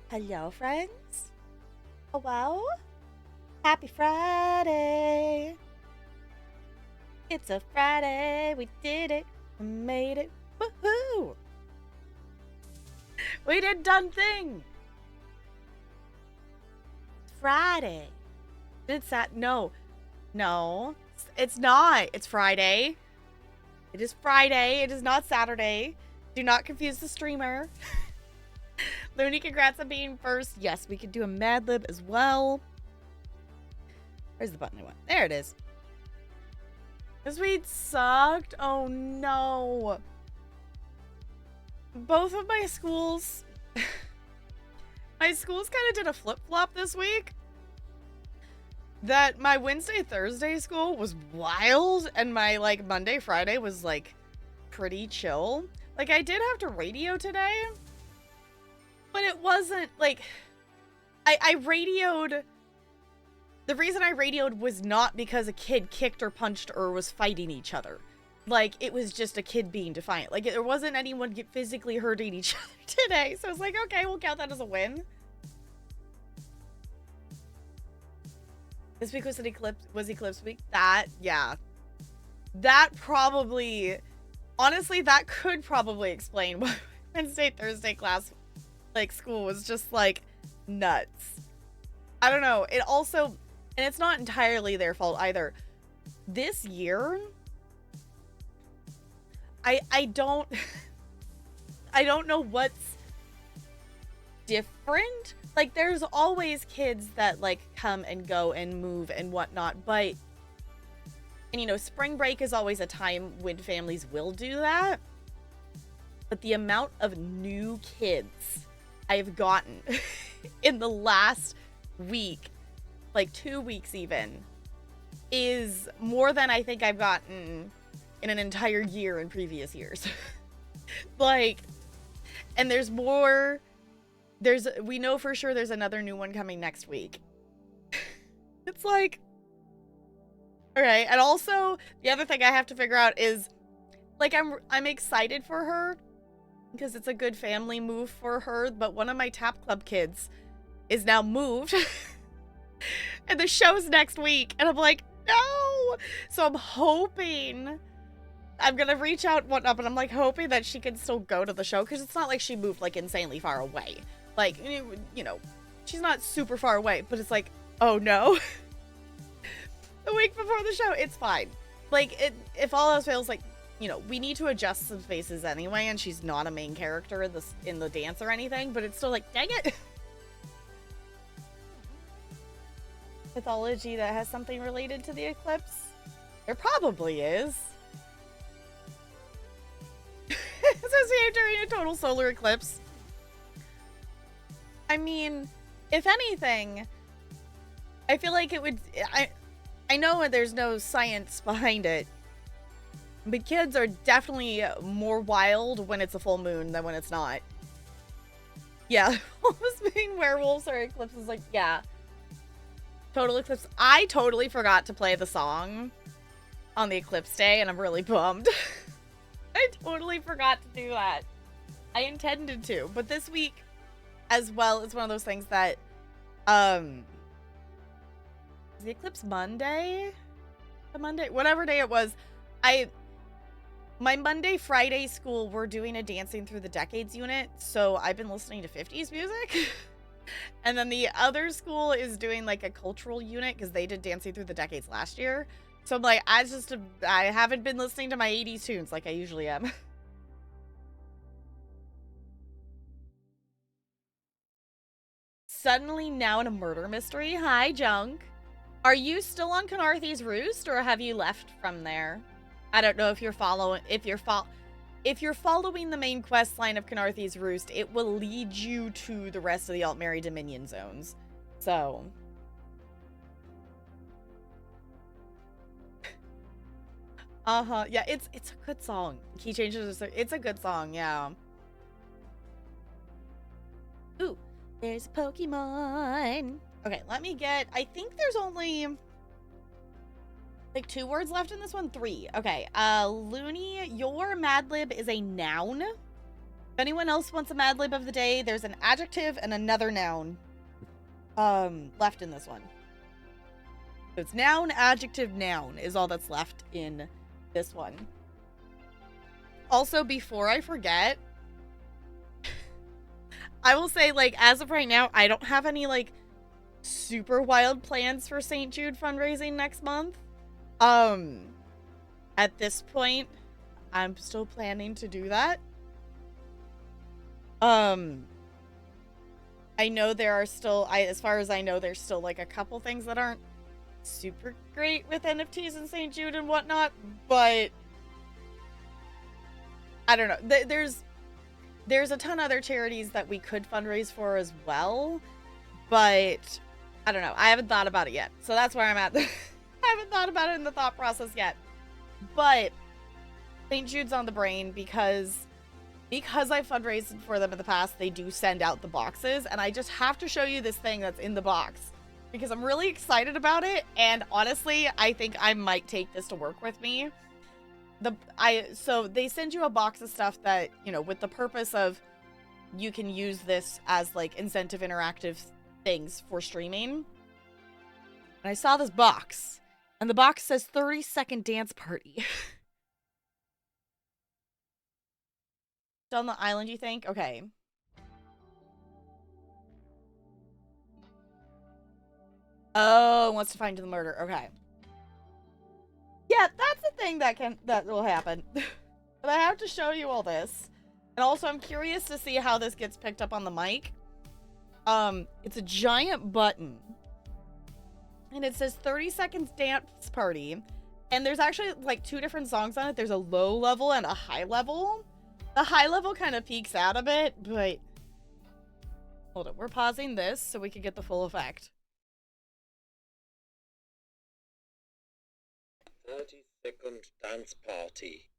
Hello, friends. Hello. Happy Friday. It's a Friday. We did it. We made it. Woohoo! We did done thing. It's Friday. It's that. No. No. It's not. It's Friday. It is Friday. It is not Saturday. Do not confuse the streamer. Looney, congrats on being first. Yes, we could do a Mad Lib as well. Where's the button I want? There it is. This week sucked. Oh no. Both of my schools... my schools kind of did a flip-flop this week. That my Wednesday-Thursday school was wild, and my, Monday-Friday was, pretty chill. I did have to radio today, but it wasn't, I radioed... The reason I radioed was not because a kid kicked or punched or was fighting each other. It was just a kid being defiant. There wasn't anyone physically hurting each other today, so I was like, okay, we'll count that as a win. This week was Eclipse week. Yeah. That probably... Honestly, that could probably explain why Wednesday, Thursday class, school was just, nuts. I don't know. It also... And it's not entirely their fault either. This year... I don't... I don't know what's different. There's always kids that, come and go and move and whatnot, but... And, spring break is always a time when families will do that. But the amount of new kids I've gotten in the last week, 2 weeks even, is more than I think I've gotten in an entire year in previous years. And there's more... We know for sure there's another new one coming next week. It's alright, and also, the other thing I have to figure out is, I'm excited for her, because it's a good family move for her, but one of my Tap Club kids is now moved, and the show's next week, and I'm like, no! So I'm hoping, I'm gonna reach out and whatnot, but I'm, hoping that she can still go to the show, because it's not like she moved, insanely far away. She's not super far away, but it's oh no. The week before the show, it's fine. If all else fails, we need to adjust some faces anyway, and she's not a main character in the dance or anything, but it's still dang it. Mythology that has something related to the eclipse? There probably is. Associated during a total solar eclipse. I mean, if anything, I feel like it would... I know there's no science behind it, but kids are definitely more wild when it's a full moon than when it's not. Yeah, almost being werewolves or eclipses, yeah. Total eclipse. I totally forgot to play the song on the eclipse day, and I'm really bummed. I totally forgot to do that. I intended to, but this week as well, it's one of those things that, is the eclipse Monday? The Monday? Whatever day it was. My Monday, Friday school, we're doing a Dancing Through the Decades unit, so I've been listening to 50s music. And then the other school is doing, a cultural unit, because they did Dancing Through the Decades last year. So I'm I haven't been listening to my 80s tunes like I usually am. Suddenly now in a murder mystery. Hi, Junk. Are you still on Canarthy's Roost, or have you left from there? I don't know if you're following the main quest line of Canarthy's Roost, it will lead you to the rest of the Altmary Dominion zones. So. Uh-huh. Yeah, it's a good song. Key changes, it's a good song, yeah. Ooh, there's a Pokemon. Okay, let me get... I think there's only... 2 words left in this one? 3. Okay, Looney, your Mad Lib is a noun. If anyone else wants a Mad Lib of the day, there's an adjective and another noun left in this one. So it's noun, adjective, noun is all that's left in this one. Also, before I forget, I will say, like, as of right now, I don't have any, like, super wild plans for St. Jude fundraising next month. At this point, I'm still planning to do that. I know there are still, as far as I know, there's still, like, a couple things that aren't super great with NFTs and St. Jude and whatnot, but I don't know. There's a ton of other charities that we could fundraise for as well, but I don't know. I haven't thought about it yet, so that's where I'm at. I haven't thought about it in the thought process yet, but St. Jude's on the brain because I've fundraised for them in the past. They do send out the boxes, and I just have to show you this thing that's in the box because I'm really excited about it, and honestly, I think I might take this to work with me. So they send you a box of stuff that, you know, with the purpose of you can use this as, like, incentive interactive things for streaming. And I saw this box, and the box says 30-second dance party. On the island, you think? Okay. Oh, wants to find the murder. Okay. Yeah, that's the thing that will happen. But I have to show you all this. And also, I'm curious to see how this gets picked up on the mic. It's a giant button. And it says 30 seconds dance party. And there's actually, like, 2 different songs on it. There's a low level and a high level. The high level kind of peeks out a bit, but hold on. We're pausing this so we can get the full effect. 30-second dance party.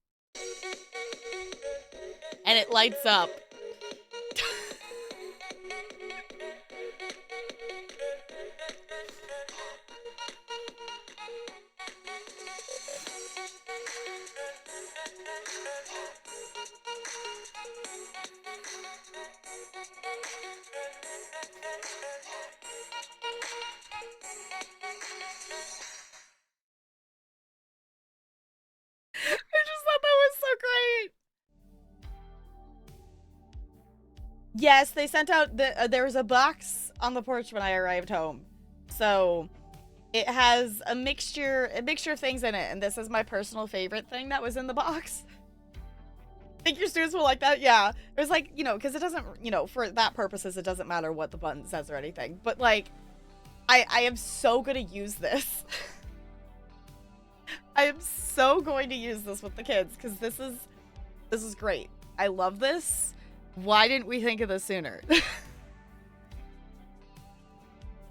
And it lights up. Yes, they sent out there was a box on the porch when I arrived home. So it has a mixture of things in it, and this is my personal favorite thing that was in the box. I think your students will like that. Yeah. It was like, you know, because it doesn't, you know, for that purposes, it doesn't matter what the button says or anything. But, like, I am so going to use this. I am so going to use this with the kids because this is great. I love this. Why didn't we think of this sooner?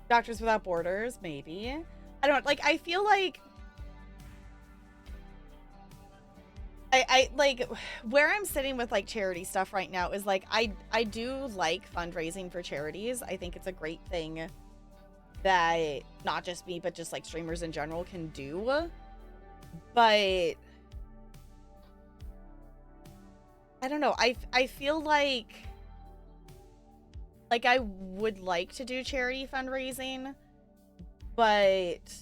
Doctors Without Borders, maybe. I don't, like, I feel like I like where I'm sitting with, like, charity stuff right now is, like, I do like fundraising for charities. I think it's a great thing that not just me, but just, like, streamers in general can do. But I don't know. I feel like I would like to do charity fundraising, but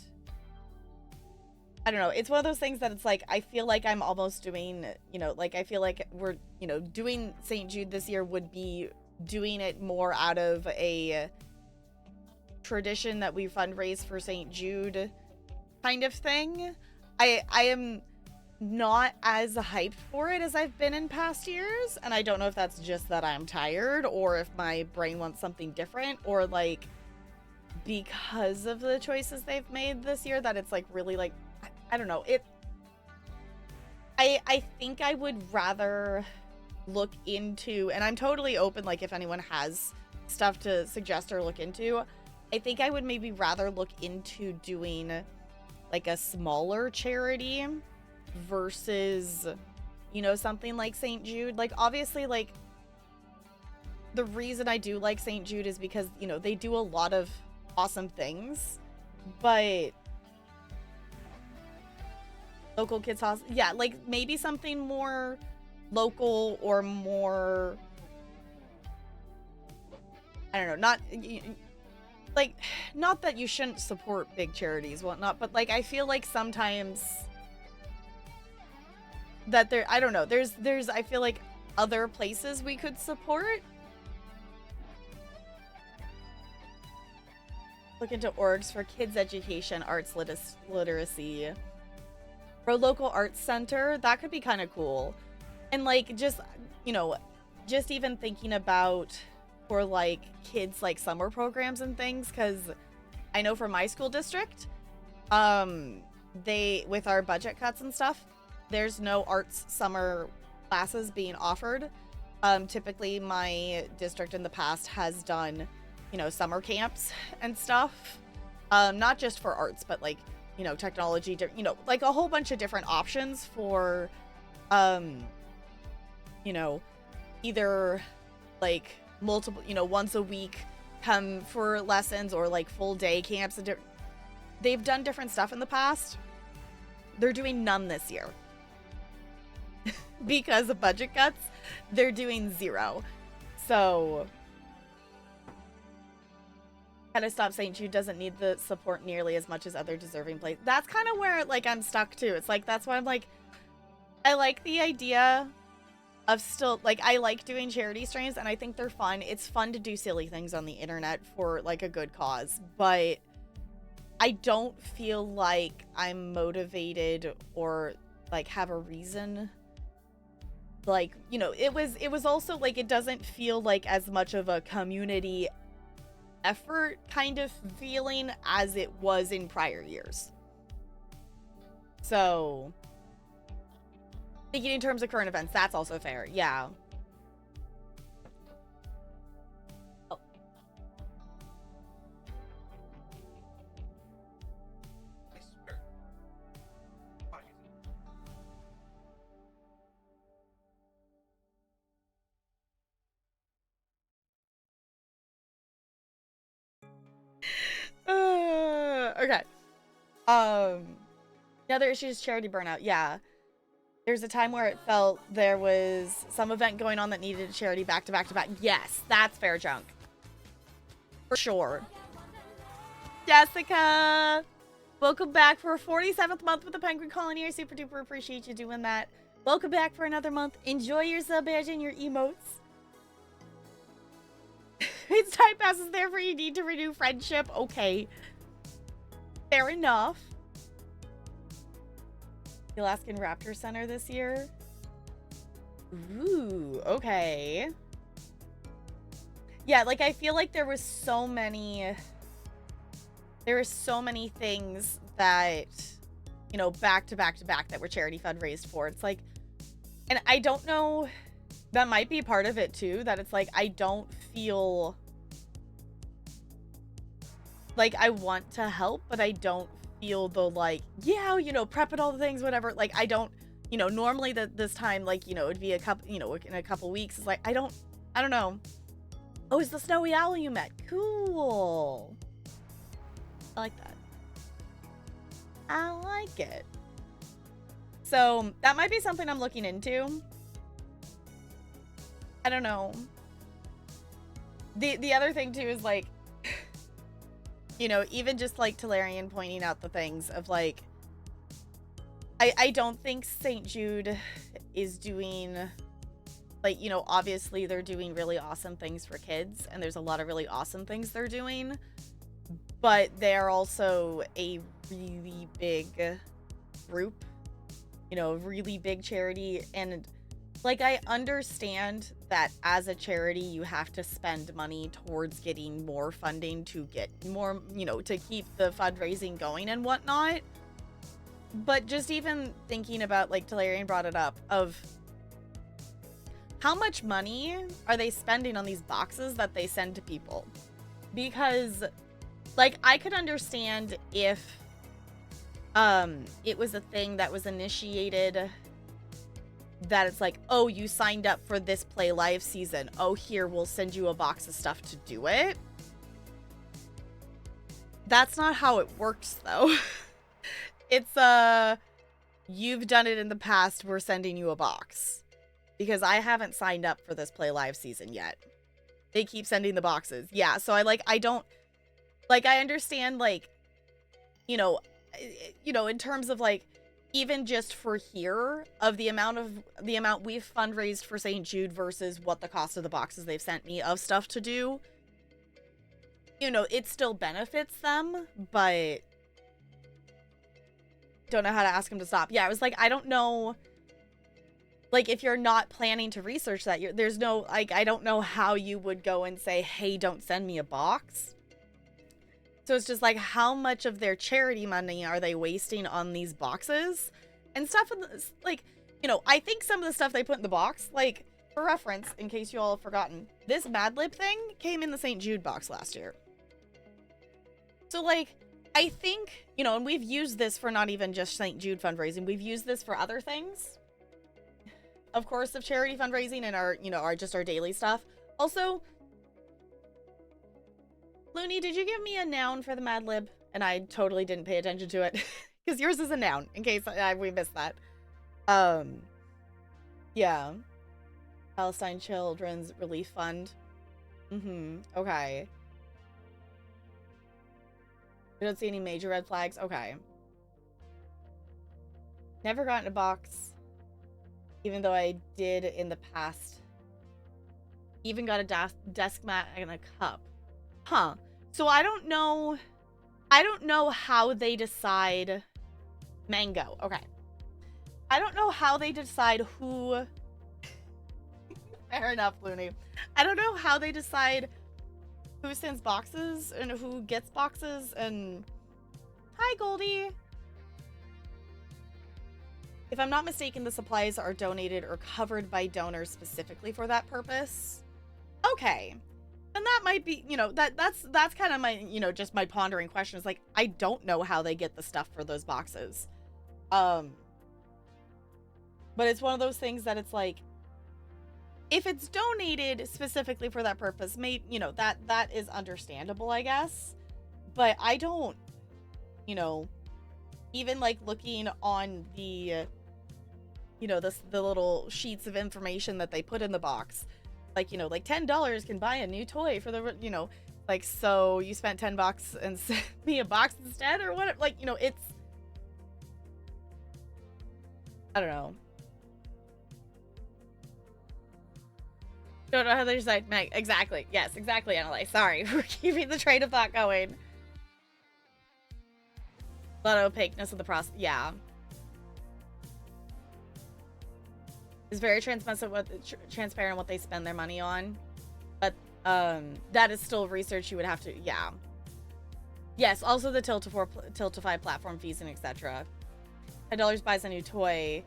I don't know. It's one of those things that it's like, I feel like I'm almost doing, you know, like, I feel like we're, you know, doing St. Jude this year would be doing it more out of a tradition that we fundraise for St. Jude kind of thing. I am not as hyped for it as I've been in past years, and I don't know if that's just that I'm tired or if my brain wants something different, or, like, because of the choices they've made this year that it's, like, really, like, I don't know. I think I would rather look into, and I'm totally open, like, if anyone has stuff to suggest or look into, I think I would maybe rather look into doing, like, a smaller charity versus, you know, something like St. Jude. Like, obviously, like, the reason I do like St. Jude is because, you know, they do a lot of awesome things, but local kids hospital, yeah, like, maybe something more local or more I don't know, not like, not that you shouldn't support big charities, whatnot, but like I feel like sometimes that there, I don't know, there's I feel like other places we could support. Look into orgs for kids education, arts literacy. For a local arts center, that could be kind of cool. And like just, you know, just even thinking about for like kids like summer programs and things, because I know for my school district, they, with our budget cuts and stuff, there's no arts summer classes being offered. Typically my district in the past has done, you know, summer camps and stuff. Not just for arts, but like, you know, technology, you know, like a whole bunch of different options for, you know, either like multiple, you know, once a week come for lessons or like full day camps. They've done different stuff in the past. They're doing none this year. Because of budget cuts, they're doing 0. So gotta stop saying Jude doesn't need the support nearly as much as other deserving places. That's kind of where like I'm stuck too. It's like that's why I'm like, I like the idea of still, like, I like doing charity streams and I think they're fun. It's fun to do silly things on the internet for like a good cause, but I don't feel like I'm motivated or like have a reason. Like, you know, it was also like, it doesn't feel like as much of a community effort kind of feeling as it was in prior years. So thinking in terms of current events, that's also fair. Yeah. Oh. Okay. Another issue is charity burnout. Yeah. There's a time where it felt there was some event going on that needed a charity back to back to back. Yes, that's fair, Junk. For sure. Jessica! Welcome back for a 47th month with the Penguin Colony. I super duper appreciate you doing that. Welcome back for another month. Enjoy your sub badge and your emotes. It's time passes there for you need to renew friendship. Okay. Fair enough. The Alaskan Raptor Center this year. Ooh, okay. Yeah, like I feel like there were so many things that, you know, back to back to back that were charity fundraised for. It's like, and I don't know, that might be part of it too, that it's like I don't feel like I want to help, but I don't feel the like, yeah, you know, prepping all the things, whatever. Like I don't, you know, normally this time, like, you know, it'd be a couple, you know, in a couple weeks. It's like I don't know. Oh, it's the snowy owl you met. Cool. I like that. I like it. So that might be something I'm looking into. I don't know. The other thing too is like, you know, even just like Talarian pointing out the things of like, I don't think St. Jude is doing, like, you know, obviously they're doing really awesome things for kids and there's a lot of really awesome things they're doing, but they're also a really big group, you know, really big charity. And like, I understand that as a charity, you have to spend money towards getting more funding to get more, you know, to keep the fundraising going and whatnot. But just even thinking about, like Talarian brought it up, of how much money are they spending on these boxes that they send to people? Because, like, I could understand if it was a thing that was initiated, that it's like, oh, you signed up for this Play Live season. Oh, here, we'll send you a box of stuff to do it. That's not how it works, though. It's, you've done it in the past, we're sending you a box. Because I haven't signed up for this Play Live season yet. they keep sending the boxes. Yeah, so I don't, I understand, you know, in terms of, even just for here, of the amount we've fundraised for St. Jude versus what the cost of the boxes they've sent me of stuff to do, it still benefits them, but don't know how to ask them to stop. Yeah, I was like, I don't know, if you're not planning to research that, there's no, I don't know how you would go and say, hey, don't send me a box. So it's just like, how much of their charity money are they wasting on these boxes and stuff? I think some of the stuff they put in the box, for reference, in case you all have forgotten, this Mad Lib thing came in the St. Jude box last year. So, I think, and we've used this for not even just St. Jude fundraising, we've used this for other things, of course, of charity fundraising and our daily stuff. Also, Looney, did you give me a noun for the Mad Lib? And I totally didn't pay attention to it. Because yours is a noun, in case we missed that. Yeah. Palestine Children's Relief Fund. Okay. I don't see any major red flags. Okay. Never gotten a box. Even though I did in the past. Even got a desk mat and a cup. Huh. So I don't know how they decide. Mango. Okay. I don't know how they decide who. Fair enough, Looney. I don't know how they decide who sends boxes and who gets boxes and... Hi, Goldie. If I'm not mistaken, the supplies are donated or covered by donors specifically for that purpose. Okay. And that might be, that's kind of my, just my pondering question is I don't know how they get the stuff for those boxes. But it's one of those things that it's if it's donated specifically for that purpose, maybe, that is understandable, I guess. But I don't, even looking on the, the little sheets of information that they put in the box, $10 can buy a new toy for the, so you spent $10 and sent me a box instead or whatever. It's, I don't know. Don't know how they decide. Exactly. Yes, exactly, Annalise. Sorry for keeping the train of thought going. A lot of opaqueness of the process. Yeah. It's very transparent what they spend their money on. But that is still research you would have to, yeah. Yes, also the Tiltify platform fees and etc. $10 buys a new toy.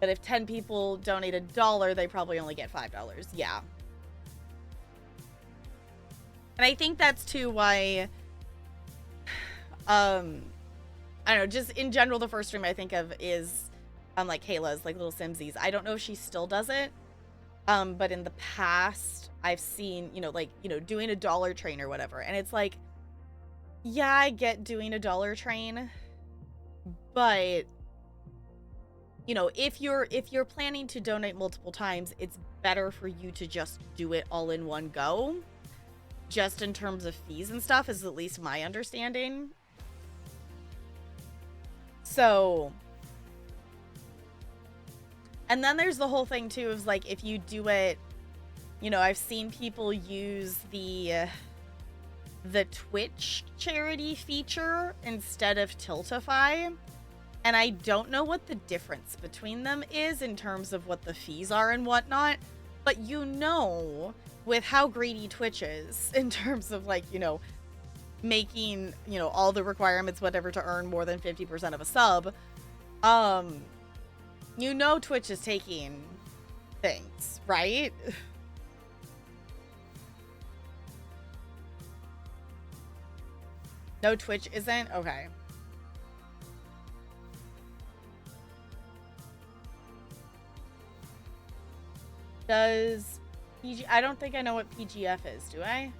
But if 10 people donate $1, they probably only get $5. Yeah. And I think that's too why, I don't know, just in general, the first stream I think of is, Kayla's, Little Simsies. I don't know if she still does it. But in the past, I've seen, doing a dollar train or whatever. And it's yeah, I get doing a dollar train, but... if you're planning to donate multiple times, it's better for you to just do it all in one go. Just in terms of fees and stuff is at least my understanding. So, and then there's the whole thing too of if you do it, I've seen people use the Twitch charity feature instead of Tiltify. And I don't know what the difference between them is in terms of what the fees are and whatnot. But with how greedy Twitch is in terms of making, all the requirements, whatever, to earn more than 50% of a sub. Twitch is taking things, right? No, Twitch isn't? Okay. Does PG... I don't think I know what PGF is, do I?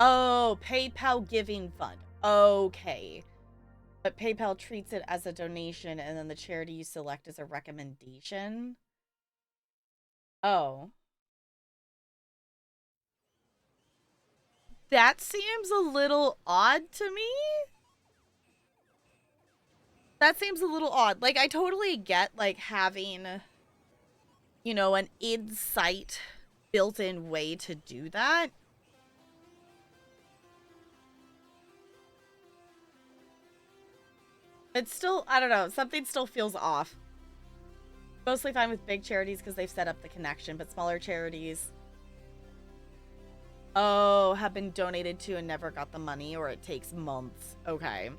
Oh, PayPal Giving Fund. Okay. But PayPal treats it as a donation, and then the charity you select is a recommendation. Oh. That seems a little odd to me. That seems a little odd. Like, I totally get, like, having, you know, an insight built-in way to do that. It's still, I don't know, something still feels off. Mostly fine with big charities because they've set up the connection, but smaller charities, oh, have been donated to and never got the money, or it takes months. Okay.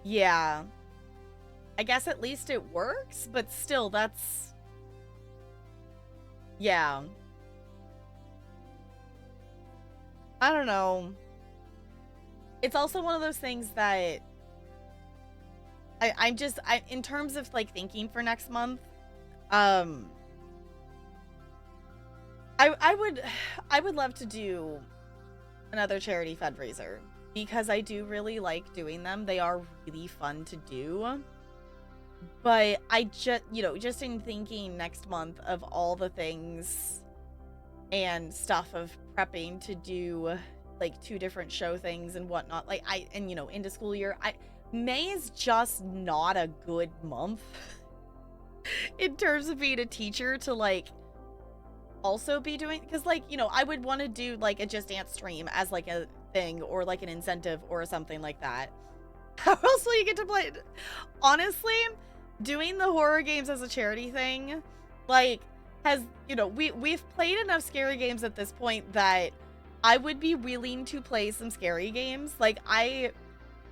Yeah. I guess at least it works, but still, that's... Yeah. I don't know. It's also one of those things that I'm just, in terms of, like, thinking for next month, I would love to do another charity fundraiser because I do really like doing them. They are really fun to do. But I just, you know, just in thinking next month of all the things and stuff of prepping to do like 2 different show things and whatnot, like and you know, into school year, May is just not a good month in terms of being a teacher to like also be doing, because like, you know, I would want to do like a Just Dance stream as like a thing or like an incentive or something like that. How else will you get to play? Honestly, doing the horror games as a charity thing, like, has, you know, we've played enough scary games at this point that I would be willing to play some scary games. Like, I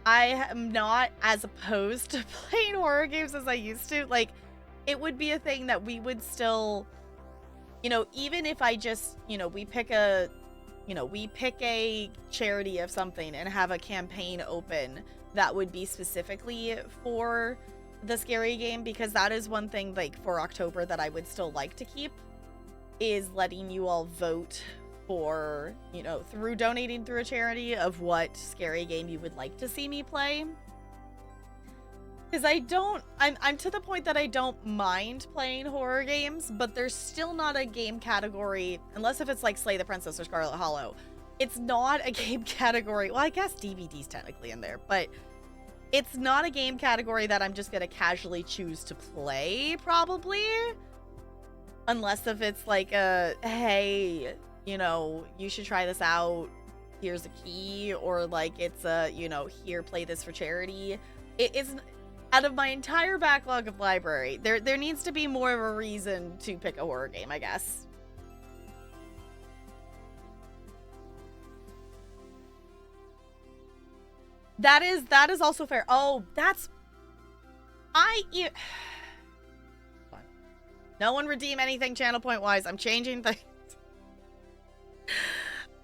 am not as opposed to playing horror games as I used to. Like, it would be a thing that we would still, you know, even if I just, you know, we pick a charity of something and have a campaign open that would be specifically for the scary game, because that is one thing, like, for October that I would still like to keep, is letting you all vote for, you know, through donating through a charity, of what scary game you would like to see me play. Because I'm to the point that I don't mind playing horror games, but there's still not a game category, unless if it's like Slay the Princess or Scarlet Hollow. It's not a game category. Well, I guess DVD's technically in there, but it's not a game category that I'm just gonna casually choose to play, probably. Unless if it's like a, hey, you know, you should try this out, here's a key, or like it's a, you know, here, play this for charity. It isn't, out of my entire backlog of library, there needs to be more of a reason to pick a horror game, I guess. That is also fair. Oh, that's... No one redeem anything channel point wise. I'm changing things.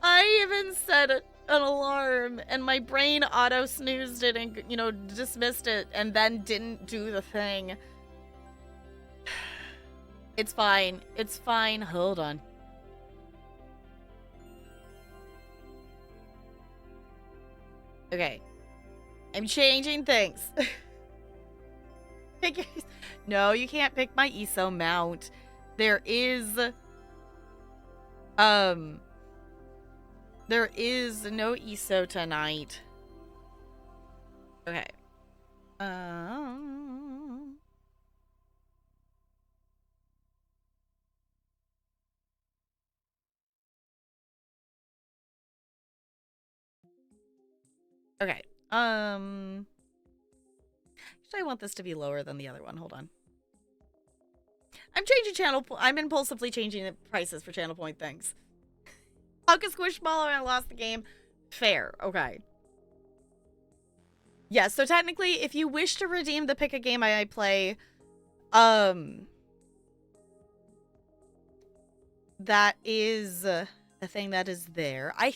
I even set an alarm and my brain auto snoozed it and, you know, dismissed it and then didn't do the thing. It's fine. It's fine. Hold on. Okay. I'm changing things. No, you can't pick my ESO mount. There is no ESO tonight. Okay. Okay. Actually, I want this to be lower than the other one. Hold on. I'm changing I'm impulsively changing the prices for channel point things. Hug a squishmallow and I lost the game. Fair. Okay. Yeah, so technically, if you wish to redeem the pick a game I play, that is a thing that is there. I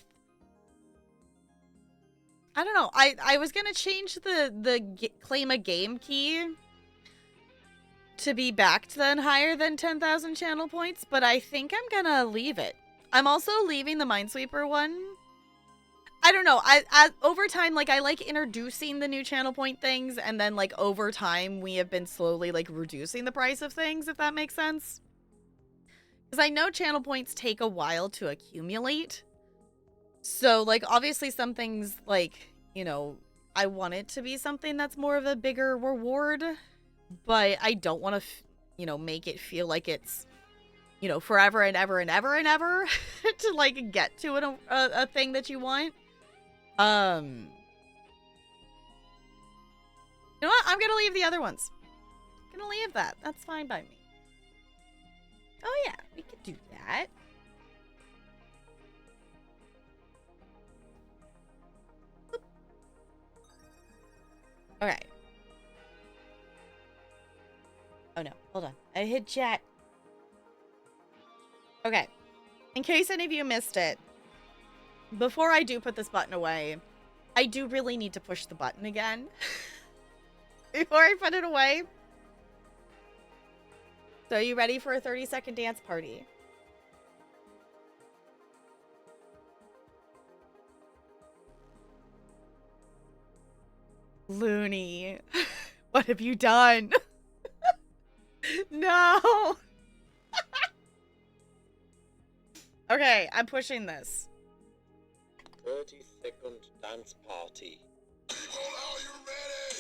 don't know. I was gonna change the claim a game key to be backed then higher than 10,000 channel points, but I think I'm gonna leave it. I'm also leaving the Minesweeper one. I don't know. I over time, like, I like introducing the new channel point things, and then like over time we have been slowly like reducing the price of things, if that makes sense. Because I know channel points take a while to accumulate. So like obviously some things like, you know, I want it to be something that's more of a bigger reward, but I don't want to, you know, make it feel like it's, you know, forever and ever and ever and ever to like get to a thing that you want. Um, you know what? I'm gonna leave the other ones. I'm gonna leave that. That's fine by me. Oh yeah, we could do that. Boop. All right. Oh no, hold on. I hit chat. Okay. In case any of you missed it, before I do put this button away, I do really need to push the button again before I put it away. So, are you ready for a 30-second dance party? Looney, what have you done? No! Okay, I'm pushing this. 30-second dance party. People, are you ready?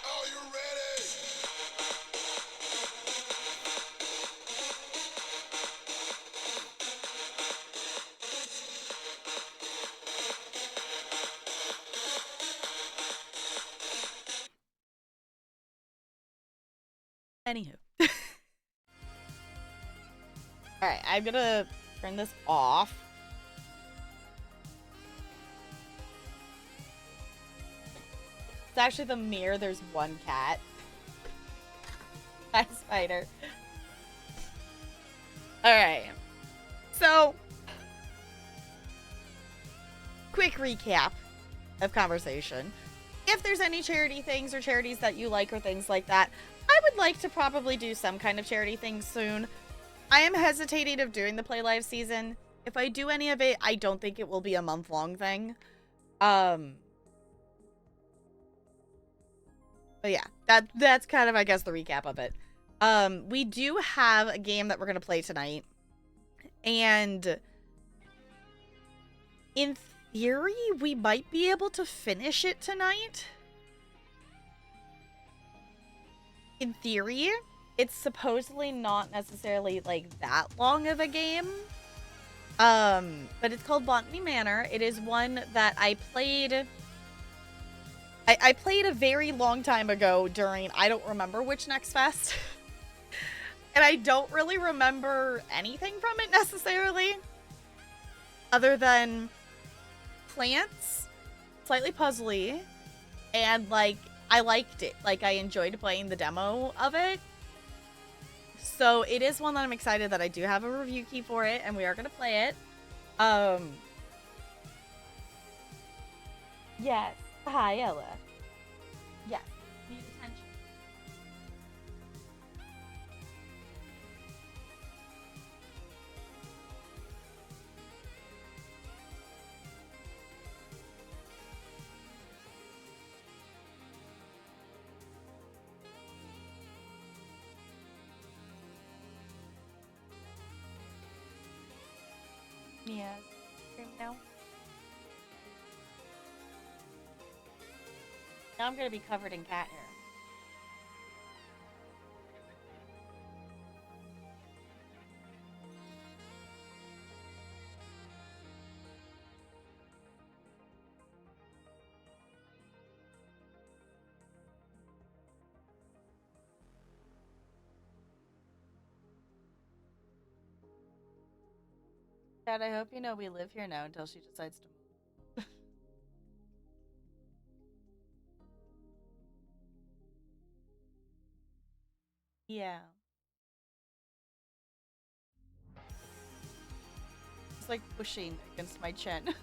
Are you ready? Anywho. Alright, I'm gonna turn this off. It's actually the mirror. There's one cat. Hi, Spider. Alright. So, quick recap of conversation. If there's any charity things or charities that you like or things like that, I would like to probably do some kind of charity thing soon. I am hesitating of doing the Play Live season. If I do any of it, I don't think it will be a month-long thing. But yeah, that's kind of, I guess, the recap of it. We do have a game that we're going to play tonight. And in theory, we might be able to finish it tonight. In theory, it's supposedly not necessarily like that long of a game. But it's called Botany Manor. It is one that I played. I played a very long time ago during, I don't remember which Next Fest. And I don't really remember anything from it necessarily. Other than plants, slightly puzzly, and like, I liked it. Like, I enjoyed playing the demo of it. So it is one that I'm excited that I do have a review key for it, and we are going to play it. Yes. Hi, Ella. Yes. Need attention. Yeah. Stream now. Now I'm going to be covered in cat hair. Dad, I hope you know we live here now until she decides to move. Yeah. It's like pushing against my chin.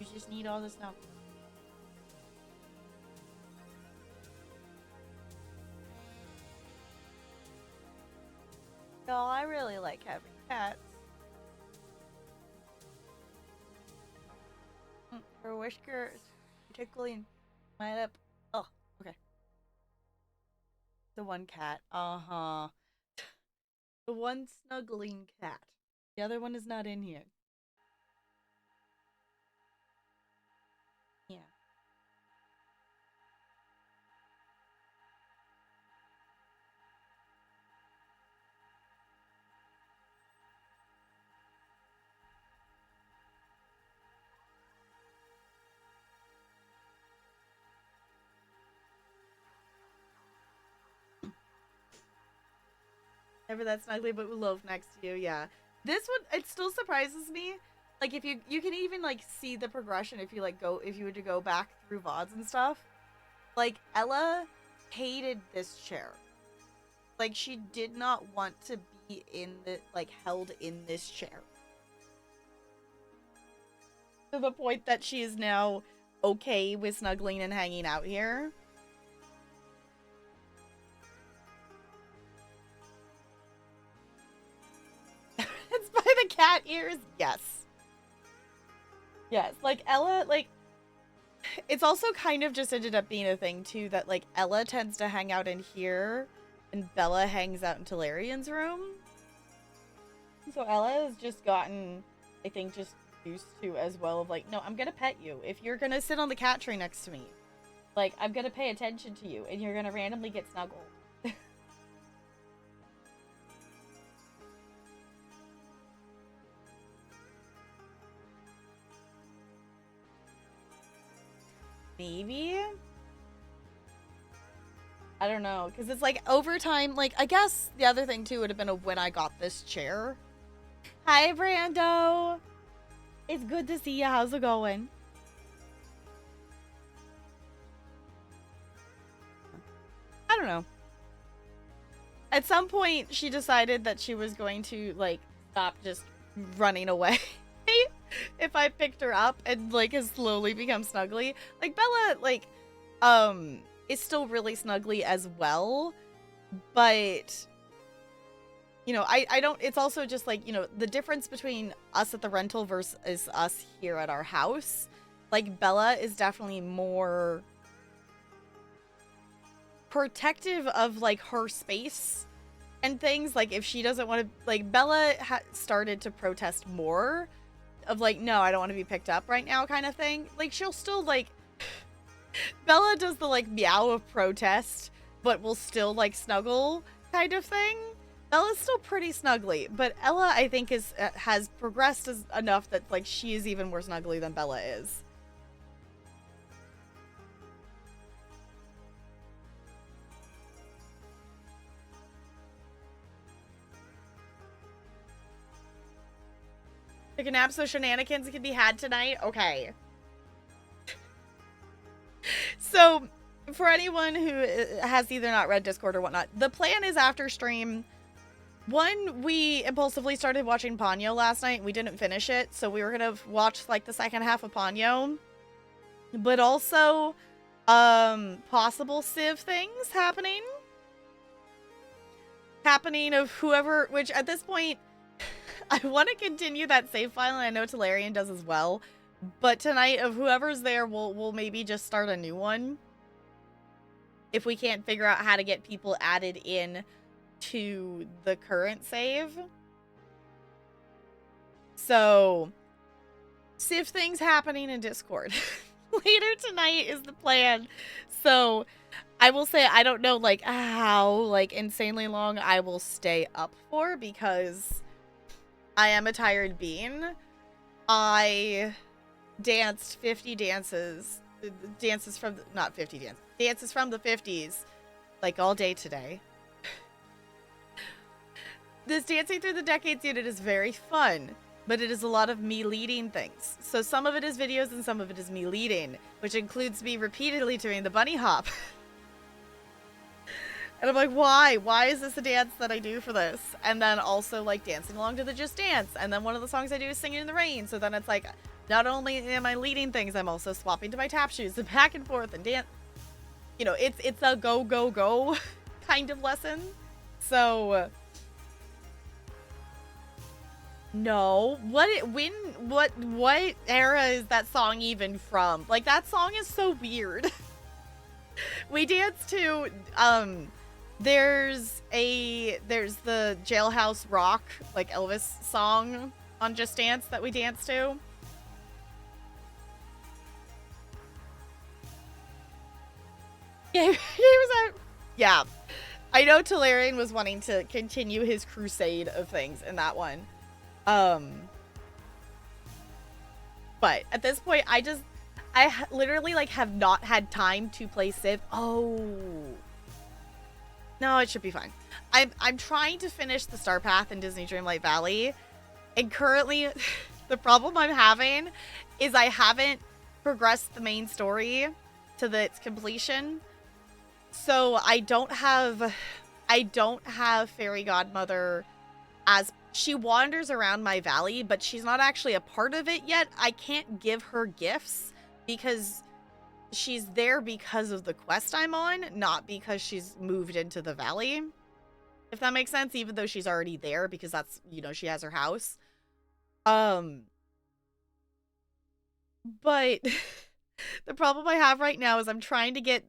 You just need all the snow. No, I really like having cats. Her whiskers tickling my lip. Oh, okay. The one cat. Uh-huh. The one snuggling cat. The other one is not in here. Yeah. Never that snuggly, but with loaf next to you. Yeah. This one, it still surprises me. Like if you can even like see the progression if you like go if you were to go back through VODs and stuff. Like Ella hated this chair. Like she did not want to be in the like held in this chair. To the point that she is now okay with snuggling and hanging out here. It's by the cat ears? Yes. Yes, like Ella, like, it's also kind of just ended up being a thing too that like Ella tends to hang out in here and Bella hangs out in Talarian's room. So Ella has just gotten, I think, just used to as well of like, no, I'm gonna pet you. If you're gonna sit on the cat tree next to me, like, I'm gonna pay attention to you and you're gonna randomly get snuggled. Maybe? I don't know, because it's like over time, like, I guess the other thing too would have been when I got this chair. Hi, Brando! It's good to see you. How's it going? I don't know. At some point, she decided that she was going to, like, stop just running away. If I picked her up and, like, has slowly become snuggly. Like, Bella, like, is still really snuggly as well. But, you know, I don't, it's also just, like, you know, the difference between us at the rental versus us here at our house. Like, Bella is definitely more protective of like her space and things. Like if she doesn't want to, like Bella started to protest more of like, no, I don't want to be picked up right now kind of thing. Like she'll still like Bella does the like meow of protest but will still like snuggle kind of thing. Bella's still pretty snuggly, but Ella I think is has progressed enough that like she is even more snuggly than Bella is. Take a nap so shenanigans can be had tonight? Okay. So, for anyone who has either not read Discord or whatnot, the plan is after stream. One, we impulsively started watching Ponyo last night. We didn't finish it, so we were gonna watch like the second half of Ponyo. But also, possible Civ things happening. Happening of whoever, which at this point, I want to continue that save file, and I know Talarian does as well. But tonight, of whoever's there, we'll maybe just start a new one. If we can't figure out how to get people added in to the current save. So, Civ things happening in Discord. Later tonight is the plan. So, I will say I don't know like how like insanely long I will stay up for because I am a tired bean. I danced 50 dances from not 50 dances from the 50s like all day today. This Dancing Through the Decades unit is very fun, but it is a lot of me leading things. So some of it is videos and some of it is me leading, which includes me repeatedly doing the bunny hop. And I'm like, why? Why is this a dance that I do for this? And then also like dancing along to the Just Dance. And then one of the songs I do is Singing in the Rain. So then it's like, not only am I leading things, I'm also swapping to my tap shoes and back and forth and dance. You know, it's a go, go, go kind of lesson. So no. What era is that song even from? Like that song is so weird. We danced to there's the Jailhouse Rock like Elvis song on Just Dance that we danced to. Yeah, he was out. Yeah. I know Talarian was wanting to continue his crusade of things in that one. Um but at this point literally like have not had time to play Civ. Oh. No, it should be fine. I'm trying to finish the Star Path in Disney Dreamlight Valley, and currently the problem I'm having is I haven't progressed the main story to its completion. So I don't have Fairy Godmother as she wanders around my valley, but she's not actually a part of it yet. I can't give her gifts because she's there because of the quest I'm on, not because she's moved into the valley. If that makes sense, even though she's already there because that's, you know, she has her house. But the problem I have right now is I'm trying to get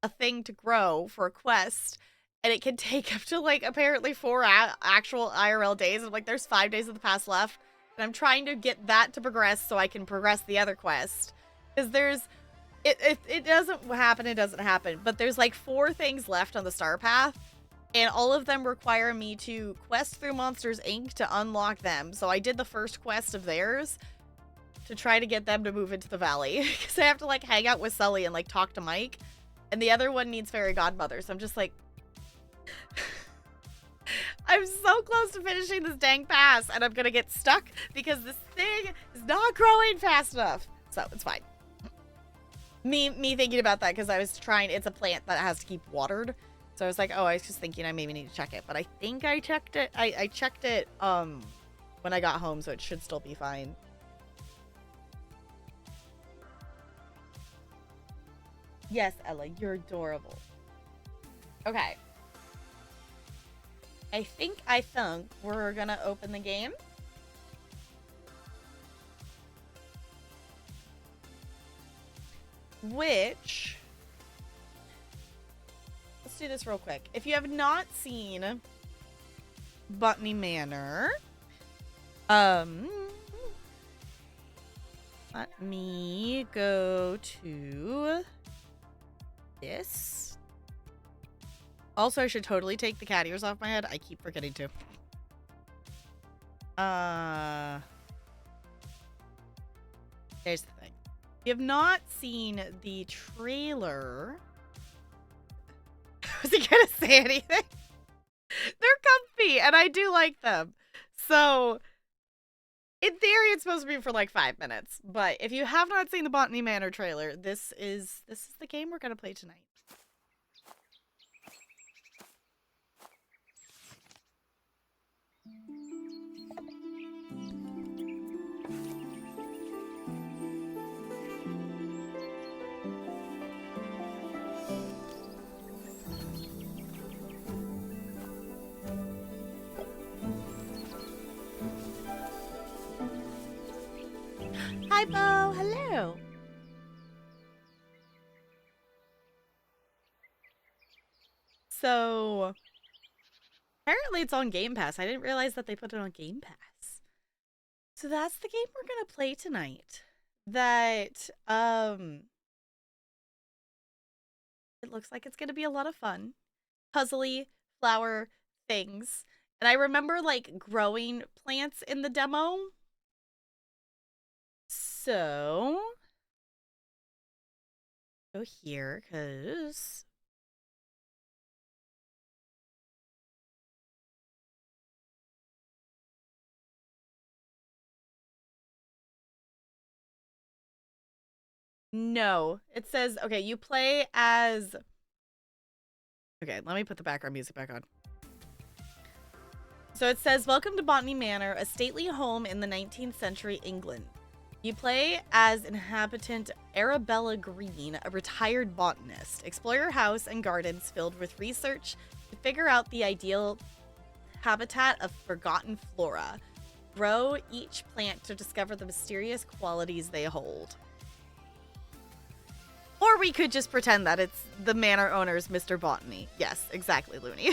a thing to grow for a quest, and it can take up to like apparently 4 actual IRL days. I'm like, there's 5 days of the pass left, and I'm trying to get that to progress so I can progress the other quest. Because there's it doesn't happen, it doesn't happen. But there's like 4 things left on the Star Path, and all of them require me to quest through Monsters Inc. to unlock them. So I did the first quest of theirs to try to get them to move into the valley. Because I have to like hang out with Sully and like talk to Mike. And the other one needs Fairy Godmother. So I'm just like... I'm so close to finishing this dang pass, and I'm gonna get stuck because this thing is not growing fast enough. So it's fine. Me thinking about that because I was trying, it's a plant that has to keep watered. So I was like, oh, I was just thinking I maybe need to check it. But I think I checked it. I checked it when I got home, so it should still be fine. Yes, Ella, you're adorable. Okay. I think we're gonna open the game. Which, let's do this real quick. If you have not seen Botany Manor, let me go to this. Also, I should totally take the cat ears off my head. I keep forgetting to. Here's the thing. If you have not seen the trailer... Was he gonna say anything? They're comfy, and I do like them. So, in theory, it's supposed to be for like 5 minutes. But if you have not seen the Botany Manor trailer, this is the game we're gonna play tonight. Hi, Bo. Hello. So, apparently it's on Game Pass. I didn't realize that they put it on Game Pass. So that's the game we're gonna play tonight. That, it looks like it's gonna be a lot of fun. Puzzly, flower things. And I remember, like, growing plants in the demo. So, go here, because... No. It says, okay, you play as Okay, let me put the background music back on. So it says, welcome to Botany Manor, a stately home in the 19th century England. You play as inhabitant Arabella Green, a retired botanist. Explore your house and gardens filled with research to figure out the ideal habitat of forgotten flora. Grow each plant to discover the mysterious qualities they hold. Or we could just pretend that it's the manor owner's Mr. Botany. Yes, exactly, Looney.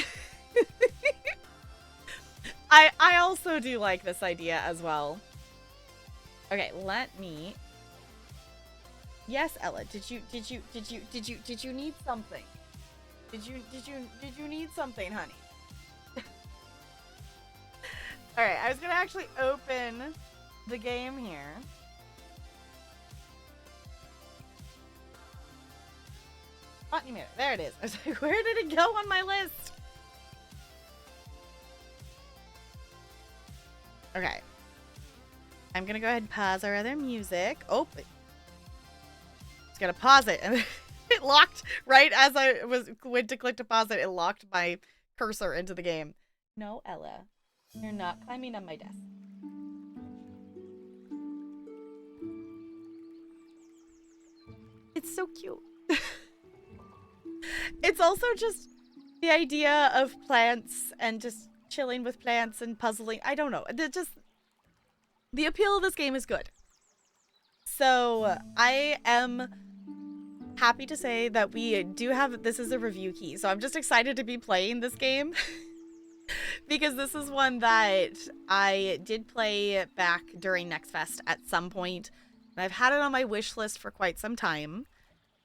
I also do like this idea as well. Okay, let me. Yes, Ella, did you need something? Did you need something, honey? Alright, I was gonna actually open the game here. Botany Manor. There it is. I was like, where did it go on my list? Okay. I'm gonna go ahead and pause our other music. Oh, it's gonna pause it. And it locked right as I went to click to pause it. It locked my cursor into the game. No, Ella. You're not climbing on my desk. It's so cute. It's also just the idea of plants and just chilling with plants and puzzling. I don't know. The appeal of this game is good. So I am happy to say that we do have, this is a review key. So I'm just excited to be playing this game because this is one that I did play back during Next Fest at some point. And I've had it on my wish list for quite some time.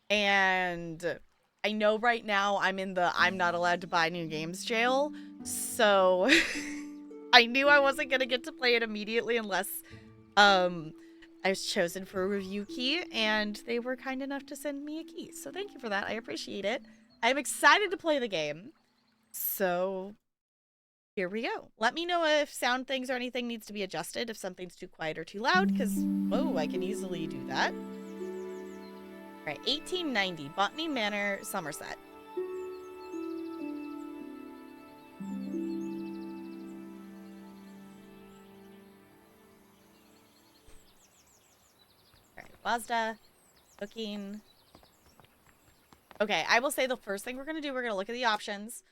And I know right now I'm in the I'm not allowed to buy new games jail. So I knew I wasn't going to get to play it immediately unless I was chosen for a review key, and they were kind enough to send me a key. So thank you for that. I appreciate it. I'm excited to play the game. So here we go. Let me know if sound things or anything needs to be adjusted, if something's too quiet or too loud, because, whoa, I can easily do that. All right, 1890, Botany Manor, Somerset. All right, WASDA, cooking. Okay, I will say the first thing we're going to do, we're going to look at the options.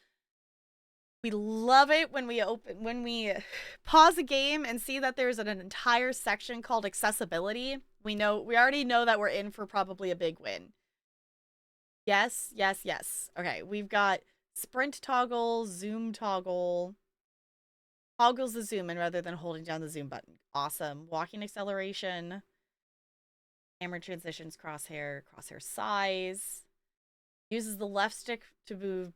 We love it when we pause a game and see that there's an entire section called accessibility. We already know that we're in for probably a big win. Yes, yes, yes. Okay, we've got sprint toggle, zoom toggle. Toggles the zoom in rather than holding down the zoom button. Awesome. Walking acceleration. Camera transitions, crosshair size. Uses the left stick to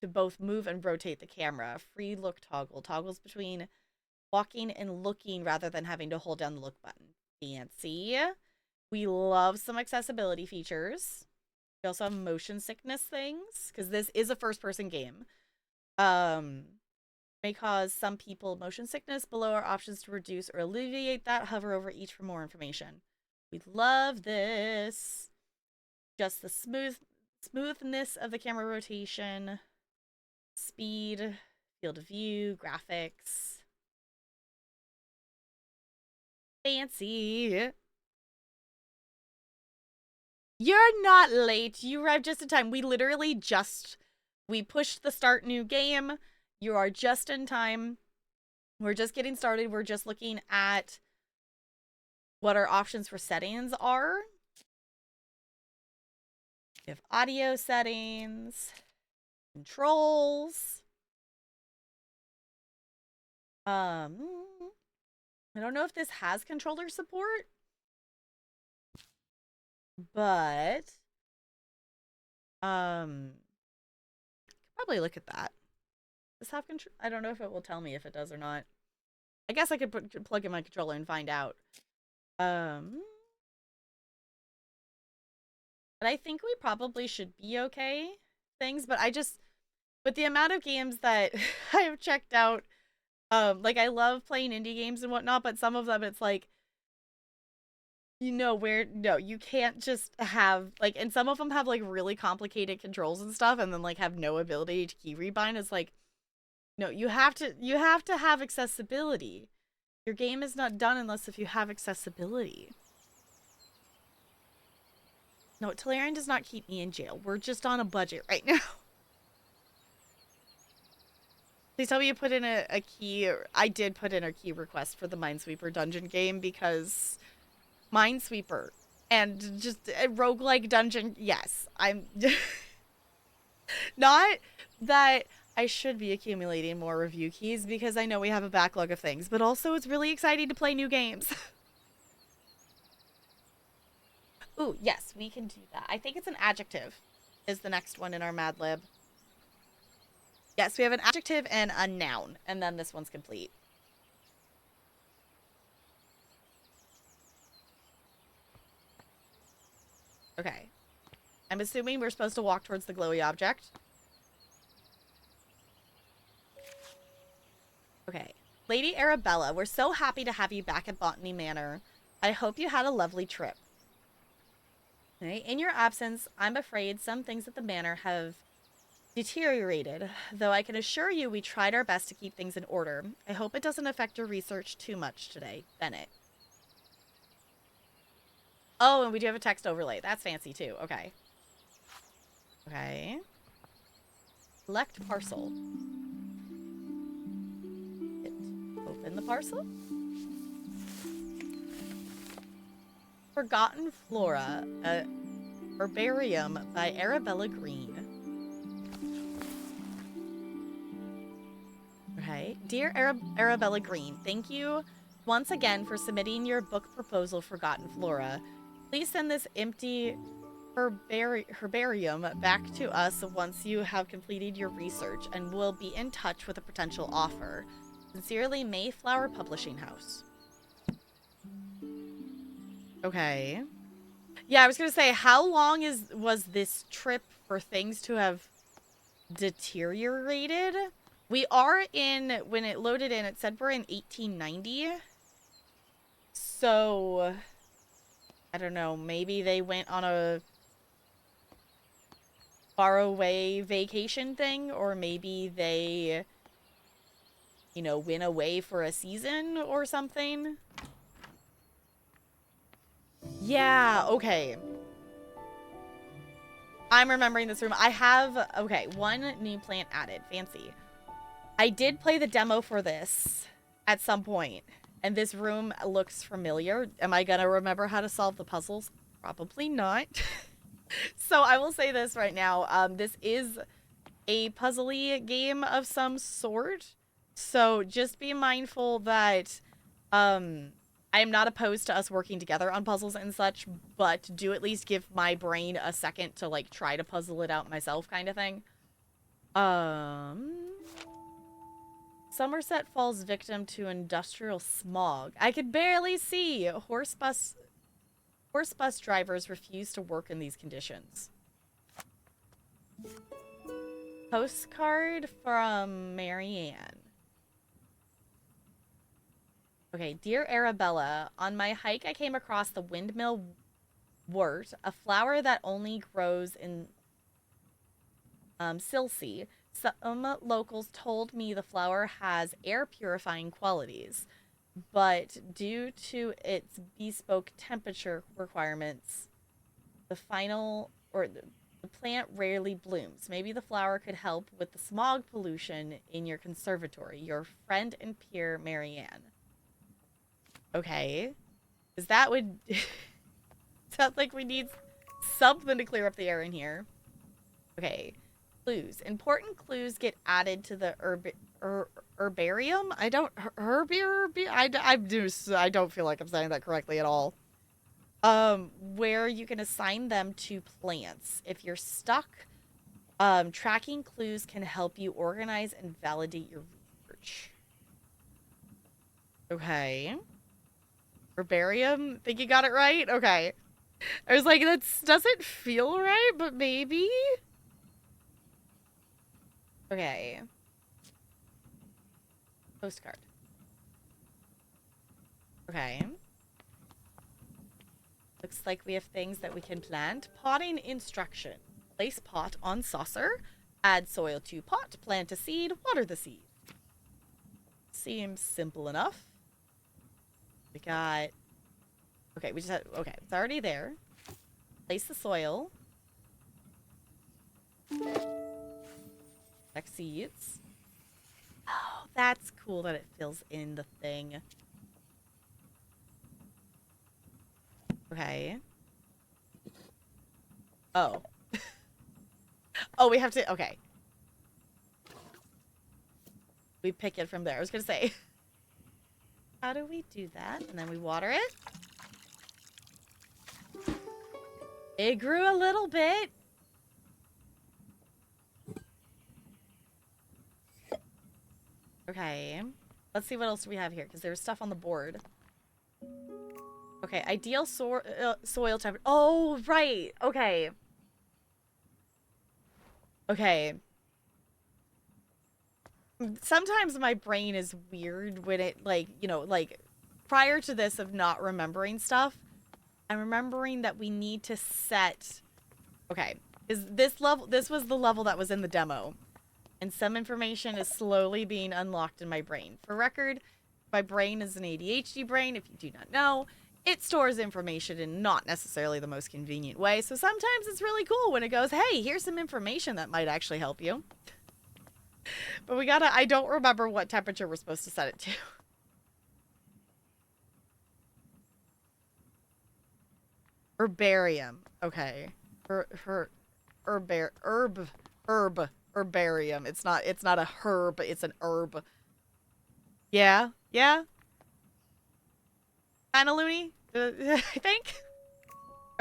both move and rotate the camera. Free look toggle. Toggles between walking and looking rather than having to hold down the look button. Fancy. We love some accessibility features. We also have motion sickness things, because this is a first-person game. May cause some people motion sickness. Below are options to reduce or alleviate that. Hover over each for more information. We love this. Just the smoothness of the camera rotation. Speed, field of view, graphics. Fancy. You're not late. You arrived just in time. We literally we pushed the start new game. You are just in time. We're just getting started. We're just looking at what our options for settings are. We have audio settings, controls. I don't know if this has controller support, but probably look at that. Does this have control? I don't know if it will tell me if it does or not. I guess I could plug in my controller and find out. But I think we probably should be okay. But with the amount of games that I have checked out, like I love playing indie games and whatnot, but some of them it's like You know where, no, you can't just have, like, and some of them have, like, really complicated controls and stuff, and then, like, have no ability to key rebind. It's like, no, you have to have accessibility. Your game is not done unless if you have accessibility. No, Talarian does not keep me in jail. We're just on a budget right now. Please tell me you put in a key. I did put in a key request for the Minesweeper dungeon game because Minesweeper and just a roguelike dungeon. Yes, I'm not that I should be accumulating more review keys because I know we have a backlog of things, but also it's really exciting to play new games. Ooh, yes, we can do that. I think it's an adjective is the next one in our Mad Lib. Yes, we have an adjective and a noun, and then this one's complete. Okay. I'm assuming we're supposed to walk towards the glowy object. Okay. Lady Arabella, we're so happy to have you back at Botany Manor. I hope you had a lovely trip. Okay. In your absence, I'm afraid some things at the manor have deteriorated, though I can assure you we tried our best to keep things in order. I hope it doesn't affect your research too much today. Bennett. Oh, and we do have a text overlay. That's fancy too. Okay. Okay. Select parcel. Open the parcel. Forgotten Flora, a herbarium by Arabella Green. Okay. Dear Arabella Green, thank you once again for submitting your book proposal, Forgotten Flora. Please send this empty herbarium back to us once you have completed your research, and we'll be in touch with a potential offer. Sincerely, Mayflower Publishing House. Okay. Yeah, I was gonna say, how long was this trip for things to have deteriorated? We are in, when it loaded in, it said we're in 1890. So, I don't know, maybe they went on a faraway vacation thing, or maybe they, you know, went away for a season or something. Yeah, okay. I'm remembering this room. I have, okay, one new plant added. Fancy. I did play the demo for this at some point, and this room looks familiar. Am I gonna remember how to solve the puzzles? Probably not. So I will say this right now. This is a puzzly game of some sort. So just be mindful that I am not opposed to us working together on puzzles and such, but do at least give my brain a second to like try to puzzle it out myself kind of thing. Somerset falls victim to industrial smog. I could barely see. Horse bus drivers refuse to work in these conditions. Postcard from Marianne. Okay, dear Arabella, on my hike I came across the windmill wort, a flower that only grows in Silsea. Some locals told me the flower has air purifying qualities, but due to its bespoke temperature requirements, the plant rarely blooms. Maybe the flower could help with the smog pollution in your conservatory. Your friend and peer, Marianne. Okay. Because that would sound like we need something to clear up the air in here. Okay. Clues. Important clues get added to the herbarium. I don't I don't feel like I'm saying that correctly at all. Where you can assign them to plants. If you're stuck, tracking clues can help you organize and validate your research. Okay. Herbarium? Think you got it right? Okay. I was like, that doesn't feel right, but maybe? Okay. Postcard. Okay. Looks like we have things that we can plant. Potting instruction. Place pot on saucer. Add soil to pot. Plant a seed. Water the seed. Seems simple enough. We got... Okay, we just had... Okay, it's already there. Place the soil. Check seeds. Oh, that's cool that it fills in the thing. Okay. Oh. Oh, we have to... Okay. We pick it from there. I was gonna say. How do we do that? And then we water it. It grew a little bit. Okay. Let's see what else we have here, because there's stuff on the board. Okay, ideal soil temperature. Oh, right. Okay. Okay. Sometimes my brain is weird when it, like, you know, like, prior to this of not remembering stuff, I'm remembering that we need to set... Okay. This was the level that was in the demo. And some information is slowly being unlocked in my brain. For record, my brain is an ADHD brain, if you do not know. It stores information in not necessarily the most convenient way, so sometimes it's really cool when it goes, hey, here's some information that might actually help you. But we gotta... I don't remember what temperature we're supposed to set it to. Herbarium. Okay. Herbarium. It's not a herb, it's an herb. Yeah? Yeah? Kinda loony? I think?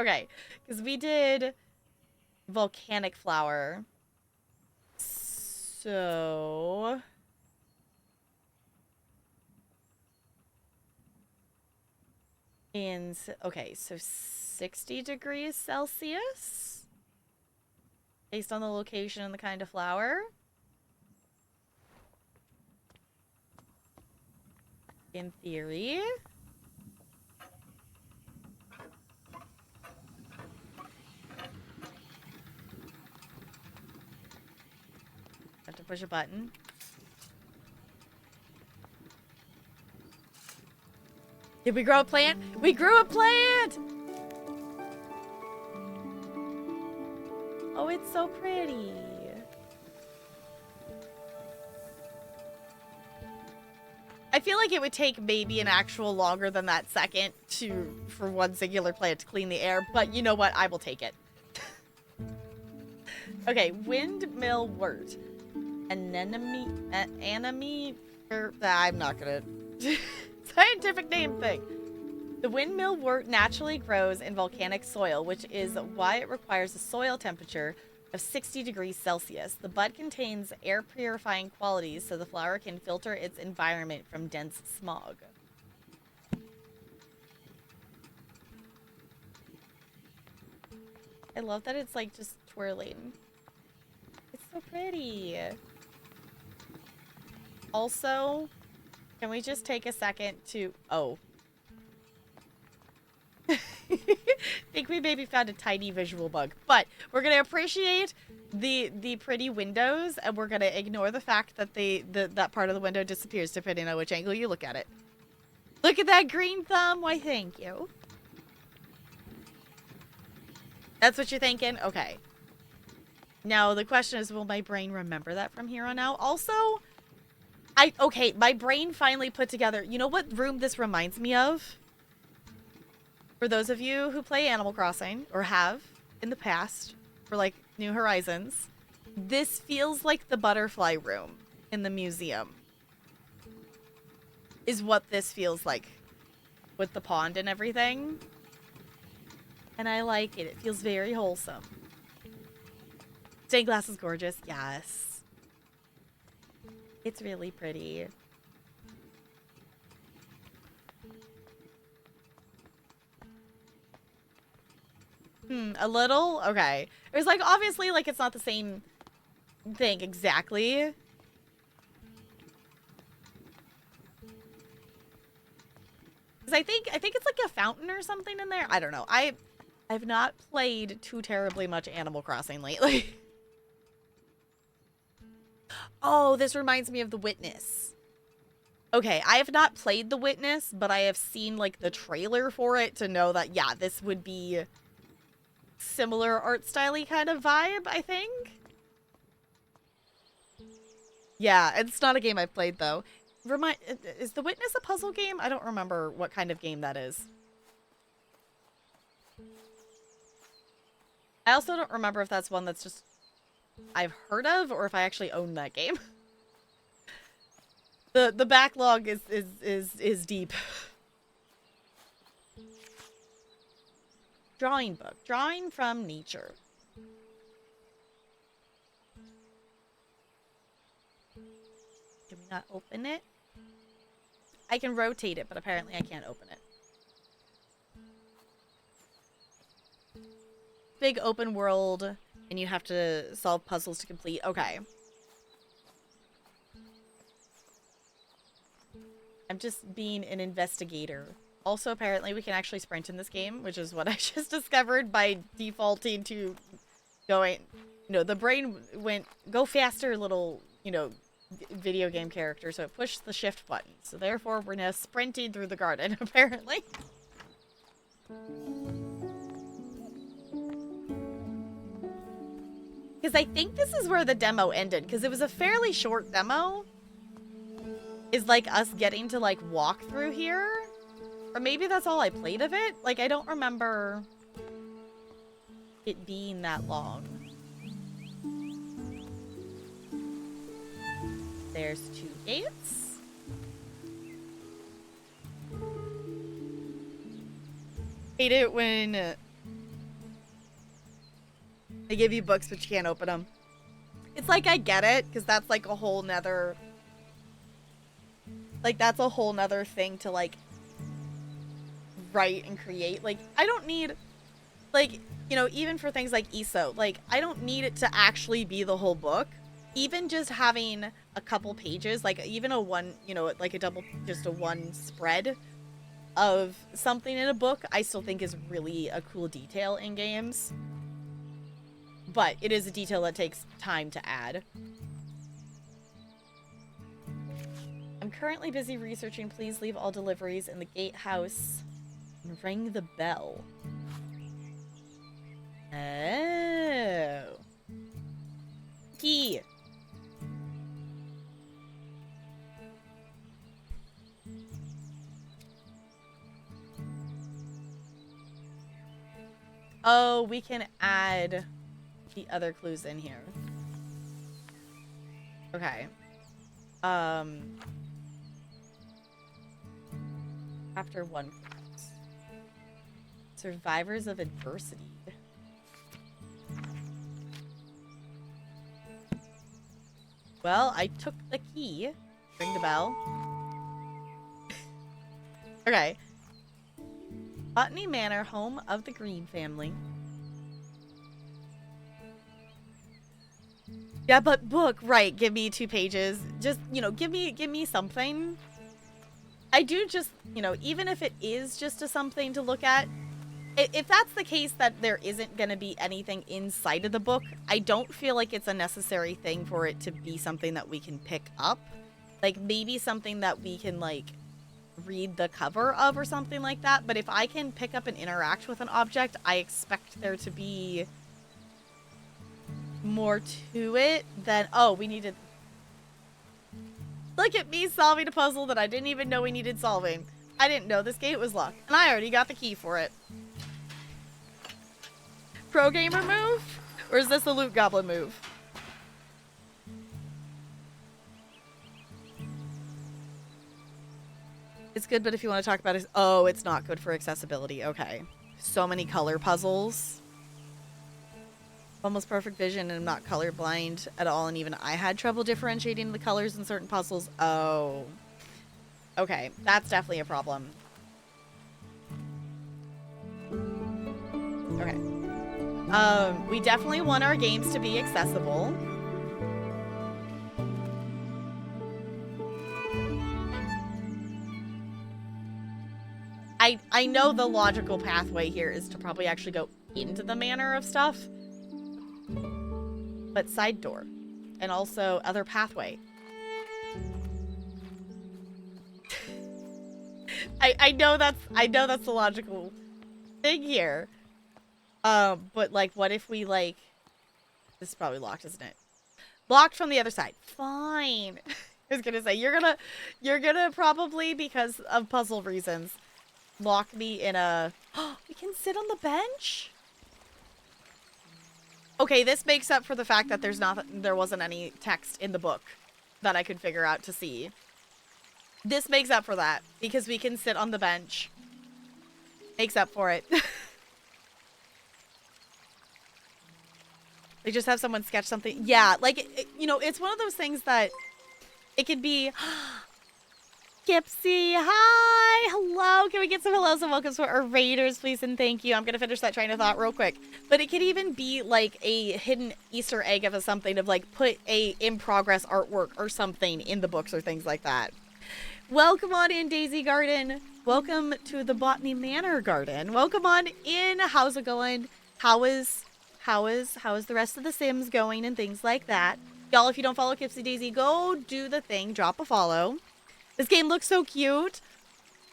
Okay. Because we did volcanic flower. So... Okay, so 60 degrees Celsius? Based on the location and the kind of flower? In theory. Have to push a button. Did we grow a plant? We grew a plant! Oh, it's so pretty. I feel like it would take maybe an actual longer than that second for one singular plant to clean the air, but you know what? I will take it. Okay, windmill wort. Anemone, I'm not gonna... Scientific name thing. The windmill wort naturally grows in volcanic soil, which is why it requires a soil temperature of 60 degrees Celsius. The bud contains air purifying qualities so the flower can filter its environment from dense smog. I love that it's like just twirling. It's so pretty. Also, can we just take a second to... Oh. I think we maybe found a tiny visual bug. But we're going to appreciate the pretty windows, and we're going to ignore the fact that that part of the window disappears depending on which angle you look at it. Look at that green thumb. Why, thank you. That's what you're thinking? Okay. Now, the question is, will my brain remember that from here on out? Also... Okay, my brain finally put together... You know what room this reminds me of? For those of you who play Animal Crossing, or have in the past, for like New Horizons, this feels like the butterfly room in the museum. Is what this feels like. With the pond and everything. And I like it. It feels very wholesome. Stained glass is gorgeous. Yes. It's really pretty. A little? Okay. It was like, obviously, like, it's not the same thing exactly. Because I think it's like a fountain or something in there. I don't know. I've not played too terribly much Animal Crossing lately. Oh, this reminds me of The Witness. Okay, I have not played The Witness, but I have seen like the trailer for it to know that, yeah, this would be similar art style-y kind of vibe, I think. Yeah, it's not a game I've played though. Is The Witness a puzzle game? I don't remember what kind of game that is. I also don't remember if that's one that's just I've heard of or if I actually own that game. The backlog is deep. Drawing book. Drawing from nature. Can we not open it? I can rotate it, but apparently I can't open it. Big open world, and you have to solve puzzles to complete. Okay. I'm just being an investigator. Also, apparently, we can actually sprint in this game, which is what I just discovered by defaulting to going... You know, the brain went, go faster, little, you know, video game character, so it pushed the shift button. So therefore, we're now sprinting through the garden, apparently. Because I think this is where the demo ended, because it was a fairly short demo. Is like us getting to like walk through here. Or maybe that's all I played of it. Like, I don't remember it being that long. There's 2 gates. Hate it when they give you books but you can't open them. It's like I get it, because that's like a whole nother... Like, that's a whole nother thing to, like, write and create. Like, I don't need, like, you know, even for things like ESO, like, I don't need it to actually be the whole book. Even just having a couple pages, like, even a one, you know, like a double, just a one spread of something in a book, I still think is really a cool detail in games. But it is a detail that takes time to add. I'm currently busy researching. Please leave all deliveries in the gatehouse and ring the bell. Oh. Key. Oh, we can add the other clues in here. Okay. Chapter 1. Survivors of adversity. Well, I took the key. Ring the bell. Okay. Botany Manor, home of the Green family. Yeah, but book, right, give me 2 pages. Just, you know, give me something. I do just, you know, even if it is just a something to look at, if that's the case that there isn't going to be anything inside of the book, I don't feel like it's a necessary thing for it to be something that we can pick up. Like, maybe something that we can, like, read the cover of or something like that. But if I can pick up and interact with an object, I expect there to be more to it than, oh, we needed... Look at me solving a puzzle that I didn't even know we needed solving. I didn't know this gate was locked, and I already got the key for it. Pro gamer move? Or is this a loot goblin move? It's good, but if you want to talk about it... Oh, it's not good for accessibility. Okay. So many color puzzles. Almost perfect vision, and I'm not colorblind at all, and even I had trouble differentiating the colors in certain puzzles. Oh. Okay, that's definitely a problem. Okay. We definitely want our games to be accessible. I know the logical pathway here is to probably actually go into the manor of stuff. But side door. And also other pathway. I know that's the logical thing here. But like what if we like this is probably locked, isn't it? Blocked from the other side. Fine. I was gonna say you're gonna probably, because of puzzle reasons, lock me in a we can sit on the bench? Okay, this makes up for the fact that there wasn't any text in the book that I could figure out to see. This makes up for that because we can sit on the bench. Makes up for it. They just have someone sketch something. Yeah, like, you know, it's one of those things that it could be... Gipsy, hi! Hello! Can we get some hellos and welcomes for our raiders, please, and thank you. I'm going to finish that train of thought real quick. But it could even be, like, a hidden Easter egg of something of, like, put a in-progress artwork or something in the books or things like that. Welcome on in, Daisy Garden. Welcome to the Botany Manor Garden. Welcome on in. How's it going? How is the rest of the Sims going and things like that? Y'all, if you don't follow Kipsy Daisy, go do the thing. Drop a follow. This game looks so cute.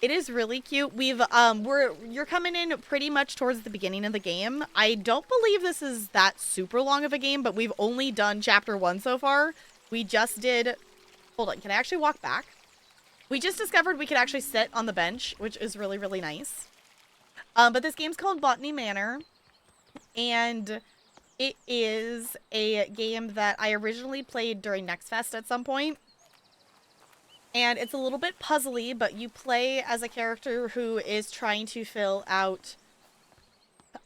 It is really cute. You're coming in pretty much towards the beginning of the game. I don't believe this is that super long of a game, but we've only done chapter 1 so far. We just did... Hold on, can I actually walk back? We just discovered we could actually sit on the bench, which is really, really nice. But this game's called Botany Manor. And it is a game that I originally played during Next Fest at some point. And it's a little bit puzzly, but you play as a character who is trying to fill out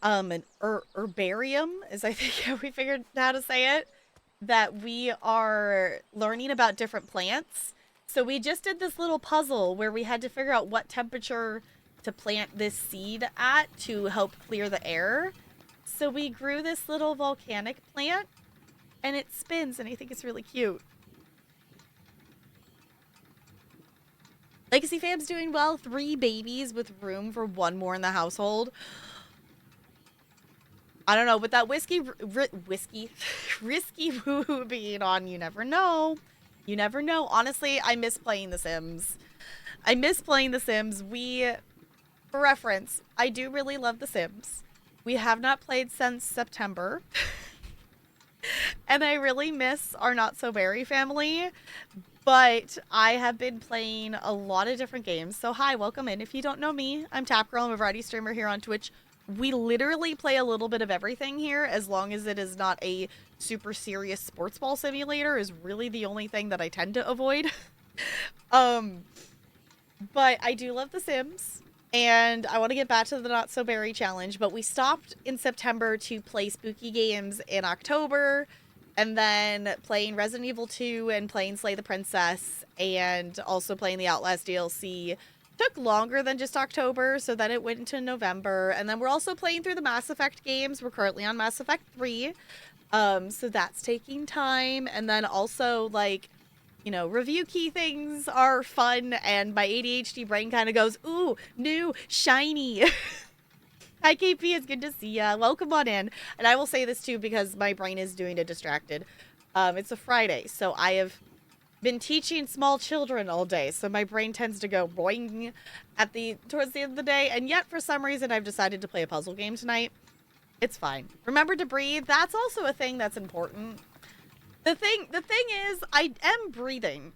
an herbarium, is I think how we figured how to say it, that we are learning about different plants. So we just did this little puzzle where we had to figure out what temperature to plant this seed at to help clear the air. So we grew this little volcanic plant, and it spins, and I think it's really cute. Legacy fam's doing well. 3 babies with room for 1 more in the household. I don't know, with that risky woo being on, you never know. You never know. Honestly, I miss playing The Sims. I miss playing The Sims. For reference, I do really love The Sims. We have not played since September. And I really miss our Not So Berry family. But I have been playing a lot of different games. So hi, welcome in. If you don't know me, I'm Tapgirl. I'm a variety streamer here on Twitch. We literally play a little bit of everything here, as long as it is not a super serious sports ball simulator is really the only thing that I tend to avoid. But I do love The Sims. And I want to get back to the Not So Berry challenge. But we stopped in September to play spooky games in October. And then playing Resident Evil 2 and playing Slay the Princess and also playing the Outlast DLC took longer than just October, so then it went into November. And then we're also playing through the Mass Effect games. We're currently on Mass Effect 3. So that's taking time. And then also, like, you know, review key things are fun, and my ADHD brain kind of goes, ooh, new, shiny. Hi, KP. It's good to see ya. Welcome on in. And I will say this, too, because my brain is doing it distracted. It's a Friday, so I have been teaching small children all day, so my brain tends to go boing towards the end of the day, and yet, for some reason, I've decided to play a puzzle game tonight. It's fine. Remember to breathe. That's also a thing that's important. The thing is, I am breathing.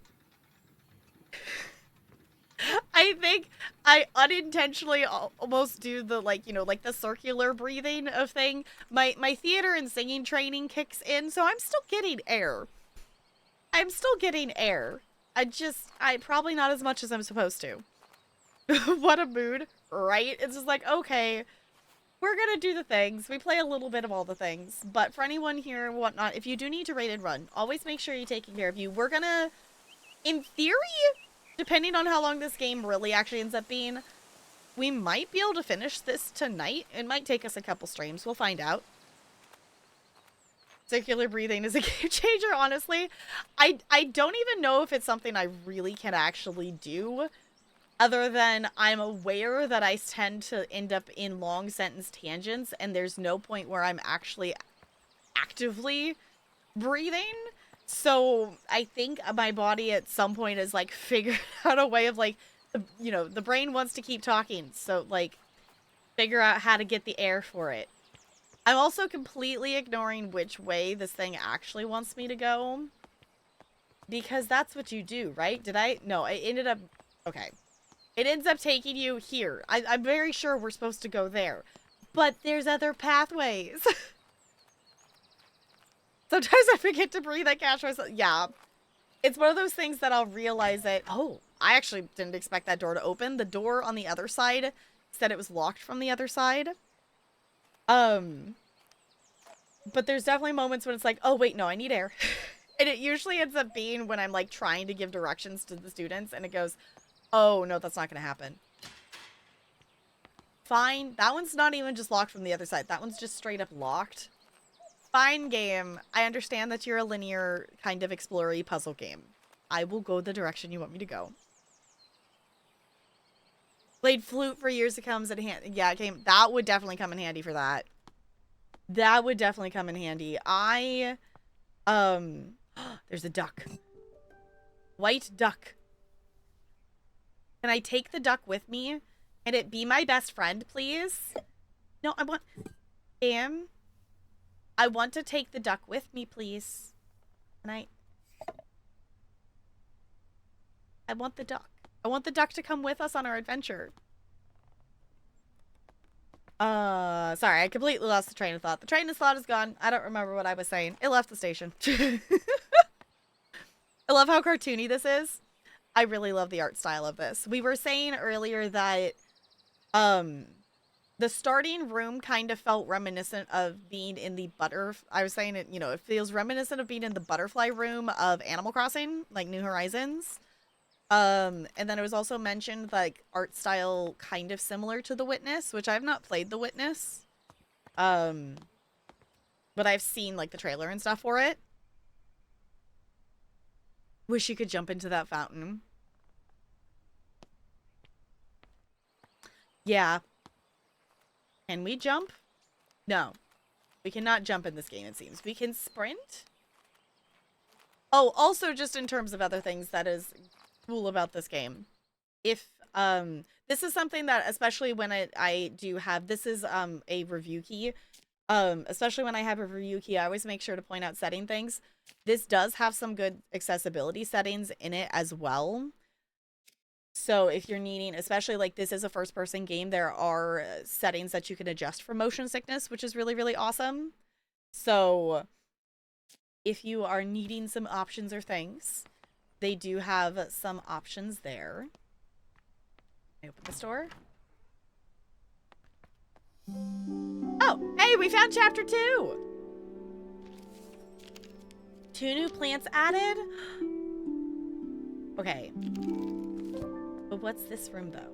I think I unintentionally almost do the, like, you know, like the circular breathing of thing. My theater and singing training kicks in, so I'm still getting air. I'm still getting air. I probably not as much as I'm supposed to. What a mood, right? It's just like, okay, we're gonna do the things. We play a little bit of all the things. But for anyone here and whatnot, if you do need to raid and run, always make sure you're taking care of you. We're gonna, in theory, depending on how long this game really actually ends up being, we might be able to finish this tonight. It might take us a couple streams. We'll find out. Circular breathing is a game changer, honestly. I don't even know if it's something I really can actually do. Other than I'm aware that I tend to end up in long sentence tangents, and there's no point where I'm actually actively breathing. So I think my body at some point has like figured out a way of like, the brain wants to keep talking. So like, figure out how to get the air for it. I'm also completely ignoring which way this thing actually wants me to go. Because that's what you do, right? Did I? No, it ended up... Okay. It ends up taking you here. I'm very sure we're supposed to go there. But there's other pathways. Sometimes I forget to breathe. I catch myself. Yeah. It's one of those things that I'll realize that, oh, I actually didn't expect that door to open. The door on the other side said it was locked from the other side. But there's definitely moments when it's like, oh, wait, no, I need air. And it usually ends up being when I'm, like, trying to give directions to the students, and it goes, oh, no, that's not going to happen. Fine. That one's not even just locked from the other side. That one's just straight up locked. Fine, game. I understand that you're a linear kind of explorer-y puzzle game. I will go the direction you want me to go. Played flute for years. It comes in handy. Yeah, it came. That would definitely come in handy for that. That would definitely come in handy. There's a duck. White duck. Can I take the duck with me? Can it be my best friend, please? No, I want... Damn. I want to take the duck with me, please. Can I want the duck. I want the duck to come with us on our adventure. Sorry, I completely lost the train of thought. The train of thought is gone. I don't remember what I was saying. It left the station. I love how cartoony this is. I really love the art style of this. We were saying earlier that, the starting room kind of felt reminiscent of being in the I was saying it, it feels reminiscent of being in the butterfly room of Animal Crossing, like New Horizons. And then it was also mentioned, like, art style kind of similar to The Witness, which I have not played The Witness. But I've seen, like, the trailer and stuff for it. Wish you could jump into that fountain. Yeah. Can we jump? No. We cannot jump in this game, it seems. We can sprint? Oh, also just in terms of other things that is cool about this game. If, this is something that, especially when I do have, this is, a review key. Especially when I have a review key, I always make sure to point out setting things. This does have some good accessibility settings in it as well. So if you're needing, especially like this is a first-person game, there are settings that you can adjust for motion sickness, which is really, really awesome. So if you are needing some options or things, they do have some options there. Can I open this door? Oh, hey, we found chapter 2! 2 new plants added? Okay. But what's this room, though?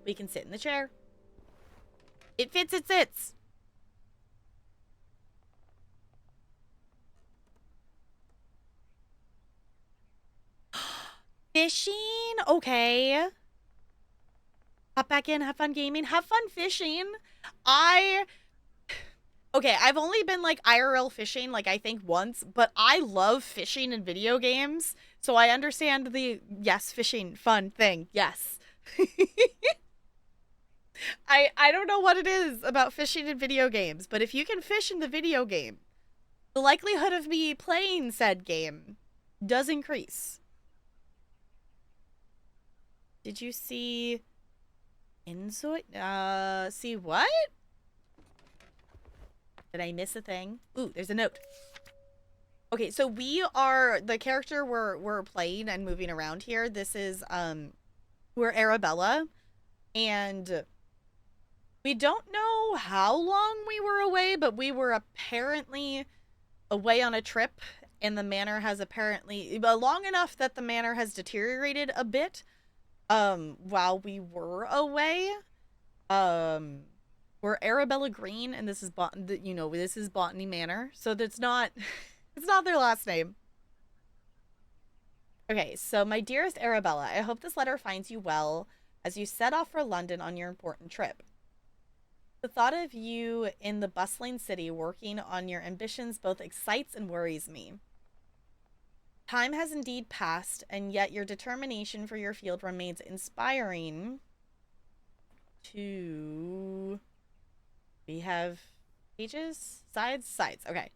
We can sit in the chair. It fits, it sits! Fishing? Okay. Hop back in, have fun gaming, have fun fishing. Okay, I've only been, like, IRL fishing, like, I think once, but I love fishing in video games, so I understand the, yes, fishing, fun thing, yes. I don't know what it is about fishing in video games, but if you can fish in the video game, the likelihood of me playing said game does increase. Did you see... Inzoid? See what? Did I miss a thing? Ooh, there's a note. Okay, so we are the character we're playing and moving around here. This is we're Arabella, and we don't know how long we were away, but we were apparently away on a trip, and the manor has apparently long enough that the manor has deteriorated a bit while we were away. We're Arabella Green, and this is this is Botany Manor, so that's not it's not their last name. Okay, so my dearest Arabella, I hope this letter finds you well as you set off for London on your important trip. The thought of you in the bustling city working on your ambitions both excites and worries me. Time has indeed passed, and yet your determination for your field remains inspiring to. We have pages? Sides? Okay.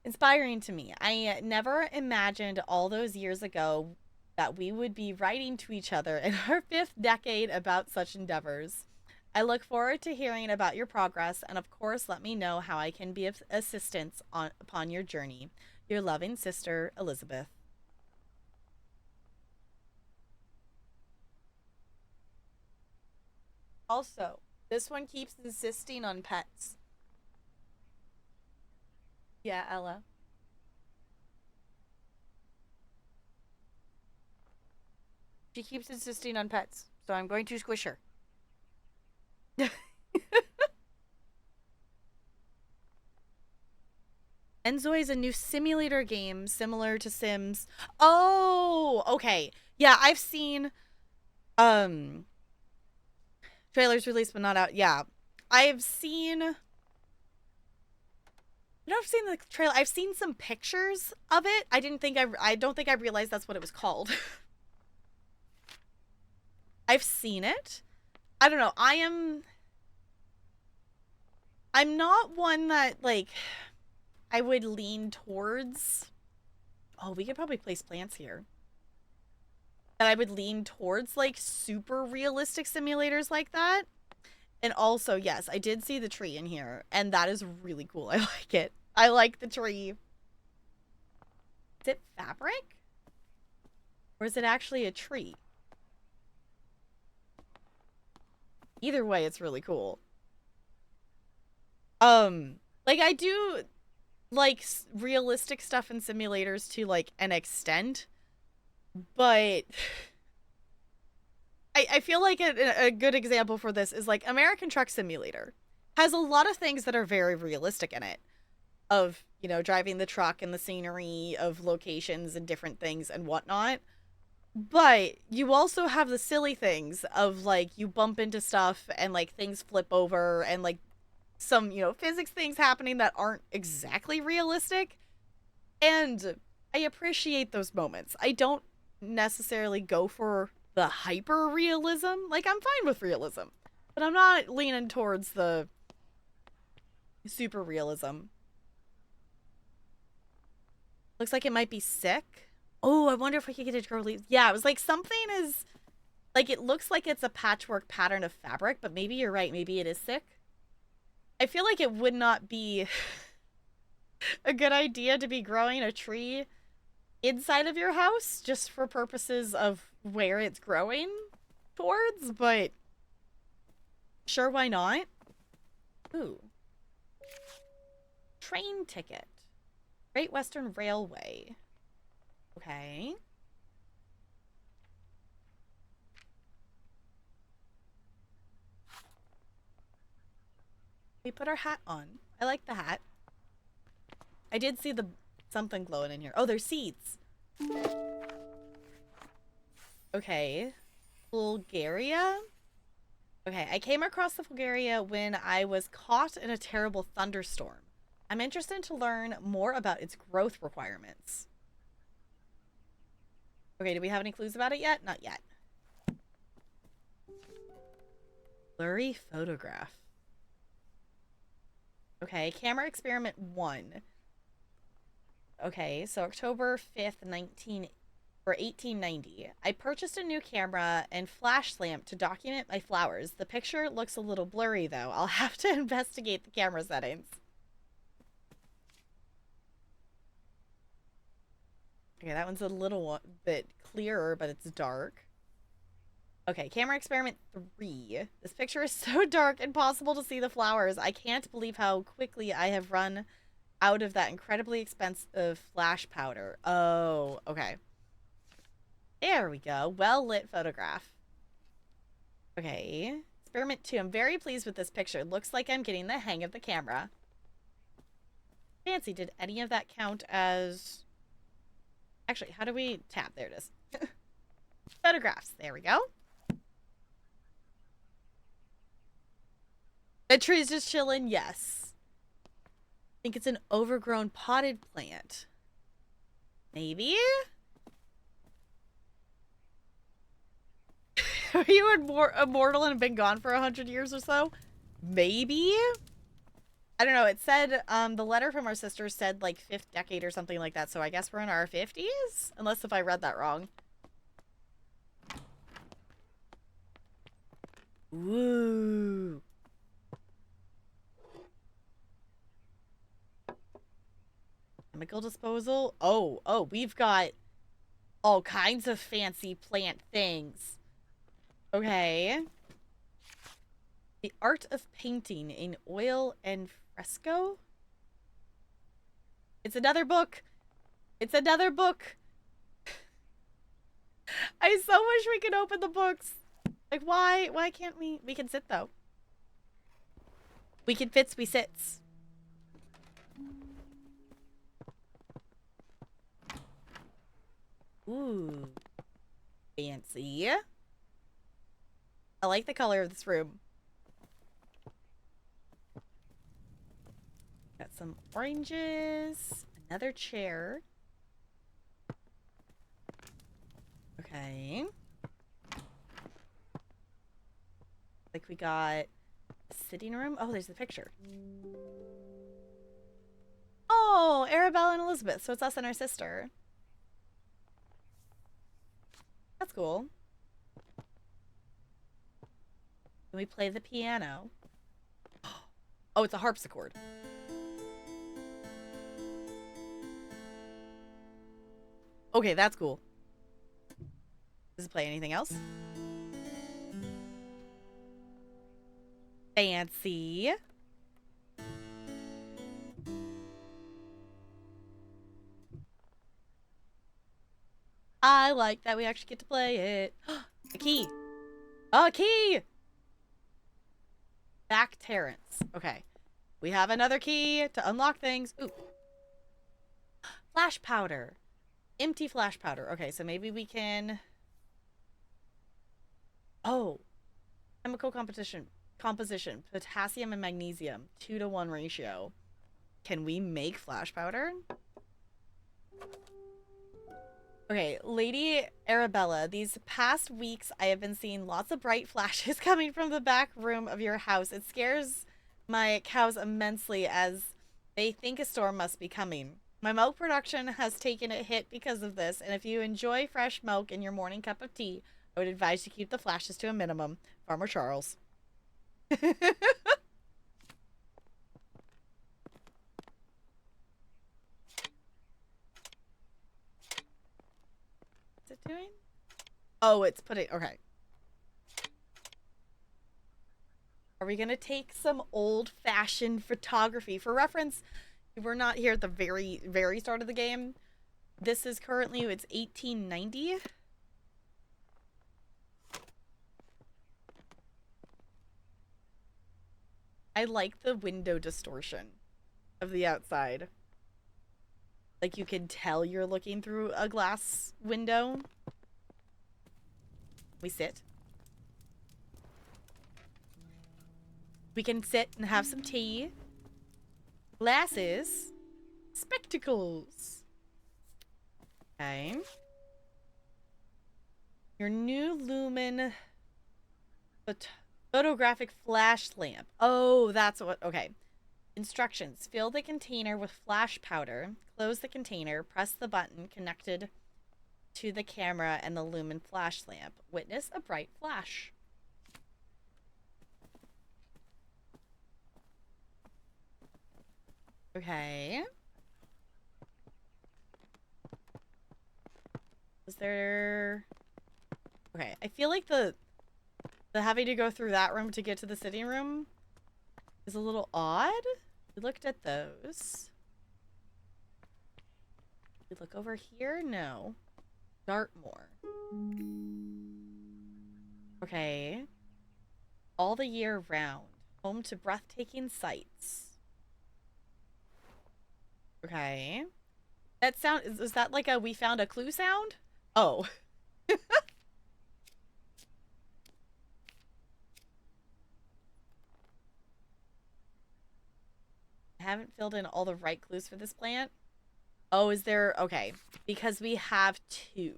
Inspiring to me. I never imagined all those years ago that we would be writing to each other in our fifth decade about such endeavors. I look forward to hearing about your progress, and of course, let me know how I can be of assistance upon your journey. Your loving sister, Elizabeth. Also, this one keeps insisting on pets. Yeah, Ella. She keeps insisting on pets, so I'm going to squish her. Enzoi is a new simulator game similar to Sims. Oh, okay. Yeah, I've seen um trailers released but not out. Yeah. I've seen I've seen the trailer. I've seen some pictures of it. I don't think I realized that's what it was called. I've seen it. I don't know. I'm not one that like I would lean towards. Oh, we could probably place plants here. That I would lean towards like super realistic simulators like that. And also, yes, I did see the tree in here, and that is really cool. I like it. I like the tree. Is it fabric? Or is it actually a tree? Either way, it's really cool. Like I do like realistic stuff in simulators to like an extent, but I feel like a good example for this is like American Truck Simulator has a lot of things that are very realistic in it of, you know, driving the truck and the scenery of locations and different things and whatnot. But you also have the silly things of like you bump into stuff and like things flip over and like some, you know, physics things happening that aren't exactly realistic. And I appreciate those moments. I don't necessarily go for the hyper realism. Like, I'm fine with realism, but I'm not leaning towards the super realism. Looks like it might be sick. Oh, I wonder if I could get it to grow leaves. Yeah, it was like something is like it looks like it's a patchwork pattern of fabric, but maybe you're right. Maybe it is sick. I feel like it would not be a good idea to be growing a tree inside of your house just for purposes of where it's growing towards, but sure, why not? Ooh. Train ticket. Great Western Railway. Okay. We put our hat on. I like the hat. I did see the something glowing in here. Oh, there's seeds. Okay. Bulgaria? Okay, I came across the Bulgaria when I was caught in a terrible thunderstorm. I'm interested to learn more about its growth requirements. Okay, do we have any clues about it yet? Not yet. Blurry photograph. Okay, camera experiment 1. Okay, so October 5th, 1890. I purchased a new camera and flash lamp to document my flowers. The picture looks a little blurry though. I'll have to investigate the camera settings. Okay, that one's a little bit clearer, but it's dark. Okay, camera experiment 3. This picture is so dark, impossible to see the flowers. I can't believe how quickly I have run out of that incredibly expensive flash powder. Oh, okay. There we go. Well lit photograph. Okay. Experiment 2. I'm very pleased with this picture. Looks like I'm getting the hang of the camera. Fancy. Did any of that count as Actually, how do we tap? There it is. Photographs. There we go. The tree's just chilling. Yes. I think it's an overgrown potted plant. Maybe? Are you immortal and have been gone for 100 years or so? Maybe? I don't know. It said, the letter from our sister said like 5th decade or something like that. So I guess we're in our 50s? Unless if I read that wrong. Ooh. Chemical disposal? Oh, we've got all kinds of fancy plant things. Okay. The art of painting in oil and fresco? It's another book. It's another book. I so wish we could open the books. Like, why can't we? We can sit, though. We can fits, we sits. Ooh. Fancy. I like the color of this room. Got some oranges. Another chair. Okay. Like we got a sitting room. Oh, there's the picture. Oh, Arabella and Elizabeth. So it's us and our sister. That's cool. Can we play the piano? Oh, it's a harpsichord. Okay, that's cool. Does it play anything else? Fancy. I like that we actually get to play it. A key. Oh, a key! Back Terrace. Okay. We have another key to unlock things. Ooh. Flash powder. Empty flash powder. Okay, so maybe we can... Oh. Chemical composition. Potassium and magnesium. 2-to-1 ratio. Can we make flash powder? Okay, Lady Arabella, these past weeks I have been seeing lots of bright flashes coming from the back room of your house. It scares my cows immensely as they think a storm must be coming. My milk production has taken a hit because of this, and if you enjoy fresh milk in your morning cup of tea, I would advise you keep the flashes to a minimum. Farmer Charles. What's it doing? Oh, it's putting... Okay. Are we going to take some old-fashioned photography? For reference, we're not here at the very, very start of the game. This is currently, it's 1890. I like the window distortion of the outside. Like you can tell you're looking through a glass window. We sit. We can sit and have some tea. Glasses. Spectacles. Okay. Your new lumen photographic flash lamp. Oh, that's what... Okay. Instructions. Fill the container with flash powder. Close the container. Press the button connected to the camera and the lumen flash lamp. Witness a bright flash. Okay. Is there... Okay, I feel like the having to go through that room to get to the sitting room is a little odd. We looked at those. We look over here? No. Dartmoor. Okay. All the year round. Home to breathtaking sights. Okay. That sound is that like a we found a clue sound? Oh. I haven't filled in all the right clues for this plant. Oh, is there okay. Because we have two.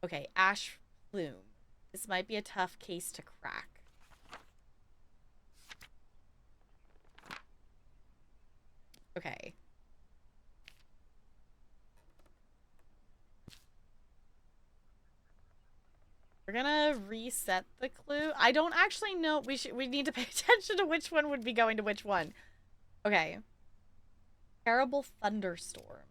Okay, ash plume. This might be a tough case to crack. Okay. We're gonna reset the clue. I don't actually know. We need to pay attention to which one would be going to which one. Okay. Terrible thunderstorm.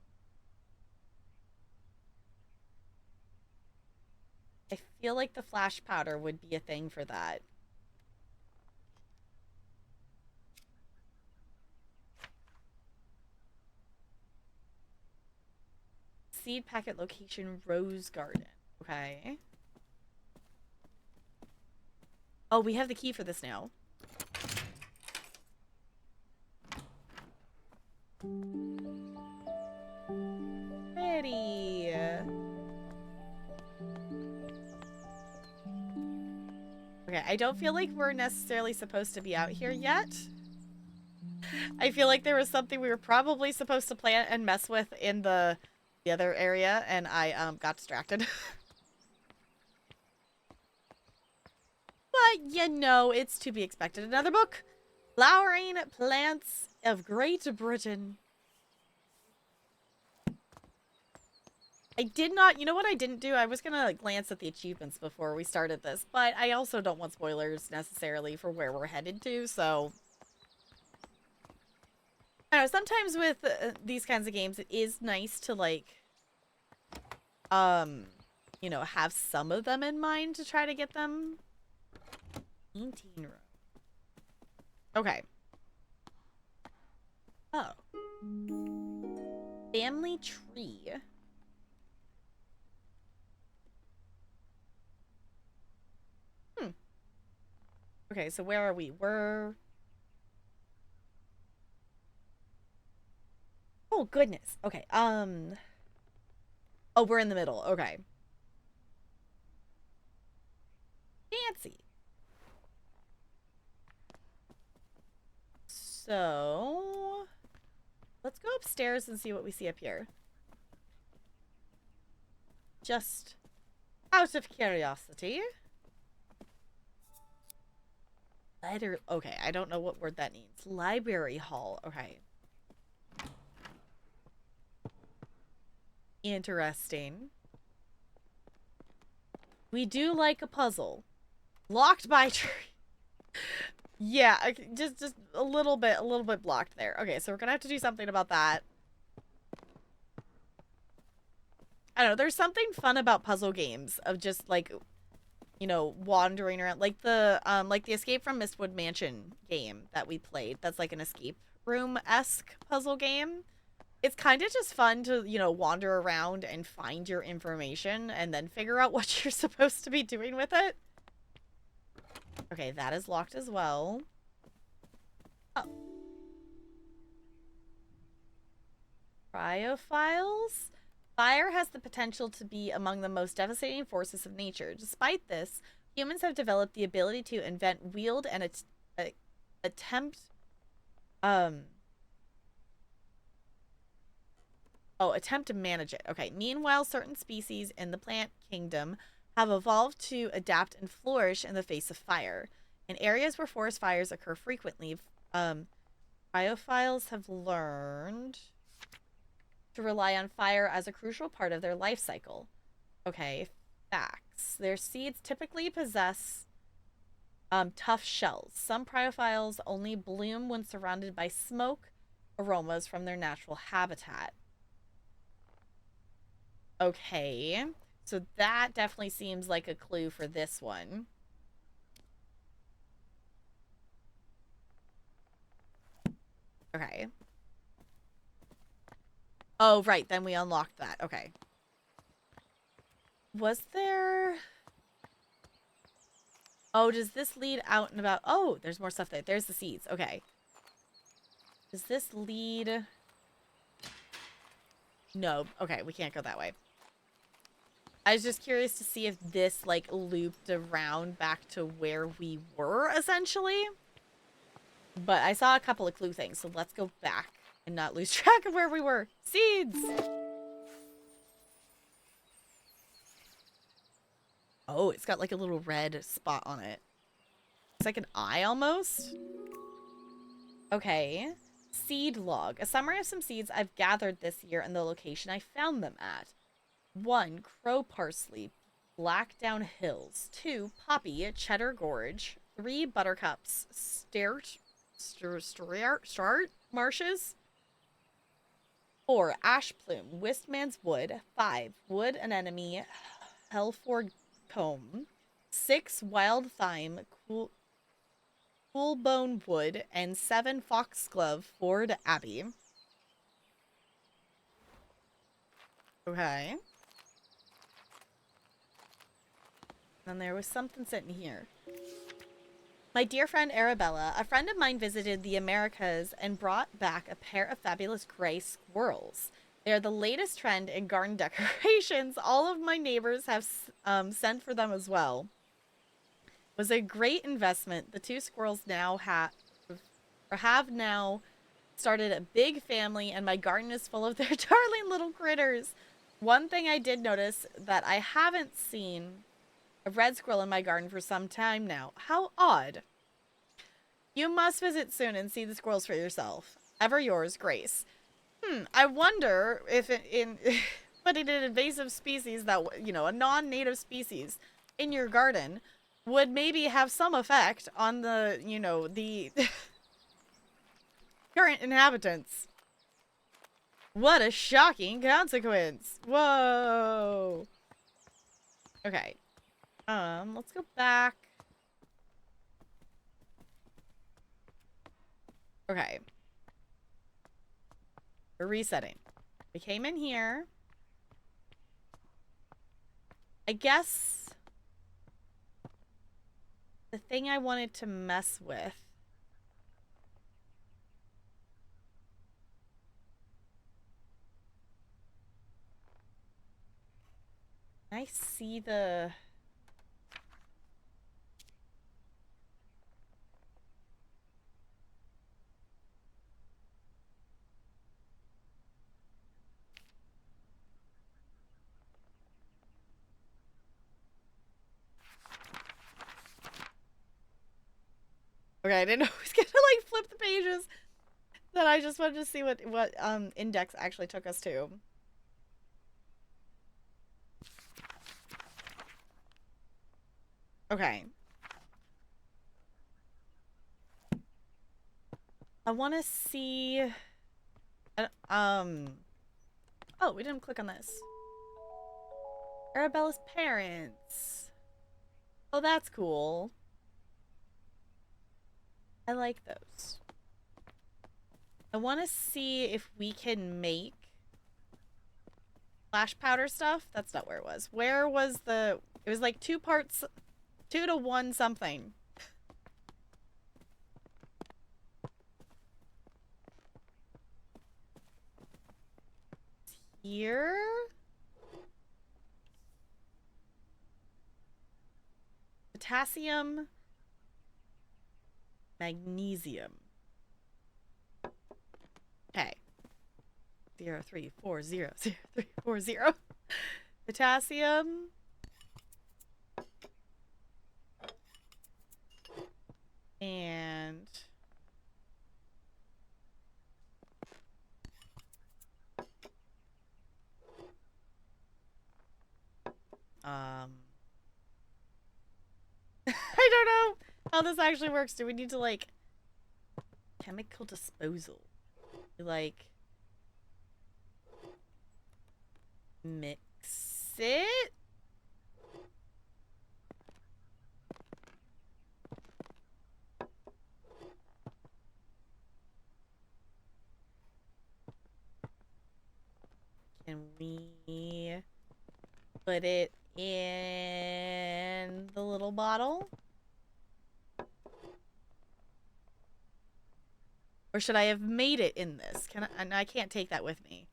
I feel like the flash powder would be a thing for that. Seed packet location Rose Garden. Okay. Oh, we have the key for this now. Pretty. Okay, I don't feel like we're necessarily supposed to be out here yet. I feel like there was something we were probably supposed to plant and mess with in the other area, and I got distracted. But, you know, it's to be expected. Another book. Flowering Plants of Great Britain. I did not, you know what I didn't do? I was gonna glance at the achievements before we started this, but I also don't want spoilers necessarily for where we're headed to, so. I don't know, sometimes with these kinds of games, it is nice to, like, you know, have some of them in mind to try to get them. 18 row. Okay. Oh. Family tree. Okay, so where are we? Oh, goodness. Okay, oh, we're in the middle. Okay. Fancy. So, let's go upstairs and see what we see up here. Just out of curiosity. Okay, I don't know what word that means. Library hall. Okay. Interesting. We do like a puzzle. Blocked by tree. Yeah, just a little bit blocked there. Okay, so we're gonna have to do something about that. I don't know, there's something fun about puzzle games of just like, you know, wandering around, like the Escape from Mistwood Mansion game that we played. That's like an escape room-esque puzzle game. It's kind of just fun to, you know, wander around and find your information and then figure out what you're supposed to be doing with it. Okay, that is locked as well. Oh. Cryophiles? Fire has the potential to be among the most devastating forces of nature. Despite this, humans have developed the ability to invent, wield, and attempt attempt to manage it. Okay. Meanwhile, certain species in the plant kingdom have evolved to adapt and flourish in the face of fire. In areas where forest fires occur frequently, cryophiles have learned to rely on fire as a crucial part of their life cycle. Okay, facts. Their seeds typically possess tough shells. Some cryophiles only bloom when surrounded by smoke aromas from their natural habitat. Okay, so that definitely seems like a clue for this one. Okay. Oh, right, then we unlocked that. Okay. Was there... Oh, does this lead out and about? Oh, there's more stuff there. There's the seeds. Okay. Does this lead... No. Okay, we can't go that way. I was just curious to see if this, like, looped around back to where we were, essentially. But I saw a couple of clue things, so let's go back and not lose track of where we were. Seeds! Oh, it's got, like, a little red spot on it. It's like an eye, almost. Okay. Seed log. A summary of some seeds I've gathered this year and the location I found them at. 1. Crow parsley, Blackdown Hills. 2. Poppy, Cheddar Gorge. 3. Buttercups, Start Marshes. 4. Ash Plume, Wistman's Wood. 5. Wood Anemone, Helford Comb. 6. Wild Thyme, Coolbone Wood. And 7. Foxglove, Ford Abbey. Okay. And there was something sitting here. My dear friend Arabella, a friend of mine visited the Americas and brought back a pair of fabulous gray squirrels. They are the latest trend in garden decorations. All of my neighbors have sent for them as well. It was a great investment. The two squirrels now have now started a big family, and my garden is full of their darling little critters. One thing I did notice that I haven't seen a red squirrel in my garden for some time now. How odd. You must visit soon and see the squirrels for yourself. Ever yours, Grace. I wonder if putting an invasive species that, you know, a non-native species in your garden would maybe have some effect on the, you know, the current inhabitants. What a shocking consequence. Whoa. Okay. Let's go back. Okay. We're resetting. We came in here. I guess the thing I wanted to mess with. I see the... Okay, I didn't know I was gonna like flip the pages. Then I just wanted to see what index actually took us to. Okay. I want to see. Oh, we didn't click on this. Arabella's parents. Oh, that's cool. I like those. I want to see if we can make flash powder stuff. That's not where it was. Where was the... It was like 2 parts... 2 to 1 something. Here? Potassium. Magnesium. Okay. 034003440. Potassium. And I don't know how this actually works. Do we need to like chemical disposal? Like mix it? Can we put it in the little bottle? Or should I have made it in this? Can I? And I can't take that with me.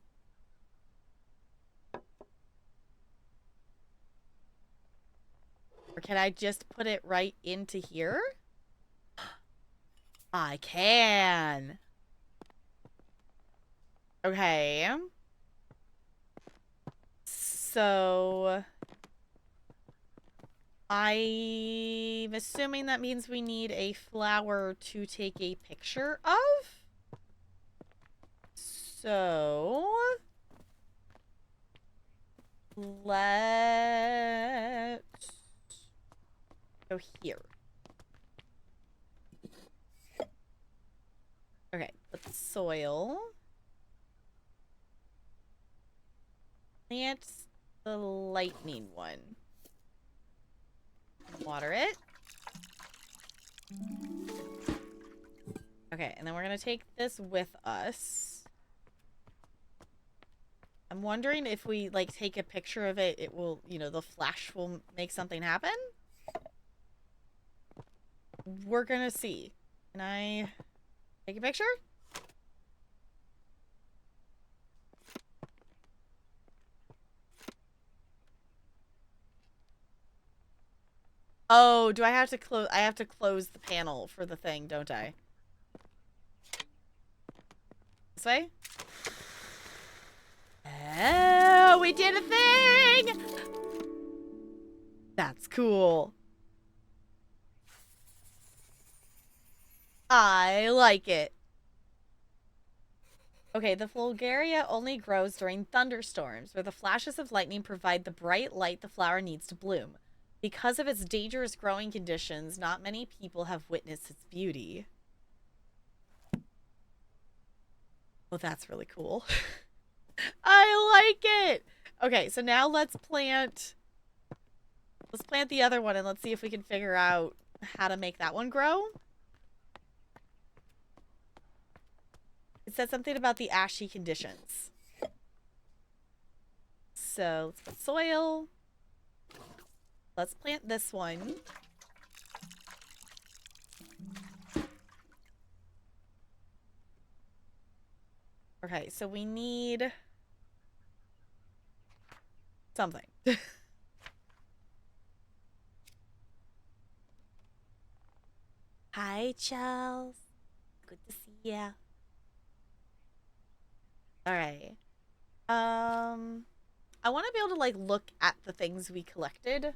can I just put it right into here? I can. Okay. So I'm assuming that means we need a flower to take a picture of. So let's go here. Okay, put the soil. Plant the lightning one. Water it. Okay, and then we're gonna take this with us. I'm wondering if we, like, take a picture of it, it will, you know, the flash will make something happen? We're gonna see. Can I take a picture? Oh, do I have to close? I have to close the panel for the thing, don't I? This way? Oh, we did a thing! That's cool. I like it. Okay, the Fulgaria only grows during thunderstorms, where the flashes of lightning provide the bright light the flower needs to bloom. Because of its dangerous growing conditions, not many people have witnessed its beauty. Well, that's really cool. I like it! Okay, so now let's plant the other one and let's see if we can figure out how to make that one grow. It said something about the ashy conditions. So let's put soil. Let's plant this one. Okay, so we need something. Hi, Charles. Good to see ya. All right. I want to be able to, like, look at the things we collected.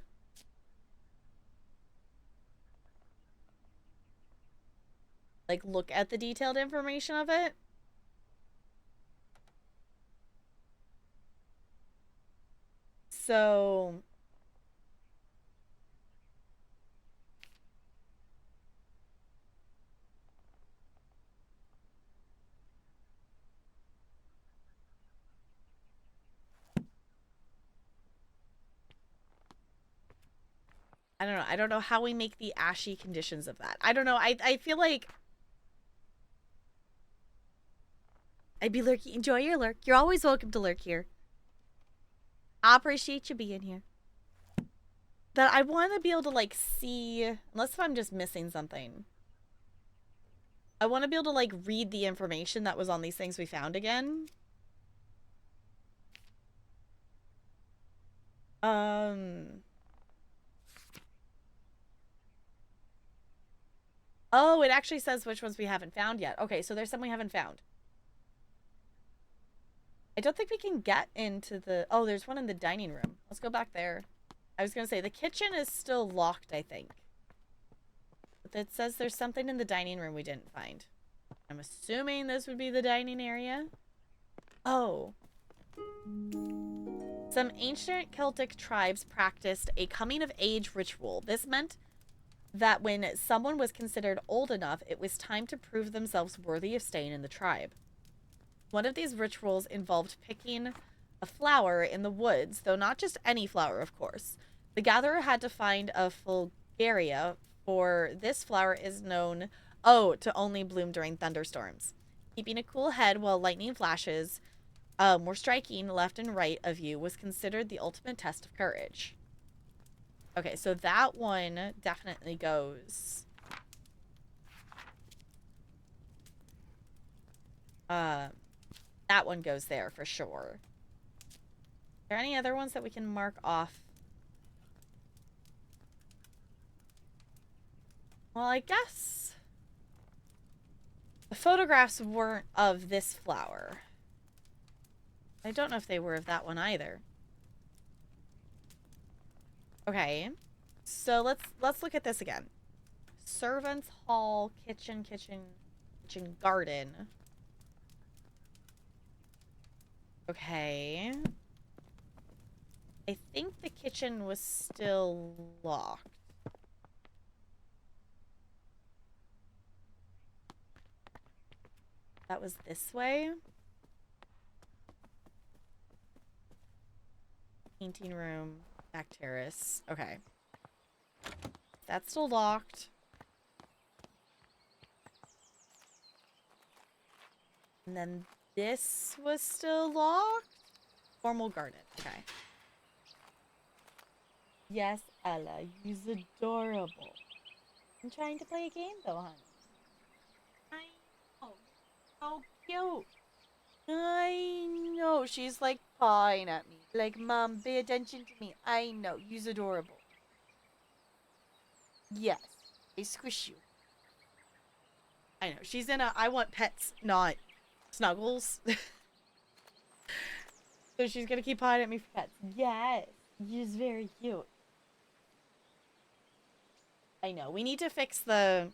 Like, look at the detailed information of it. So I don't know. I don't know how we make the ashy conditions of that. I don't know. I feel like I'd be lurking. Enjoy your lurk. You're always welcome to lurk here. I appreciate you being here. That I want to be able to, like, see, unless if I'm just missing something. I want to be able to, like, read the information that was on these things we found again. Oh, it actually says which ones we haven't found yet. Okay, so there's some we haven't found. I don't think we can get into the... Oh, there's one in the dining room. Let's go back there. I was going to say, the kitchen is still locked, I think. But it says there's something in the dining room we didn't find. I'm assuming this would be the dining area. Oh. Some ancient Celtic tribes practiced a coming-of-age ritual. This meant that when someone was considered old enough, it was time to prove themselves worthy of staying in the tribe. One of these rituals involved picking a flower in the woods, though not just any flower, of course. The gatherer had to find a Fulgaria, for this flower is known, to only bloom during thunderstorms. Keeping a cool head while lightning flashes were striking left and right of you was considered the ultimate test of courage. Okay, so that one definitely goes. That one goes there for sure. Are there any other ones that we can mark off? Well, I guess the photographs weren't of this flower. I don't know if they were of that one either. Okay. So let's look at this again. Servants' hall, kitchen, garden. Okay. I think the kitchen was still locked. That was this way. Painting room, back terrace. Okay. That's still locked. And then this was still locked. Formal garden. Okay. Yes, Ella, you's adorable. I'm trying to play a game though, honey. I know. So cute. I know. She's like pawing at me. Like, Mom, pay attention to me. I know. You's adorable. Yes. I squish you. I know. She's in a I want pets, not snuggles. So she's gonna keep pawing at me for pets. Yes. You's very cute. I know. We need to fix their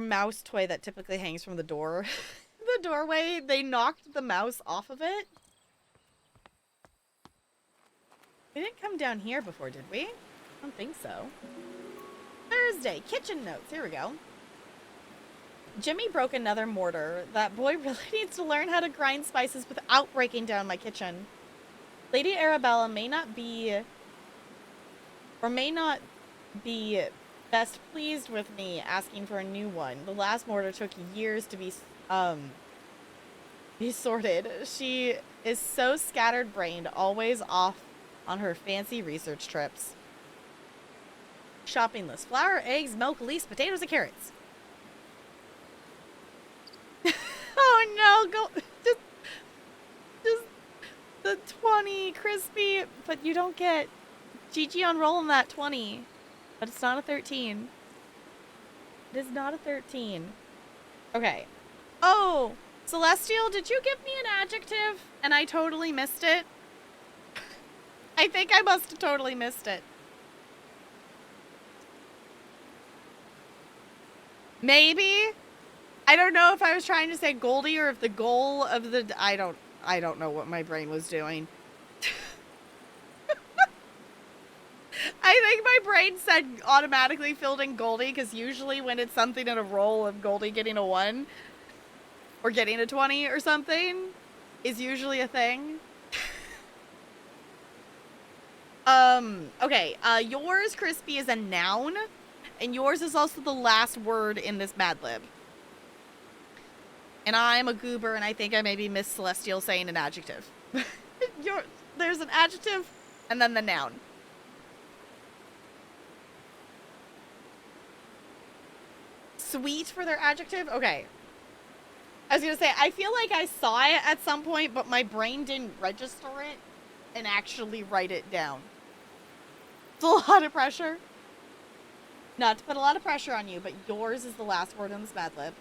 mouse toy that typically hangs from the door. The doorway, they knocked the mouse off of it. We didn't come down here before, did we? I don't think so. Thursday, kitchen notes. Here we go. Jimmy broke another mortar. That boy really needs to learn how to grind spices without breaking down my kitchen. Lady Arabella may not be best pleased with me asking for a new one. The last mortar took years to be sorted. She is so scattered-brained, always off on her fancy research trips. Shopping list. Flour, eggs, milk, leeks, potatoes, and carrots. Oh no, go just the 20 crispy, but you don't get GG on rolling that 20. But it's not a 13. It is not a 13. Okay. Oh, Celestial, did you give me an adjective and I totally missed it? I think I must have totally missed it. Maybe? I don't know if I was trying to say Goldie or if the goal of the... I don't know what my brain was doing. I think my brain said automatically filled in Goldie because usually when it's something in a roll of Goldie getting a 1 or getting a 20 or something is usually a thing. Okay, yours, Crispy, is a noun, and yours is also the last word in this Mad Lib. And I'm a goober, and I think I maybe missed Celestial saying an adjective. There's an adjective, and then the noun. Sweet for their adjective? Okay. I was gonna say, I feel like I saw it at some point, but my brain didn't register it and actually write it down. It's a lot of pressure. Not to put a lot of pressure on you, but yours is the last word in this Mad Lib.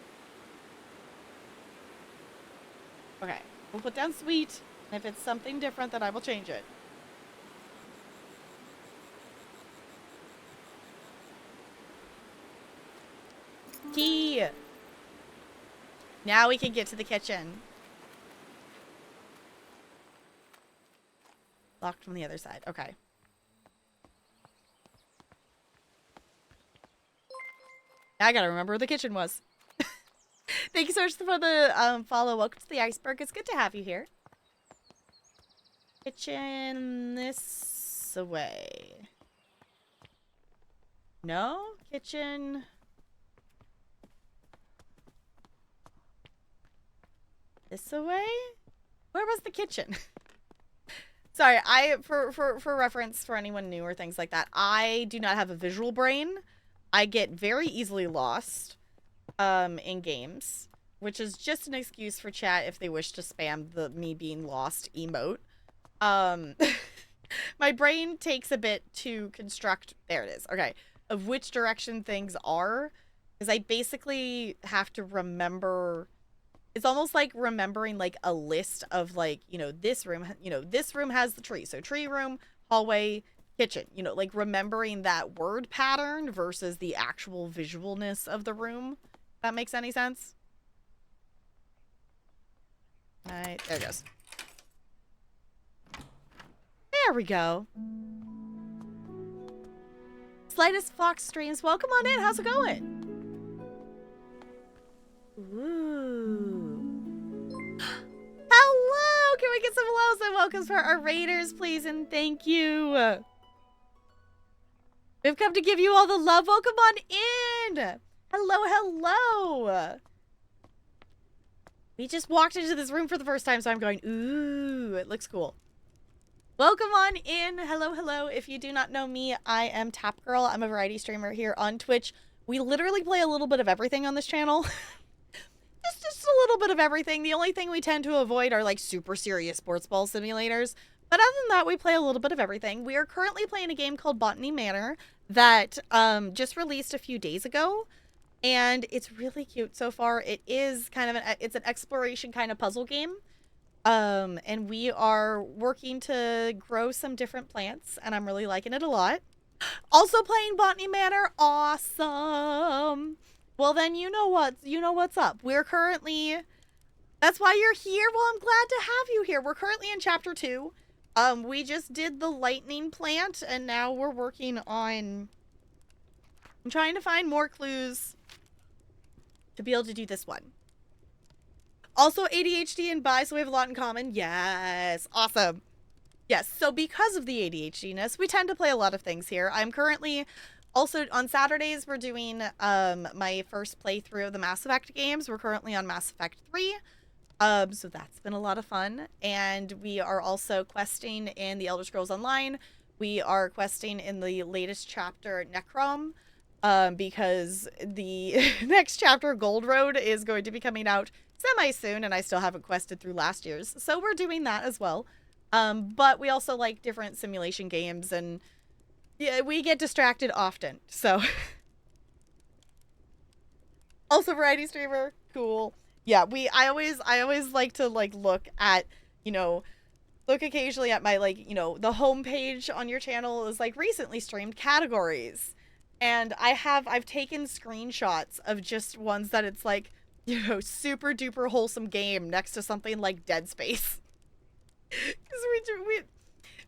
Okay, we'll put down sweet, and if it's something different, then I will change it. Key! Now we can get to the kitchen. Locked from the other side. Okay. Now I gotta remember where the kitchen was. Thank you so much for the follow. Welcome to the iceberg. It's good to have you here. Kitchen this way. No? Kitchen... this away? Where was the kitchen? Sorry, for reference for anyone new or things like that, I do not have a visual brain. I get very easily lost in games, which is just an excuse for chat if they wish to spam the me being lost emote. My brain takes a bit to construct. There it is. Okay. of which direction things are, is I basically have to remember. It's almost like remembering like a list of like, this room, this room has the tree. So tree room, hallway, kitchen, like remembering that word pattern versus the actual visualness of the room. That makes any sense? All right, there it goes. There we go. Slightest Fox Streams, welcome on in. How's it going? Ooh. Hello! Can we get some hellos and welcomes for our raiders, please? And thank you. We've come to give you all the love. Welcome on in. Hello, hello. We just walked into this room for the first time, so I'm going, ooh, it looks cool. Welcome on in. Hello, hello. If you do not know me, I am Tap Girl. I'm a variety streamer here on Twitch. We literally play a little bit of everything on this channel. just a little bit of everything. The only thing we tend to avoid are like super serious sports ball simulators. But other than that, we play a little bit of everything. We are currently playing a game called Botany Manor that just released a few days ago. And it's really cute so far. It is kind of it's an exploration kind of puzzle game. And we are working to grow some different plants, and I'm really liking it a lot. Also playing Botany Manor, awesome. Well then, you know what's up. We're currently, that's why you're here. Well, I'm glad to have you here. We're currently in chapter 2. We just did the lightning plant, and now we're working on, I'm trying to find more clues to be able to do this one. Also ADHD and bi, so we have a lot in common. Yes, awesome. Yes, so because of the ADHD-ness, we tend to play a lot of things here. I'm currently also on Saturdays, we're doing my first playthrough of the Mass Effect games. We're currently on Mass Effect 3. So that's been a lot of fun. And we are also questing in the Elder Scrolls Online. We are questing in the latest chapter, Necrom, because the next chapter, Gold Road, is going to be coming out semi-soon, and I still haven't quested through last year's. So we're doing that as well. But we also like different simulation games, and yeah, we get distracted often. So also variety streamer, cool. Yeah, I always like to like look at, look occasionally at my the homepage on your channel is like recently streamed categories. And I've taken screenshots of just ones that it's like, super duper wholesome game next to something like Dead Space. Because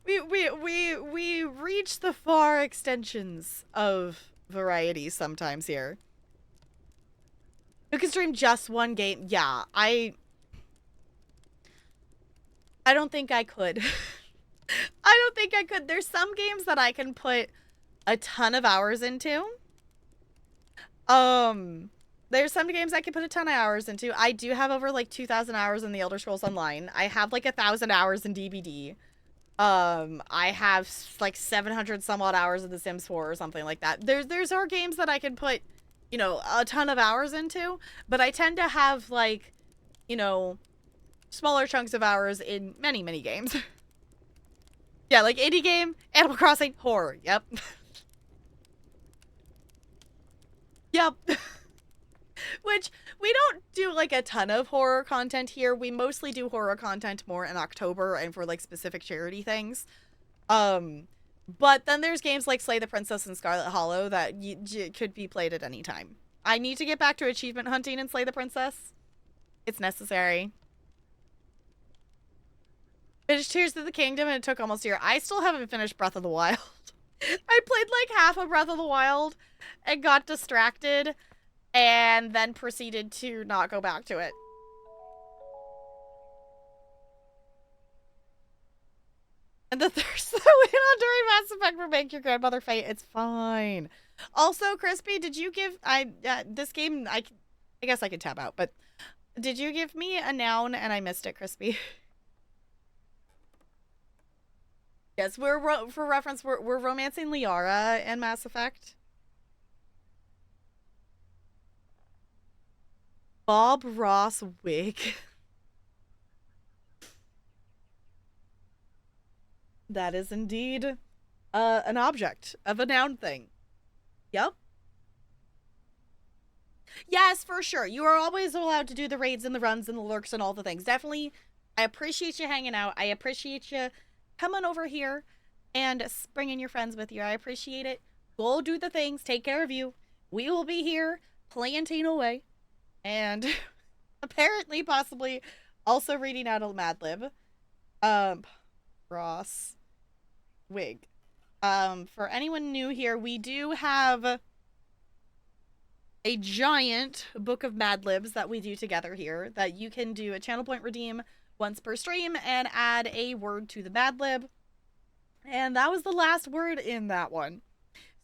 we reach the far extensions of variety sometimes here. We can stream just one game. Yeah, I don't think I could. I don't think I could. There's some games that I can put a ton of hours into. There's some games I can put a ton of hours into. I do have over like 2,000 hours in the Elder Scrolls Online. I have like 1,000 hours in DBD. I have like 700 some odd hours in The Sims 4 or something like that. There's are games that I can put, a ton of hours into, but I tend to have like, smaller chunks of hours in many, many games. Yeah, like indie game, Animal Crossing, horror. Yep. Yep. Which, we don't do like a ton of horror content here. We mostly do horror content more in October and for like specific charity things. But then there's games like Slay the Princess and Scarlet Hollow that could be played at any time. I need to get back to achievement hunting and Slay the Princess. It's necessary. Finished Tears of the Kingdom and it took almost a year. I still haven't finished Breath of the Wild. I played like half of Breath of the Wild and got distracted and then proceeded to not go back to it. And the thirst that went on during Mass Effect will make your grandmother faint. It's fine. Also, Crispy, did you give this game? I guess I could tab out, but did you give me a noun and I missed it, Crispy? Yes, for reference, we're romancing Liara in Mass Effect. Bob Ross wig. That is indeed an object of a noun thing. Yep. Yes, for sure. You are always allowed to do the raids and the runs and the lurks and all the things. Definitely, I appreciate you hanging out. I appreciate you coming over here and bringing your friends with you. I appreciate it. Go do the things. Take care of you. We will be here planting away. And apparently, possibly, also reading out a Mad Lib. Ross. Wig. For anyone new here, we do have a giant book of Mad Libs that we do together here that you can do a channel point redeem once per stream and add a word to the Mad Lib. And that was the last word in that one.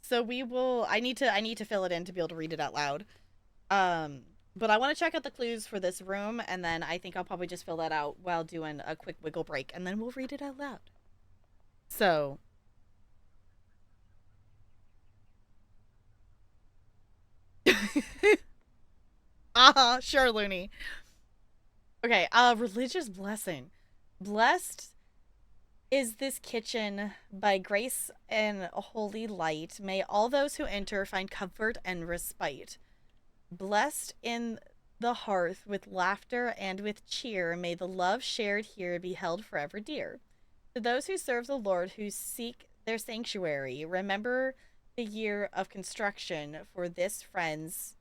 So we will I need to fill it in to be able to read it out loud. But I want to check out the clues for this room, and then I think I'll probably just fill that out while doing a quick wiggle break, and then we'll read it out loud. So sure, Looney. Okay, religious blessing. Blessed is this kitchen by grace and holy light. May all those who enter find comfort and respite. Blessed in the hearth with laughter and with cheer. May the love shared here be held forever dear. To those who serve the Lord, who seek their sanctuary, remember the year of construction for this friends.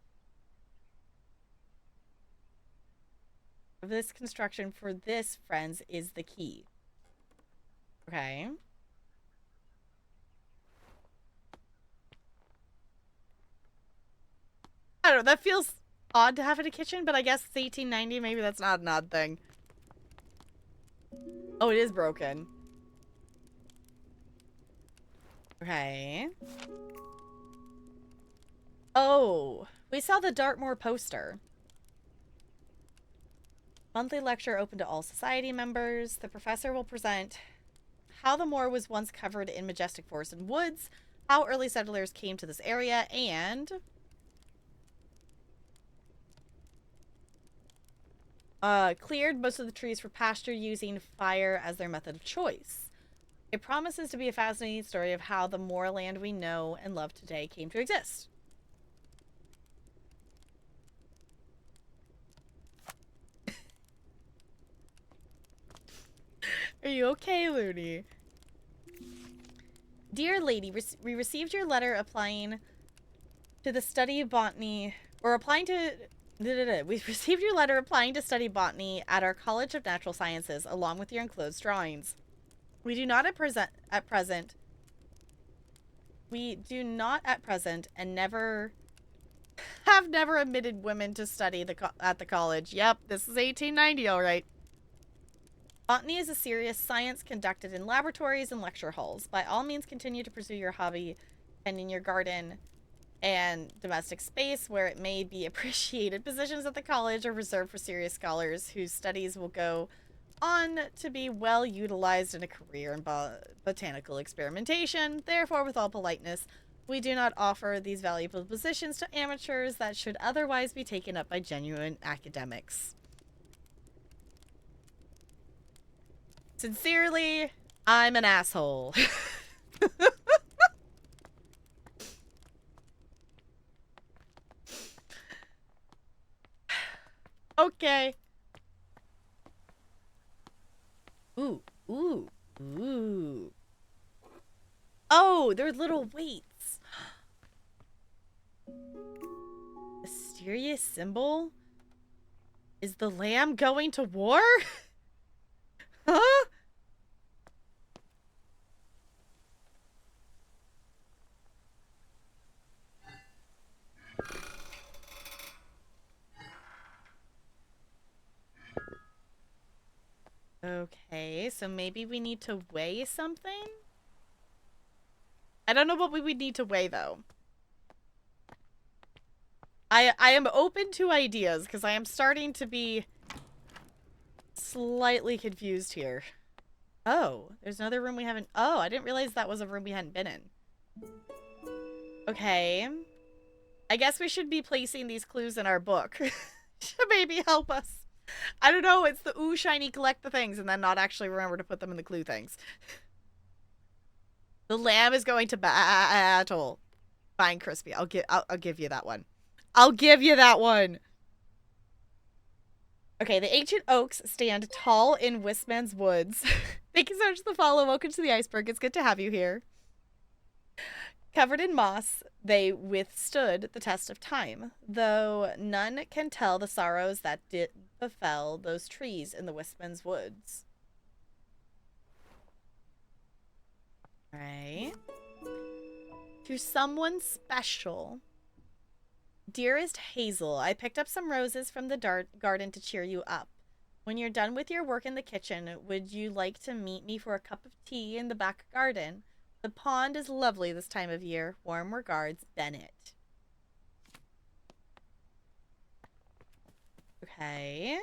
This construction for this friends is the key. Okay. I don't know, that feels odd to have in a kitchen, but I guess it's 1890, maybe that's not an odd thing. Oh, it is broken. Okay. Oh, we saw the Dartmoor poster. Monthly lecture open to all society members. The professor will present how the moor was once covered in majestic forests and woods, how early settlers came to this area, and cleared most of the trees for pasture using fire as their method of choice. It promises to be a fascinating story of how the moorland we know and love today came to exist. Are you okay, Looney? Dear lady, we received your letter applying to the study of botany, or applying to... We received your letter applying to study botany at our College of Natural Sciences, along with your enclosed drawings. We do not at present, and never admitted women to study at the college. Yep, this is 1890, all right. Botany is a serious science conducted in laboratories and lecture halls. By all means, continue to pursue your hobby and in your garden and domestic space where it may be appreciated. Positions at the college are reserved for serious scholars whose studies will go on to be well utilized in a career in botanical experimentation. Therefore, with all politeness, we do not offer these valuable positions to amateurs that should otherwise be taken up by genuine academics. Sincerely, I'm an asshole. Okay. Ooh, ooh, ooh. Oh, they're little weights. Mysterious symbol? Is the lamb going to war? Huh? Okay, so maybe we need to weigh something? I don't know what we would need to weigh, though. I am open to ideas, because I am starting to be slightly confused here. Oh, there's another room we haven't... Oh, I didn't realize that was a room we hadn't been in. Okay. I guess we should be placing these clues in our book. To maybe help us. I don't know, it's the ooh shiny collect the things and then not actually remember to put them in the clue things. The lamb is going to battle. Fine, Crispy. I'll give you that one. I'll give you that one. Okay, the ancient oaks stand tall in Wistman's woods. Thank you so much for the follow. Welcome to the iceberg. It's good to have you here. Covered in moss, they withstood the test of time, though none can tell the sorrows that befell those trees in the Wistman's woods. Right. To someone special. Dearest Hazel, I picked up some roses from the garden to cheer you up. When you're done with your work in the kitchen, would you like to meet me for a cup of tea in the back garden? The pond is lovely this time of year. Warm regards, Bennett. Okay.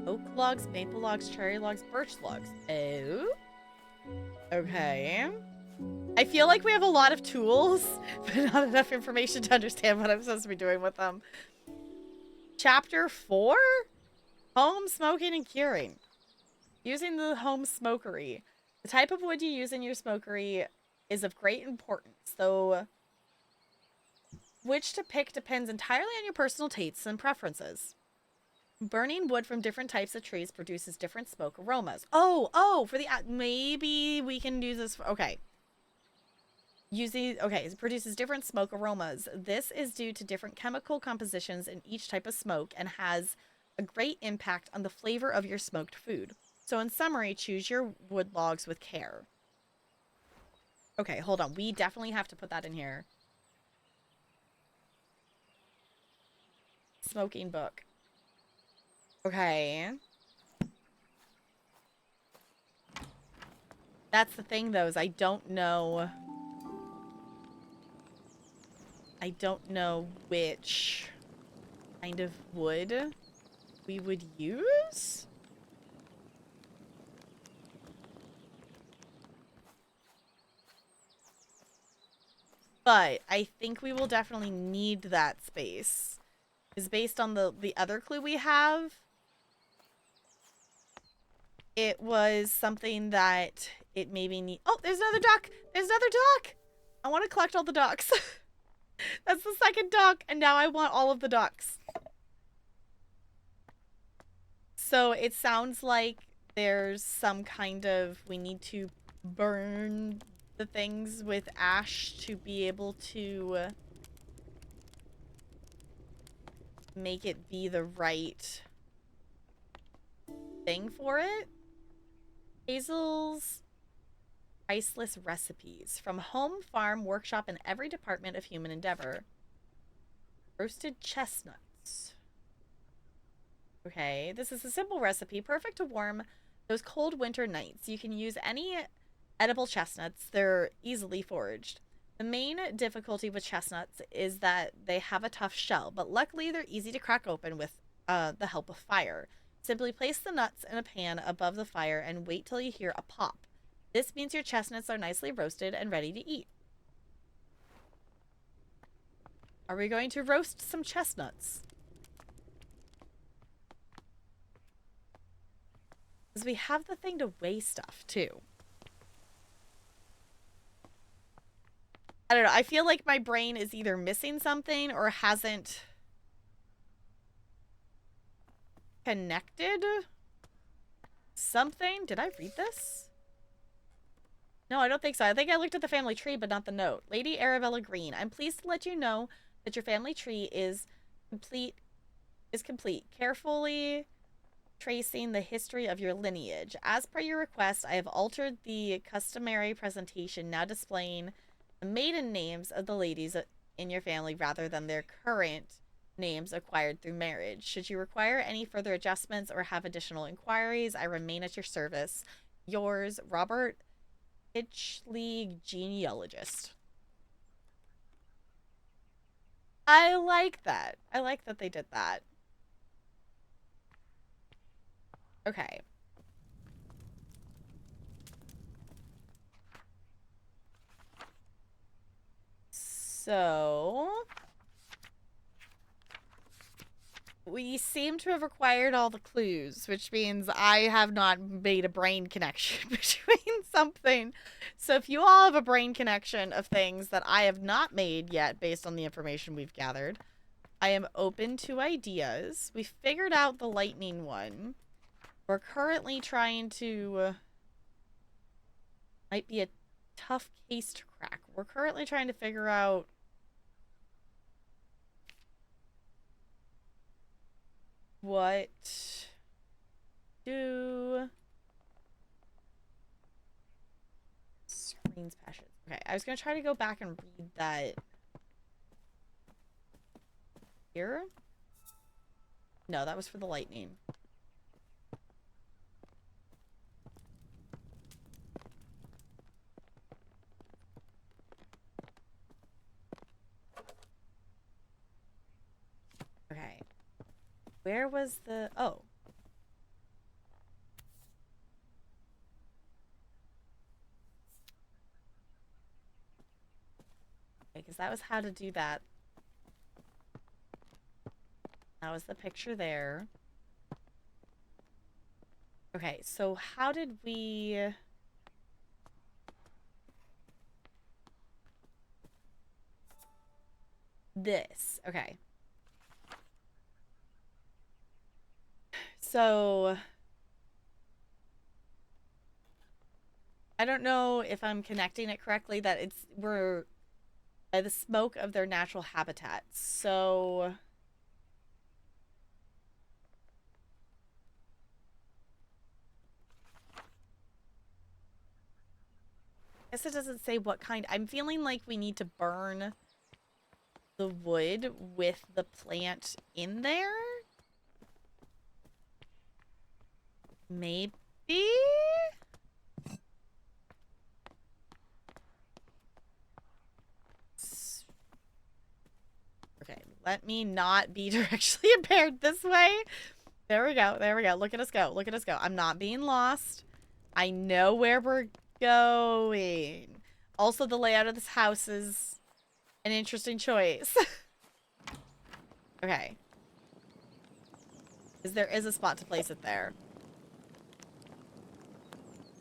Oak logs, maple logs, cherry logs, birch logs. Oh. Okay. I feel like we have a lot of tools, but not enough information to understand what I'm supposed to be doing with them. Chapter 4? Home smoking and curing. Using the home smokery. The type of wood you use in your smokery is of great importance, though which to pick depends entirely on your personal tastes and preferences. Burning wood from different types of trees produces different smoke aromas. Oh, for the... maybe we can use this for... Okay. It produces different smoke aromas. This is due to different chemical compositions in each type of smoke and has a great impact on the flavor of your smoked food. So in summary, choose your wood logs with care. Okay, hold on. We definitely have to put that in here. Smoking book. Okay. That's the thing, though, is I don't know which kind of wood we would use. But I think we will definitely need that space. Is based on the other clue we have. It was something that it maybe need... Oh, there's another duck! There's another duck! I want to collect all the ducks. That's the second duck, and now I want all of the ducks. So it sounds like there's some kind of... We need to burn the things with ash to be able to make it be the right thing for it. Hazel's priceless recipes. From home, farm, workshop, and every department of human endeavor. Roasted chestnuts. Okay, this is a simple recipe, perfect to warm those cold winter nights. You can use any edible chestnuts. They're easily foraged. The main difficulty with chestnuts is that they have a tough shell, but luckily they're easy to crack open with the help of fire. Simply place the nuts in a pan above the fire and wait till you hear a pop. This means your chestnuts are nicely roasted and ready to eat. Are we going to roast some chestnuts? Because we have the thing to weigh stuff, too. I don't know. I feel like my brain is either missing something or hasn't connected something. Did I read this? No, I don't think so. I think I looked at the family tree, but not the note. Lady Arabella Green, I'm pleased to let you know that your family tree is complete. Carefully tracing the history of your lineage. As per your request, I have altered the customary presentation, now displaying the maiden names of the ladies in your family rather than their current names acquired through marriage. Should you require any further adjustments or have additional inquiries, I remain at your service. Yours, Robert Hitchley, genealogist. I like that. I like that they did that. Okay. So We seem to have acquired all the clues, which means I have not made a brain connection between something. So if you all have a brain connection of things that I have not made yet based on the information we've gathered, I am open to ideas. We figured out the lightning one. We're currently trying to... might be a tough case to crack. We're currently trying to figure out what do screens passion. Okay, I was gonna try to go back and read that here. No, that was for the lightning. Okay. Where was the... oh. Okay, because that was how to do that. That was the picture there. Okay, so how did we... this. Okay. So... I don't know if I'm connecting it correctly, that we're by the smoke of their natural habitat. So... I guess it doesn't say what kind. I'm feeling like we need to burn the wood with the plant in there. Maybe? Okay, let me not be directionally impaired this way. There we go. There we go. Look at us go. Look at us go. I'm not being lost. I know where we're going. Also, the layout of this house is an interesting choice. Okay. Because there is a spot to place it there.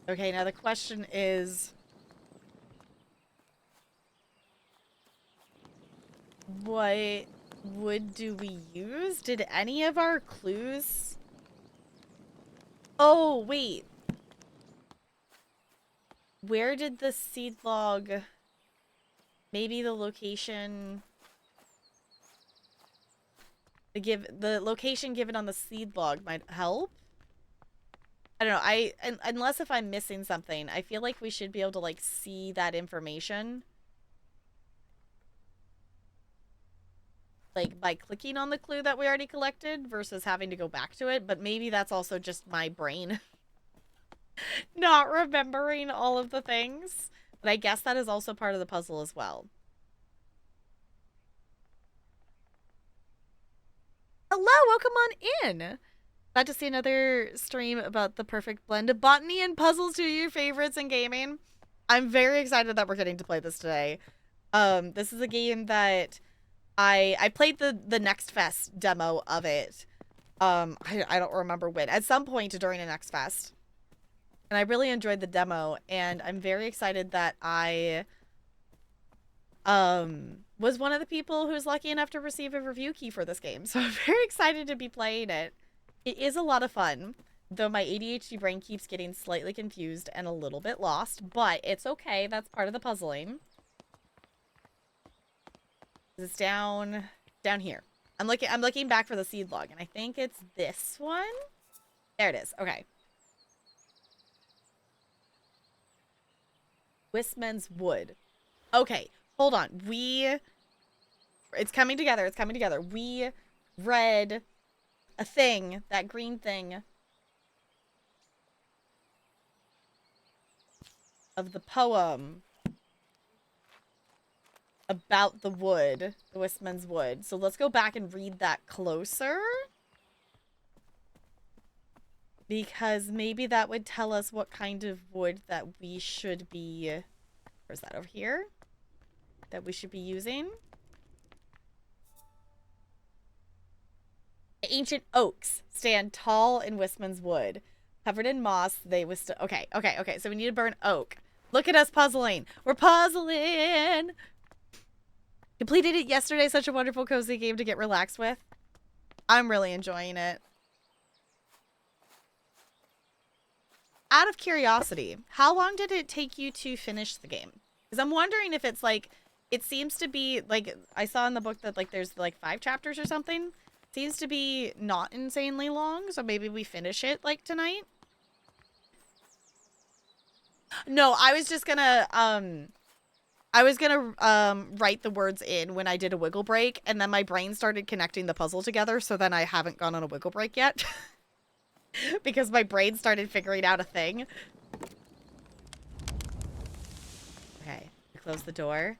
Okay, now the question is... what wood do we use? Did any of our clues... oh, wait. Where did the seed log... maybe the location... the location given on the seed log might help? I don't know. Unless if I'm missing something, I feel like we should be able to, like, see that information. Like, by clicking on the clue that we already collected versus having to go back to it. But maybe that's also just my brain not remembering all of the things. But I guess that is also part of the puzzle as well. Hello, welcome on in. Glad to see another stream about the perfect blend of botany and puzzles, to your favorites in gaming. I'm very excited that we're getting to play this today. This is a game that I played the Next Fest demo of it. I don't remember when. At some point during a Next Fest. And I really enjoyed the demo, and I'm very excited that I was one of the people who's lucky enough to receive a review key for this game. So I'm very excited to be playing it. It is a lot of fun, though my ADHD brain keeps getting slightly confused and a little bit lost, but it's okay. That's part of the puzzling. It's down here. I'm looking back for the seed log, and I think it's this one. There it is. Okay. Wistman's Wood. Okay, hold on. It's coming together. It's coming together. We read a thing, that green thing, of the poem about the wood, the Wistman's Wood. So let's go back and read that closer. Because maybe that would tell us what kind of wood that we should be... where's that, over here? That we should be using. Ancient oaks stand tall in Wistman's wood. Covered in moss, they withstood. Okay. So we need to burn oak. Look at us puzzling. We're puzzling. Completed it yesterday. Such a wonderful, cozy game to get relaxed with. I'm really enjoying it. Out of curiosity, how long did it take you to finish the game? Because I'm wondering if it's like, it seems to be like, I saw in the book that like there's like 5 chapters or something. Seems to be not insanely long, so maybe we finish it like tonight. No, I was just gonna write the words in when I did a wiggle break, and then my brain started connecting the puzzle together, so then I haven't gone on a wiggle break yet. Because my brain started figuring out a thing. Okay, close the door.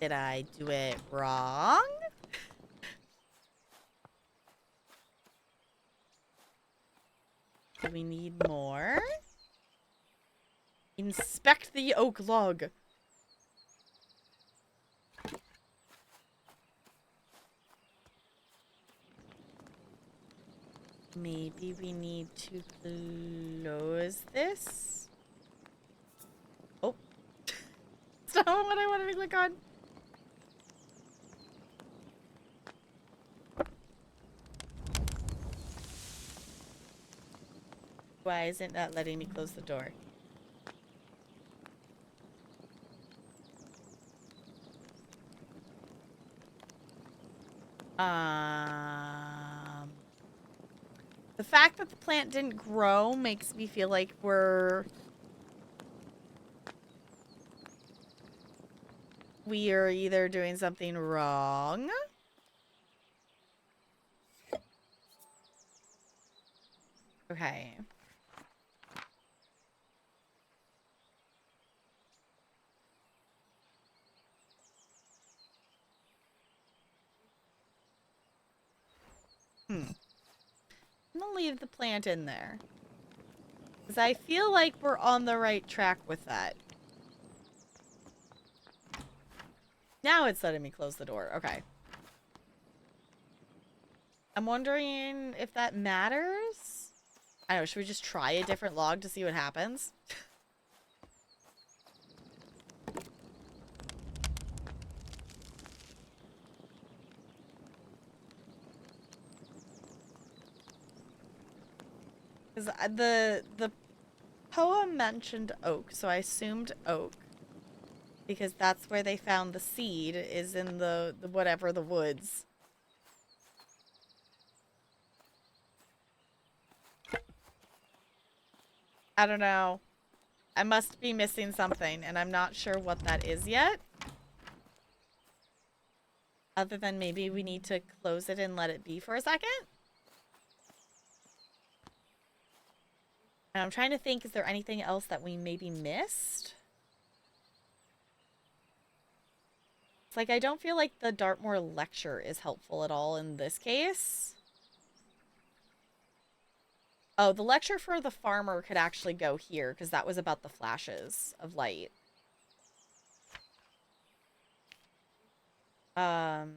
Did I do it wrong? Do we need more? Inspect the oak log. Maybe we need to close this. Oh. It's not what I wanted to click on. Why isn't that letting me close the door? The fact that the plant didn't grow makes me feel like we are either doing something wrong. Okay. I'm gonna leave the plant in there. Because I feel like we're on the right track with that. Now it's letting me close the door. Okay. I'm wondering if that matters? I don't know, should we just try a different log to see what happens? Because the poem mentioned oak, so I assumed oak. Because that's where they found the seed, is in the whatever, the woods. I don't know. I must be missing something, and I'm not sure what that is yet. Other than maybe we need to close it and let it be for a second. And I'm trying to think, is there anything else that we maybe missed? It's like, I don't feel like the Dartmoor lecture is helpful at all in this case. Oh, the lecture for the farmer could actually go here, because that was about the flashes of light. I'm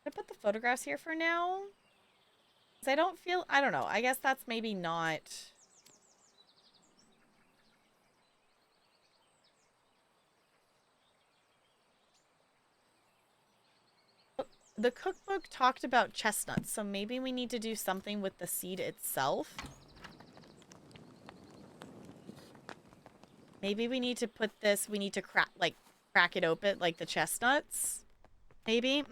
gonna put the photographs here for now. Because I don't feel, I don't know, I guess that's maybe not... The cookbook talked about chestnuts, so maybe we need to do something with the seed itself. Maybe we need to put this, we need to crack it open, like the chestnuts. Maybe?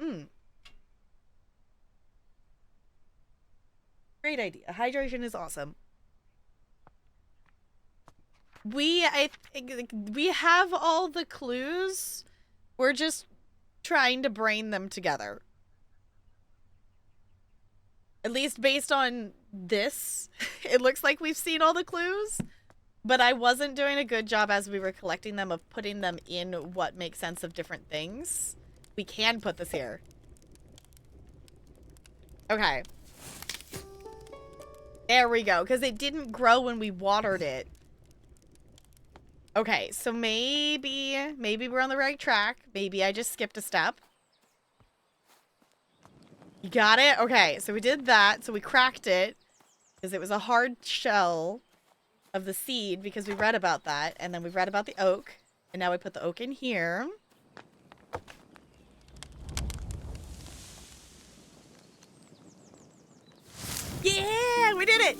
Great idea. Hydration is awesome. We have all the clues. We're just trying to brain them together. At least based on this, it looks like we've seen all the clues. But I wasn't doing a good job as we were collecting them of putting them in what makes sense of different things. We can put this here. Okay. There we go, because it didn't grow when we watered it. Okay, so maybe we're on the right track. Maybe I just skipped a step. You got it? Okay, so we did that. So we cracked it because it was a hard shell of the seed because we read about that. And then we read about the oak. And now we put the oak in here. Yeah, we did it.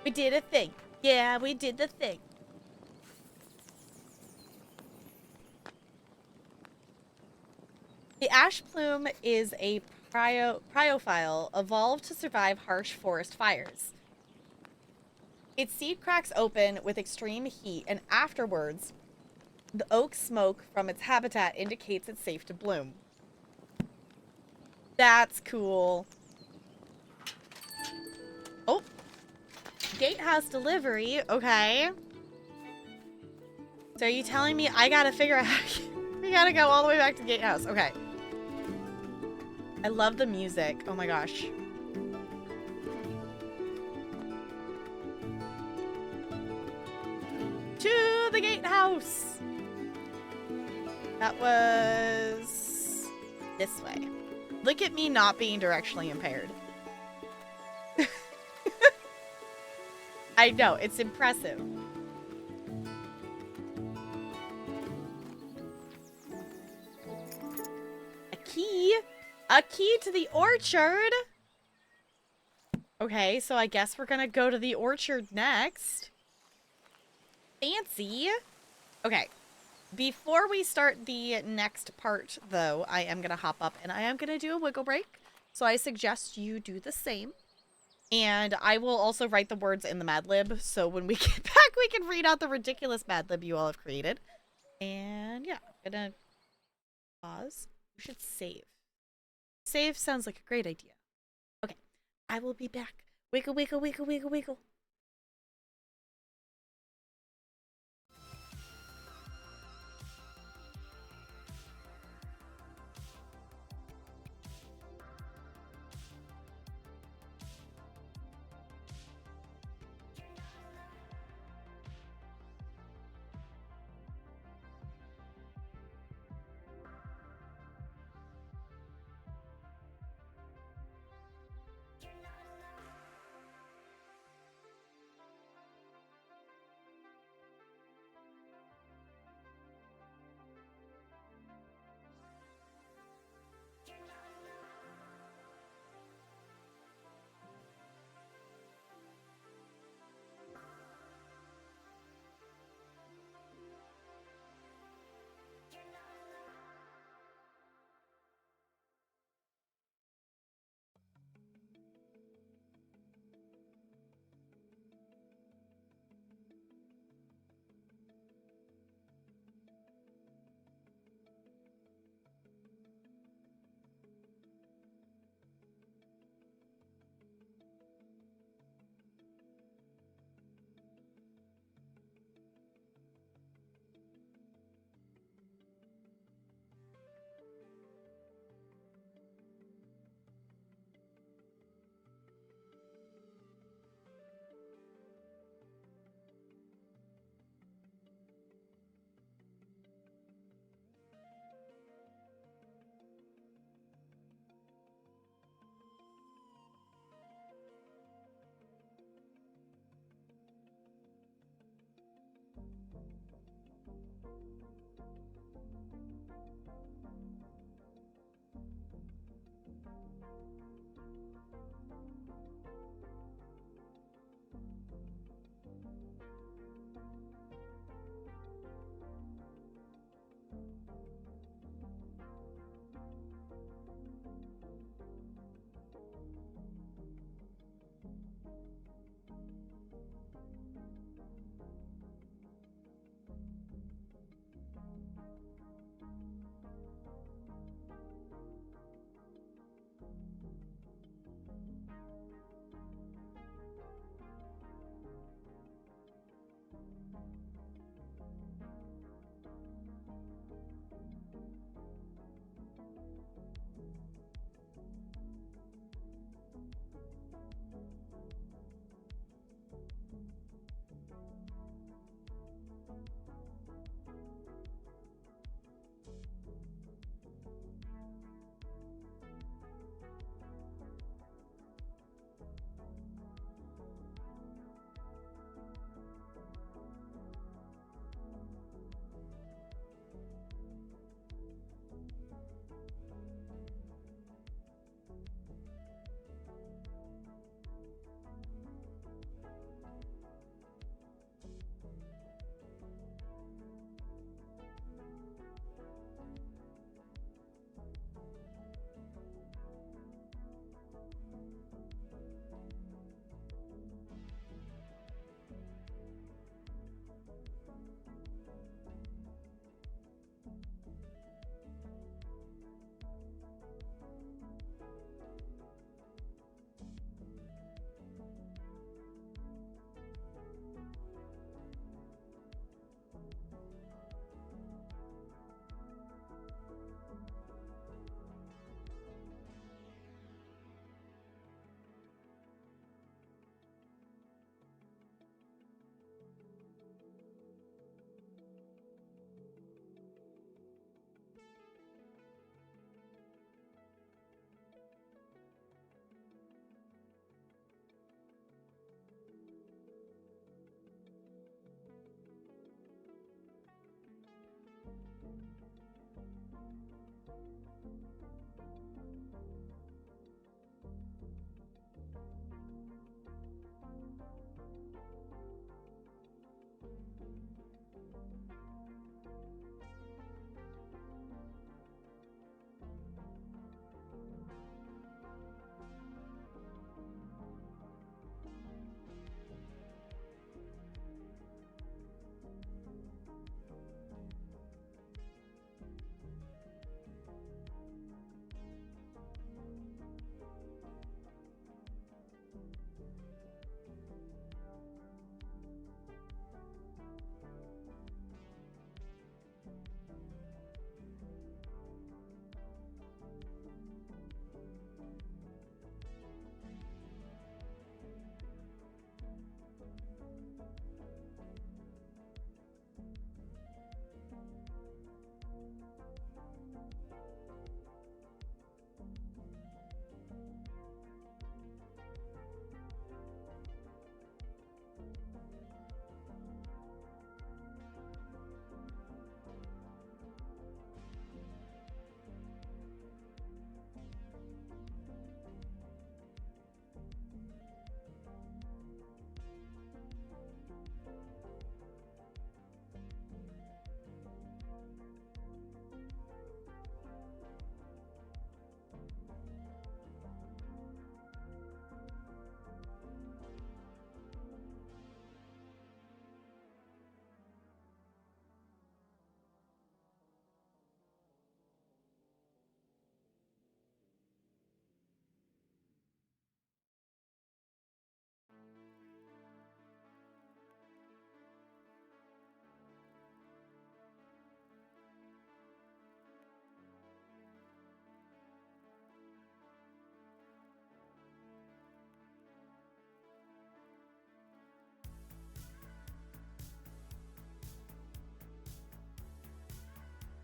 We did a thing. Yeah, we did the thing. The ash plume is a priophile evolved to survive harsh forest fires. Its seed cracks open with extreme heat, and afterwards, the oak smoke from its habitat indicates it's safe to bloom. That's cool. Oh, gatehouse delivery. Okay. So are you telling me I gotta figure out we gotta go all the way back to gatehouse? Okay. I love the music. Oh my gosh. To the gatehouse. That was this way. Look at me not being directionally impaired. I know, it's impressive. A key? A key to the orchard? Okay, so I guess we're gonna go to the orchard next. Fancy. Okay. Before we start the next part, though, I am gonna hop up and I am gonna do a wiggle break. So I suggest you do the same. And I will also write the words in the Mad Lib, so when we get back, we can read out the ridiculous Mad Lib you all have created. And yeah, I'm gonna pause. We should save. Save sounds like a great idea. Okay, I will be back. Wiggle, wiggle, wiggle, wiggle, wiggle.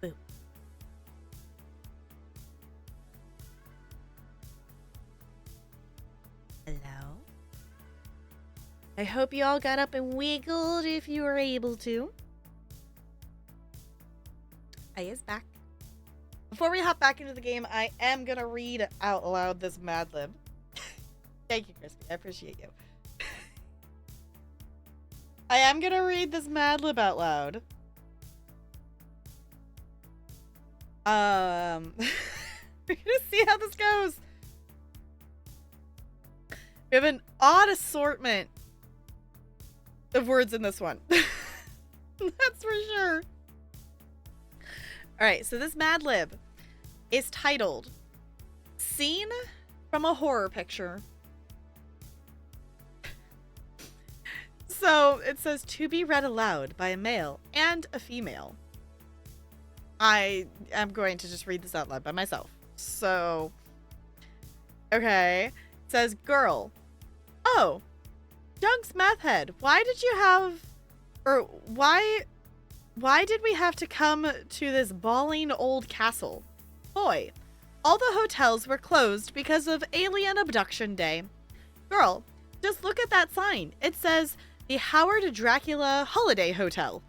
Boo. Hello? I hope you all got up and wiggled if you were able to. I is back. Before we hop back into the game, I am going to read out loud this Mad Lib. Thank you, Crispy. I appreciate you. I am going to read this Mad Lib out loud. We're gonna see how this goes. We have an odd assortment of words in this one. That's for sure. Alright, so this Mad Lib is titled Scene from a Horror Picture. So it says to be read aloud by a male and a female. I am going to just read this out loud by myself. So, okay. It says, girl. Oh, Junk's meth head. Why did you have, or why did we have to come to this bawling old castle? Boy, all the hotels were closed because of alien abduction day. Girl, just look at that sign. It says the Howard Dracula Holiday Hotel.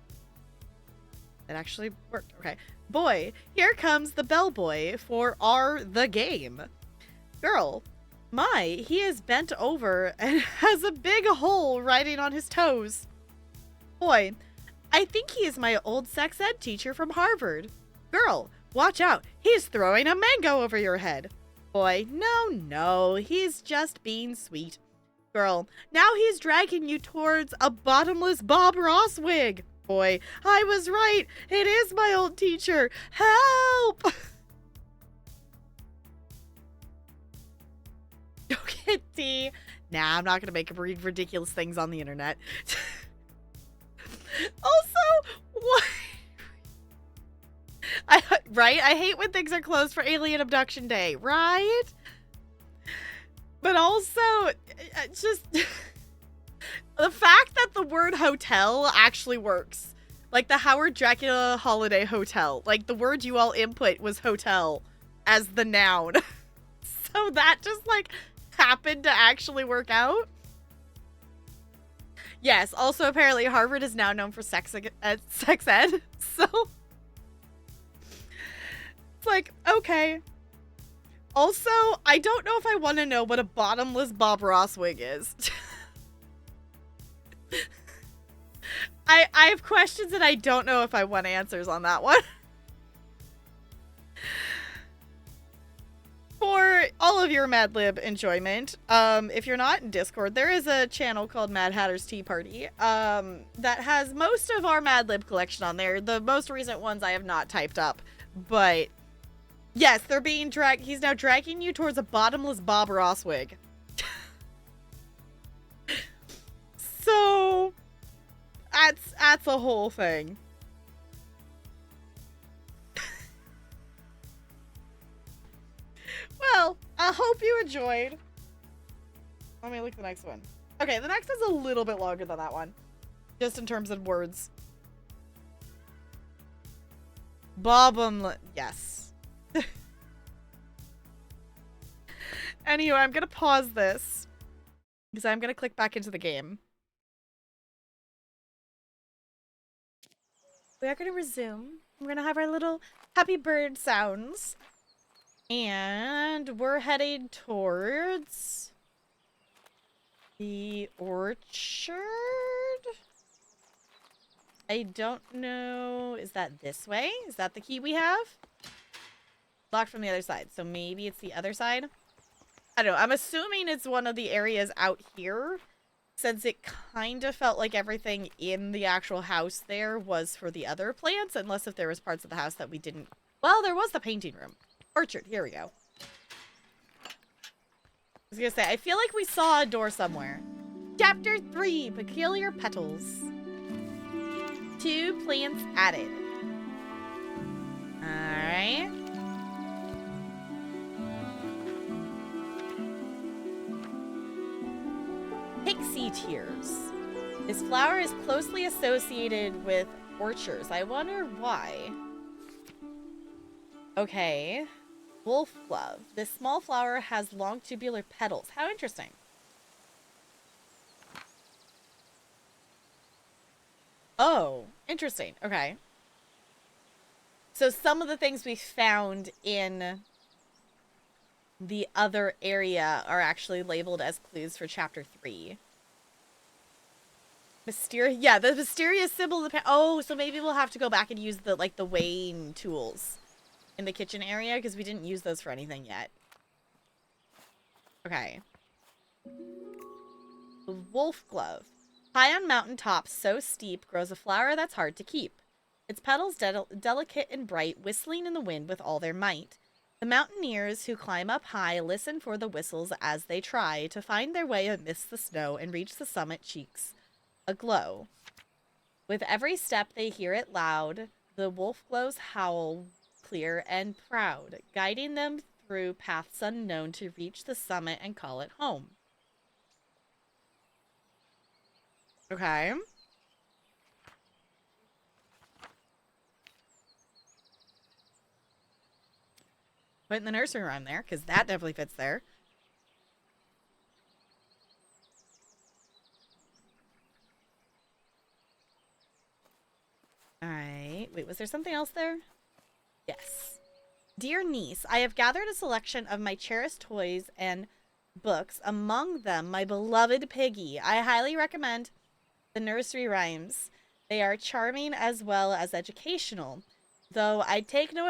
It actually worked. Okay. Boy, here comes the bellboy for the game. Girl, my, he is bent over and has a big hole riding on his toes. Boy, I think he is my old sex ed teacher from Harvard. Girl, watch out. He's throwing a mango over your head. Boy, no, he's just being sweet. Girl, now he's dragging you towards a bottomless Bob Ross wig. Boy, I was right. It is my old teacher. Help! Okay, D. Nah, I'm not going to make him read ridiculous things on the internet. Also, what? Right? I hate when things are closed for alien abduction day, right? But also, just the fact that the word hotel actually works. Like the Howard Dracula Holiday Hotel. Like the word you all input was hotel as the noun. So that just like happened to actually work out. Yes, also apparently Harvard is now known for sex ed. So It's like, okay. Also, I don't know if I want to know what a bottomless Bob Ross wig is. I have questions and I don't know if I want answers on that one. For all of your Mad Lib enjoyment, if you're not in Discord, there is a channel called Mad Hatter's Tea Party that has most of our Mad Lib collection on there. The most recent ones I have not typed up, but yes, they're being dragged. He's now dragging you towards a bottomless Bob Ross wig. So that's a whole thing. Well, I hope you enjoyed. Let me look at the next one. Okay, the next is a little bit longer than that one. Just in terms of words. Yes. Anyway, I'm gonna pause this. Because I'm gonna click back into the game. We are gonna resume. We're gonna have our little happy bird sounds. And we're headed towards the orchard. I don't know. Is that this way? Is that the key we have? Locked from the other side. So maybe it's the other side. I don't know. I'm assuming it's one of the areas out here, since it kind of felt like everything in the actual house there was for the other plants, unless if there was parts of the house that we didn't. Well, there was the painting room. Orchard, here we go. I was gonna say, I feel like we saw a door somewhere. Chapter 3, Peculiar Petals. 2 plants added. Alright. Pixie tears. This flower is closely associated with orchards. I wonder why. Okay. Wolf glove. This small flower has long tubular petals. How interesting. Oh, interesting. Okay. So some of the things we found in the other area are actually labeled as clues for chapter 3. Yeah, the mysterious symbol of the oh, so maybe we'll have to go back and use the the weighing tools in the kitchen area, because we didn't use those for anything yet. Okay. The wolf glove. High on mountain tops, so steep, grows a flower that's hard to keep. Its petals delicate and bright, whistling in the wind with all their might. The mountaineers who climb up high listen for the whistles as they try to find their way amidst the snow and reach the summit, cheeks aglow. With every step they hear it loud, the wolf glows howl clear and proud, guiding them through paths unknown to reach the summit and call it home. Okay. Putting the nursery rhyme there, because that definitely fits there. Alright. Wait, was there something else there? Yes. Dear niece, I have gathered a selection of my cherished toys and books, among them my beloved Piggy. I highly recommend the nursery rhymes. They are charming as well as educational. Though I take no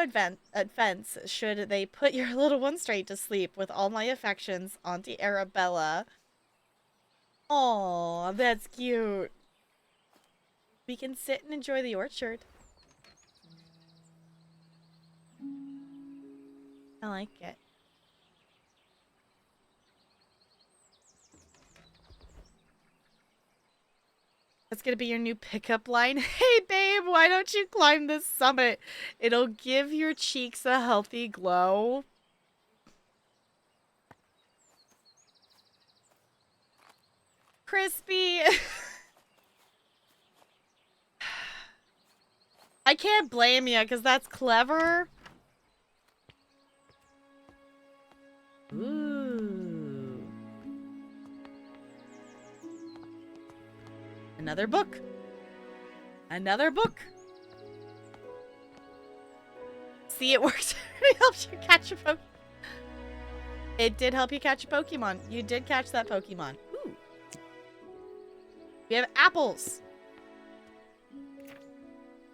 offense should they put your little one straight to sleep. With all my affections, Auntie Arabella. Aw, that's cute. We can sit and enjoy the orchard. I like it. That's gonna be your new pickup line. Hey babe, why don't you climb this summit? It'll give your cheeks a healthy glow. Crispy. I can't blame you, because that's clever. Ooh. Another book. Another book. See, it worked. It helped you catch a Pokemon. It did help you catch a Pokemon. You did catch that Pokemon. Ooh. We have apples.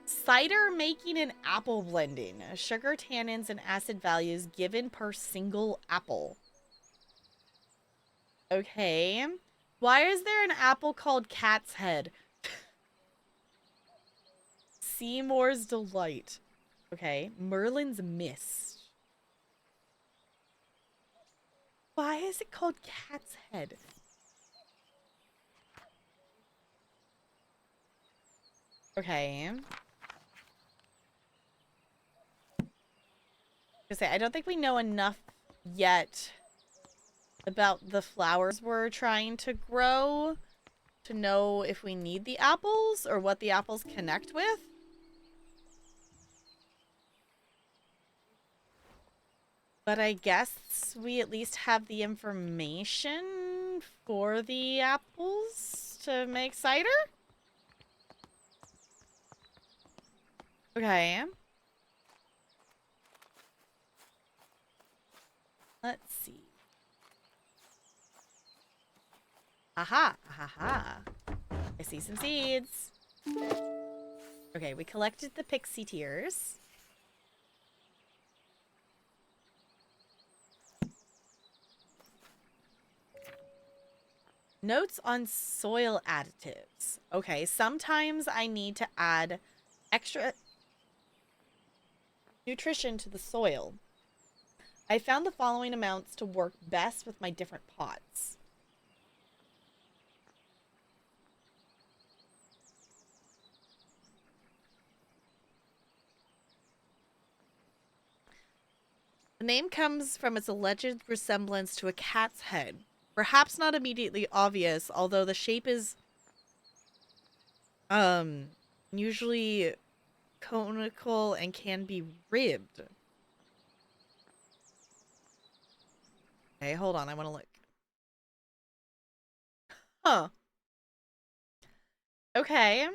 Cider making and apple blending. Sugar, tannins, and acid values given per single apple. Okay. Why is there an apple called Cat's Head? Seymour's Delight. Okay. Merlin's Mist. Why is it called Cat's Head? Okay. I don't think we know enough yet about the flowers we're trying to grow to know if we need the apples or what the apples connect with. But I guess we at least have the information for the apples to make cider? Okay. Let's see. Aha! Aha! I see some seeds. Okay, we collected the pixie tears. Notes on soil additives. Okay, sometimes I need to add extra nutrition to the soil. I found the following amounts to work best with my different pots. The name comes from its alleged resemblance to a cat's head. Perhaps not immediately obvious, although the shape is usually conical and can be ribbed. Okay, hold on, I want to look. Huh. Okay.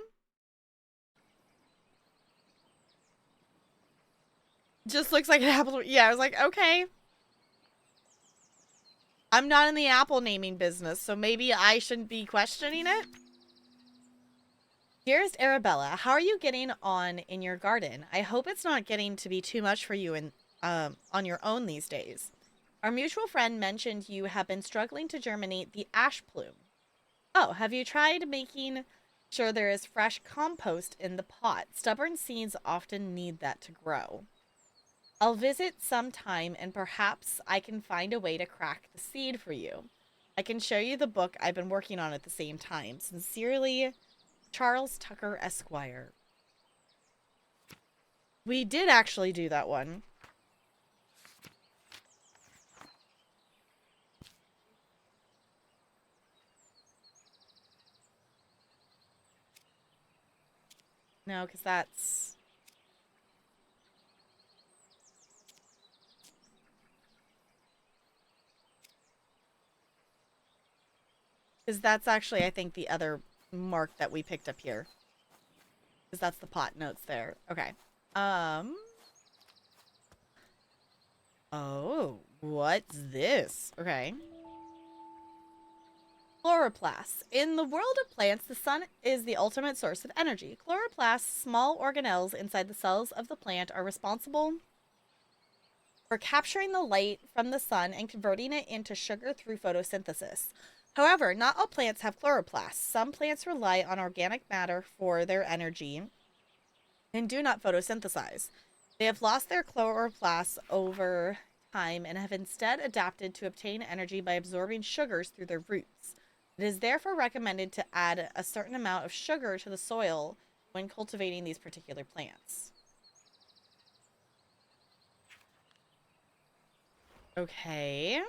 Just looks like an apple. Yeah, I was like, okay. I'm not in the apple naming business, so maybe I shouldn't be questioning it. Dearest Arabella, how are you getting on in your garden? I hope it's not getting to be too much for you on your own these days. Our mutual friend mentioned you have been struggling to germinate the ash plume. Oh, have you tried making sure there is fresh compost in the pot? Stubborn seeds often need that to grow. I'll visit sometime and perhaps I can find a way to crack the seed for you. I can show you the book I've been working on at the same time. Sincerely, Charles Tucker, Esquire. We did actually do that one. No, because that's... Because that's actually, I think, the other mark that we picked up here. Because that's the pot notes there. Okay. Oh, what's this? Okay. Chloroplasts. In the world of plants, the sun is the ultimate source of energy. Chloroplasts, small organelles inside the cells of the plant, are responsible for capturing the light from the sun and converting it into sugar through photosynthesis. However, not all plants have chloroplasts. Some plants rely on organic matter for their energy and do not photosynthesize. They have lost their chloroplasts over time and have instead adapted to obtain energy by absorbing sugars through their roots. It is therefore recommended to add a certain amount of sugar to the soil when cultivating these particular plants. Okay.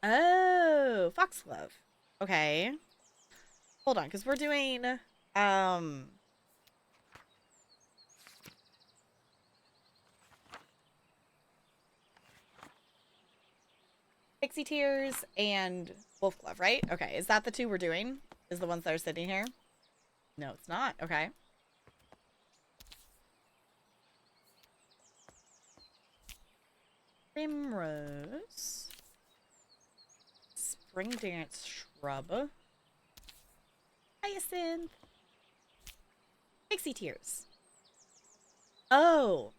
Oh, foxglove. Okay. Hold on, because we're doing, Pixie Tears and Wolf Glove, right? Okay, is that the two we're doing? Is the ones that are sitting here? No, it's not. Okay. Primrose. Spring Dance Shrub. Hyacinth. Pixie Tears. Oh.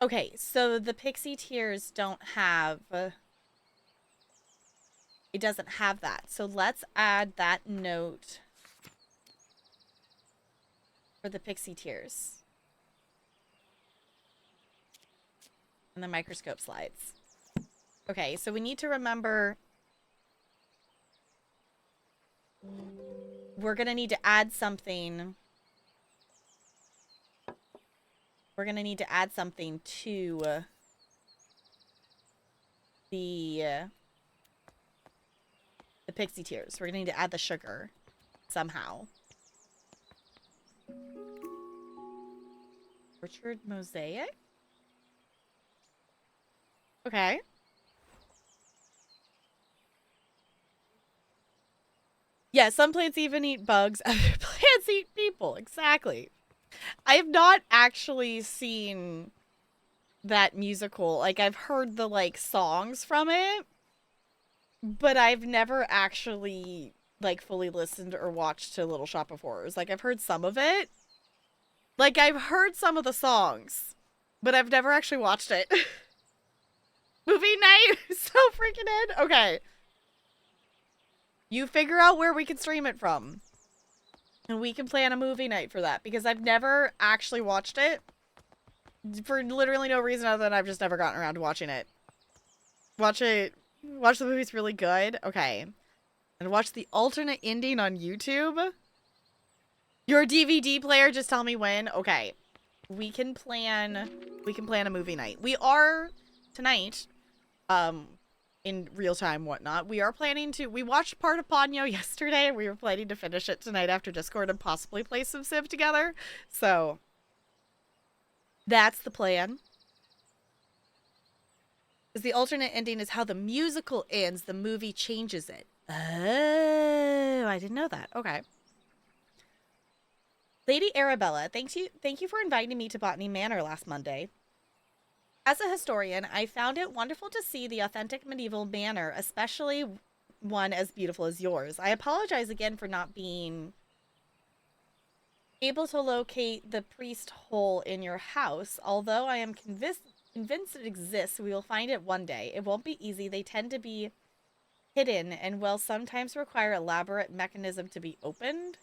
Okay, so the Pixie Tears don't have... it doesn't have that. So let's add that note for the Pixie Tears. And the microscope slides. Okay, so we need to remember... we're going to need to add something... we're going to need to add something to the Pixie Tears. We're going to need to add the sugar somehow. Orchard Mosaic? Okay. Yeah, some plants even eat bugs. Other plants eat people. Exactly. I have not actually seen that musical. Like, I've heard the, like, songs from it, but I've never actually, like, fully listened or watched to Little Shop of Horrors. Like, I've heard some of it. Like, I've heard some of the songs, but I've never actually watched it. Movie night? So freaking in? Okay. You figure out where we can stream it from. And we can plan a movie night for that. Because I've never actually watched it. For literally no reason other than I've just never gotten around to watching it. Watch it. Watch the movie's really good. Okay. And watch the alternate ending on YouTube. Your DVD player, just tell me when. Okay. We can plan a movie night. We are tonight, in real time, whatnot. We are planning to, we watched part of Ponyo yesterday. We were planning to finish it tonight after Discord and possibly play some Civ together. So that's the plan. Because the alternate ending is how the musical ends. The movie changes it. Oh, I didn't know that. Okay. Lady Arabella, thank you for inviting me to Botany Manor last Monday. As a historian, I found it wonderful to see the authentic medieval manor, especially one as beautiful as yours. I apologize again for not being able to locate the priest hole in your house. Although I am convinced it exists, we will find it one day. It won't be easy. They tend to be hidden and will sometimes require elaborate mechanism to be opened.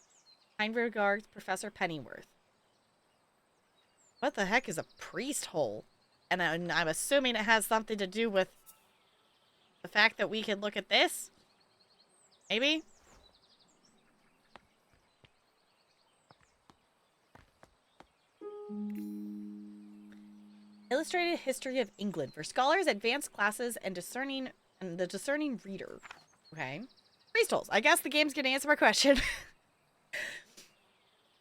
Kind regards, Professor Pennyworth. What the heck is a priest hole? And I'm assuming it has something to do with the fact that we can look at this? Maybe? Illustrated History of England for scholars, advanced classes, and the discerning reader. Okay. Priest holes. I guess the game's gonna answer my question.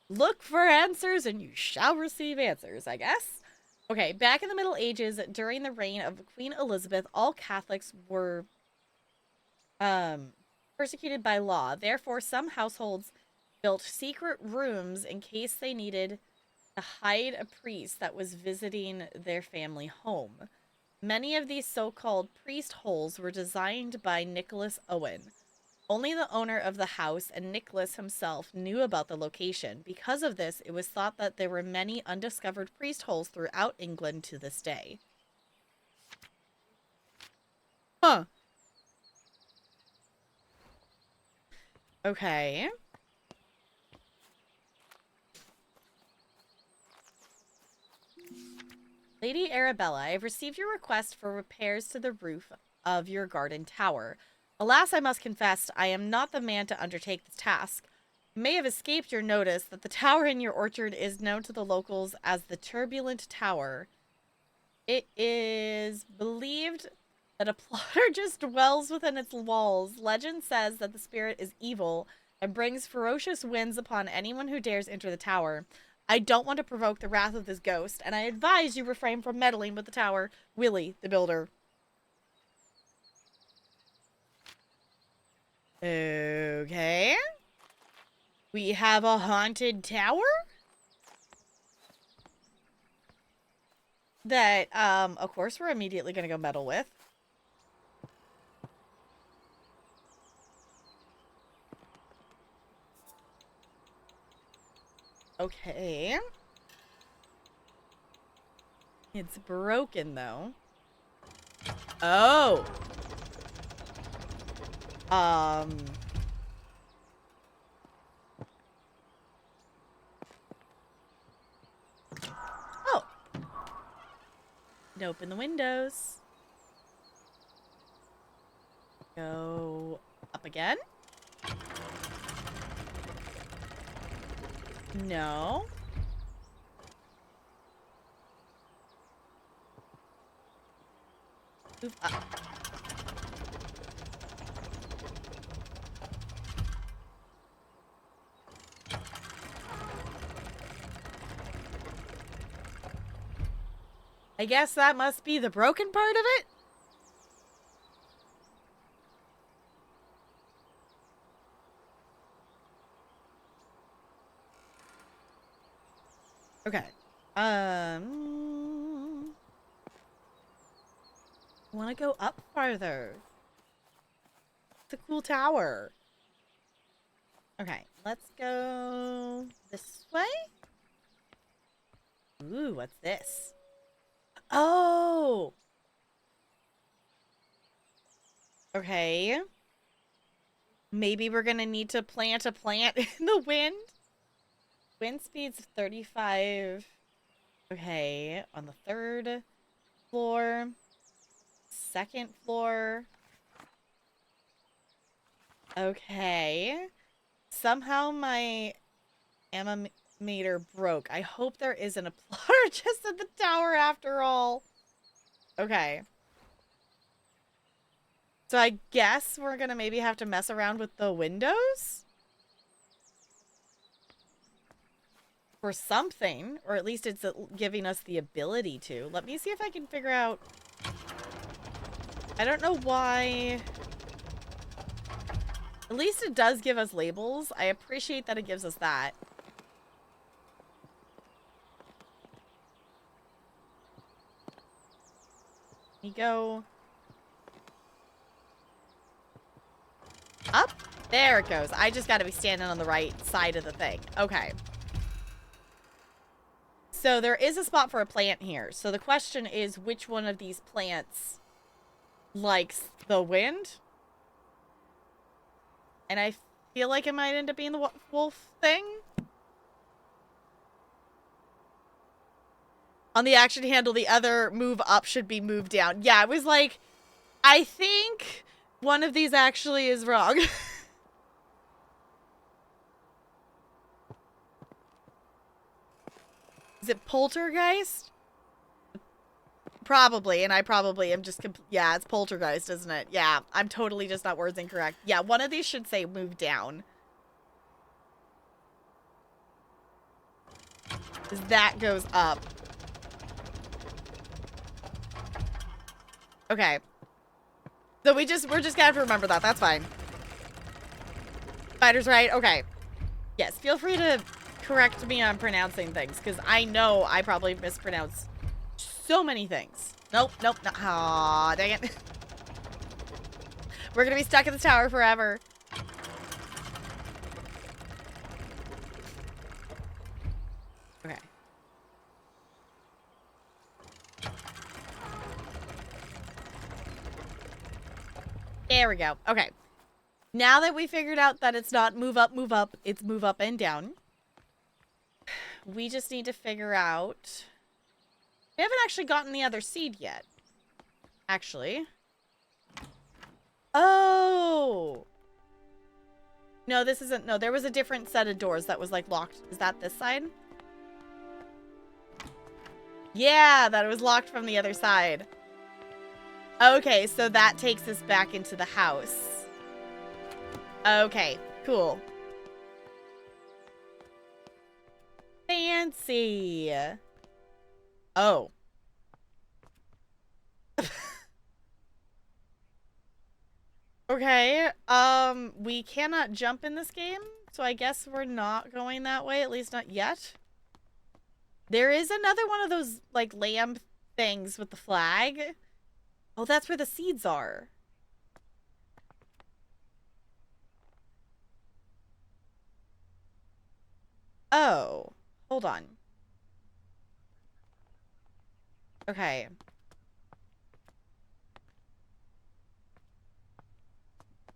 Look for answers and you shall receive answers, I guess. Okay, back in the Middle Ages, during the reign of Queen Elizabeth, all Catholics were persecuted by law. Therefore, some households built secret rooms in case they needed to hide a priest that was visiting their family home. Many of these so-called priest holes were designed by Nicholas Owen. Only the owner of the house and Nicholas himself knew about the location. Because of this, it was thought that there were many undiscovered priest holes throughout England to this day. Huh. Okay. Lady Arabella, I have received your request for repairs to the roof of your garden tower. Alas, I must confess, I am not the man to undertake this task. It may have escaped your notice that the tower in your orchard is known to the locals as the Turbulent Tower. It is believed that a plotter just dwells within its walls. Legend says that the spirit is evil and brings ferocious winds upon anyone who dares enter the tower. I don't want to provoke the wrath of this ghost, and I advise you refrain from meddling with the tower. Willie, the builder. Okay. We have a haunted tower? That, of course we're immediately gonna go meddle with. Okay. It's broken, though. Oh. Oh. And open the windows. Go up again. No. Move up. I guess that must be the broken part of it? Okay. Want to go up farther. It's a cool tower. Okay, let's go this way. Ooh, what's this? Oh! Okay. Maybe we're gonna need to plant a plant in the wind. Wind speed's 35. Okay, on the 3rd floor. 2nd floor. Okay. Somehow my animator broke. I hope there isn't a plotter just at the tower after all. Okay. So I guess we're gonna maybe have to mess around with the windows? For something, or at least it's giving us the ability to. Let me see if I can figure out... I don't know why... At least it does give us labels. I appreciate that it gives us that. We go... up? There it goes. I just gotta be standing on the right side of the thing. Okay. So there is a spot for a plant here. So the question is, which one of these plants likes the wind? And I feel like it might end up being the wolf thing. On the action handle, the other move up should be moved down. Yeah, it was like, I think one of these actually is wrong. Is it poltergeist? Probably, and I probably am just... yeah, it's poltergeist, isn't it? Yeah, I'm totally just not words incorrect. Yeah, one of these should say move down. That goes up. Okay. So we're just gonna have to remember that. That's fine. Spider's right. Okay. Yes, feel free to correct me on pronouncing things, because I know I probably mispronounce so many things. Nope, nope, no. Aw, dang it. We're gonna be stuck in this tower forever. Okay. There we go. Okay. Now that we figured out that it's not move up, it's move up and down. We just need to figure out... We haven't actually gotten the other seed yet. Actually. Oh! No, this isn't... No, there was a different set of doors that was, like, locked. Is that this side? Yeah, that it was locked from the other side. Okay, so that takes us back into the house. Okay, cool. Fancy. Oh. Okay. We cannot jump in this game, so I guess we're not going that way, at least not yet. There is another one of those, like, lamb things with the flag. Oh, that's where the seeds are. Oh. Hold on. Okay.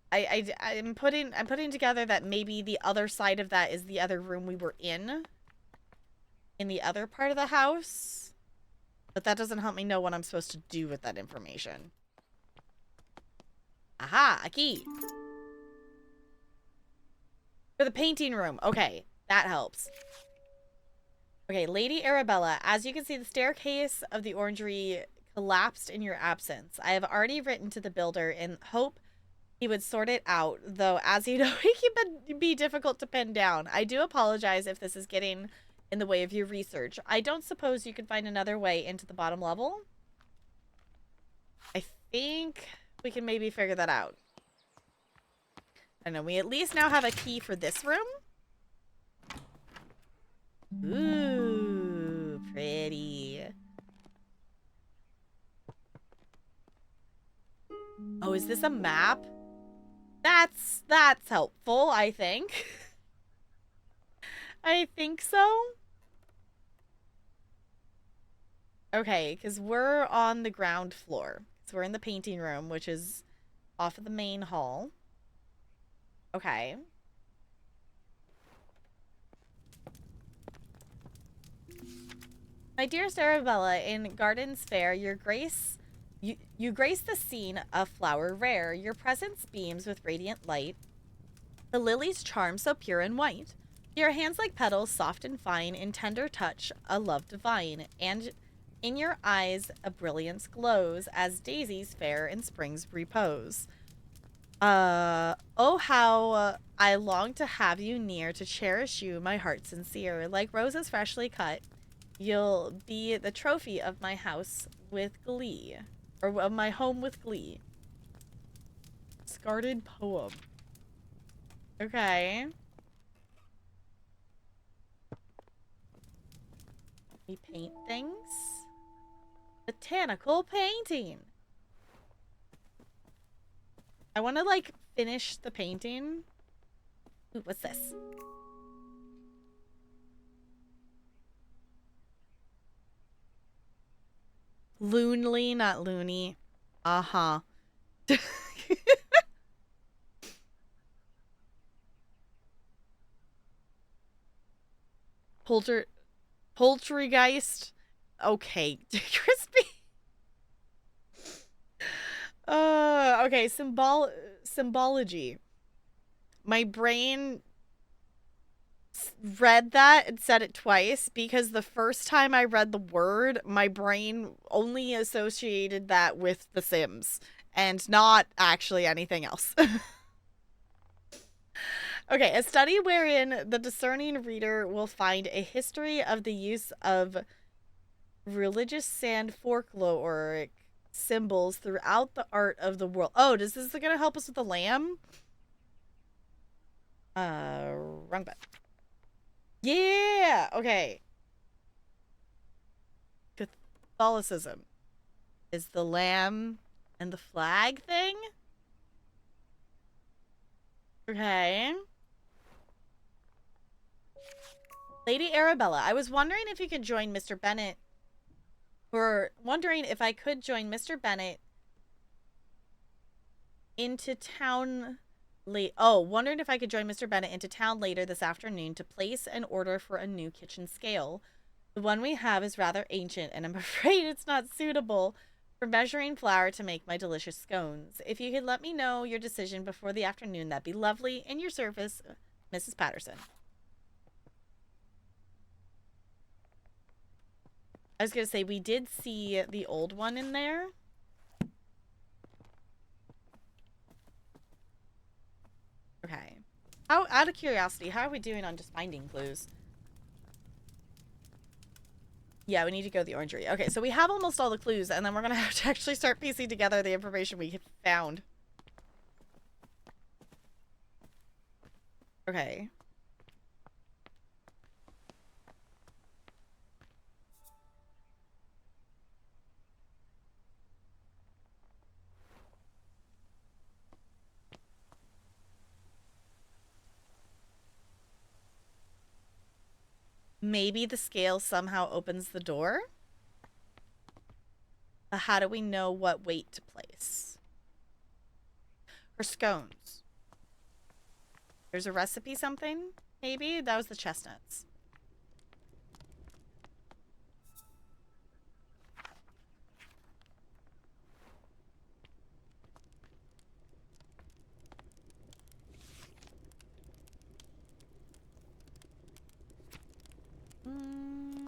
I'm putting together that maybe the other side of that is the other room we were in the other part of the house. But that doesn't help me know what I'm supposed to do with that information. Aha, a key. For the painting room. Okay, that helps. Okay, Lady Arabella, as you can see, the staircase of the orangery collapsed in your absence. I have already written to the builder in hope he would sort it out, though, as you know, he can be difficult to pin down. I do apologize if this is getting in the way of your research. I don't suppose you could find another way into the bottom level? I think we can maybe figure that out. I know, we at least now have a key for this room. Ooh, pretty. Oh, is this a map? That's helpful, I think. I think so. Okay, because we're on the ground floor. So we're in the painting room, which is off of the main hall. Okay. My dearest Arabella, in Gardens Fair, your grace, you grace the scene of flower rare. Your presence beams with radiant light. The lily's charm so pure and white. Your hands like petals, soft and fine, in tender touch, a love divine. And in your eyes, a brilliance glows as daisies fair in spring's repose. Oh, how I long to have you near, to cherish you, my heart sincere. Like roses freshly cut, you'll be the trophy of my house with glee. Or of my home with glee. Discarded poem. Okay. We paint things. Botanical painting. I want to, like, finish the painting. Ooh, what's this? Loonly, not loony. Uh-huh. Poultrygeist. Okay. Crispy. Okay, symbology. My brain read that and said it twice because the first time I read the word, my brain only associated that with The Sims and not actually anything else. Okay, a study wherein the discerning reader will find a history of the use of religious sand folkloric symbols throughout the art of the world. Oh, this is gonna help us with the lamb? Wrong button. Yeah! Okay. Catholicism is the lamb and the flag thing? Okay. Lady Arabella, I was wondering if you could join Mr. Bennett. Or wondering if I could join Mr. Bennett into town late. Oh, wondering if I could join Mr. Bennett into town later this afternoon to place an order for a new kitchen scale. The one we have is rather ancient, and I'm afraid it's not suitable for measuring flour to make my delicious scones. If you could let me know your decision before the afternoon, that'd be lovely. In your service, Mrs. Patterson. I was going to say, we did see the old one in there. Okay. Out of curiosity, how are we doing on just finding clues? Yeah, we need to go to the orangery. Okay, so we have almost all the clues, and then we're gonna have to actually start piecing together the information we found. Okay. Maybe the scale somehow opens the door? But how do we know what weight to place? For scones. There's a recipe something? Maybe? That was the chestnuts. Mm.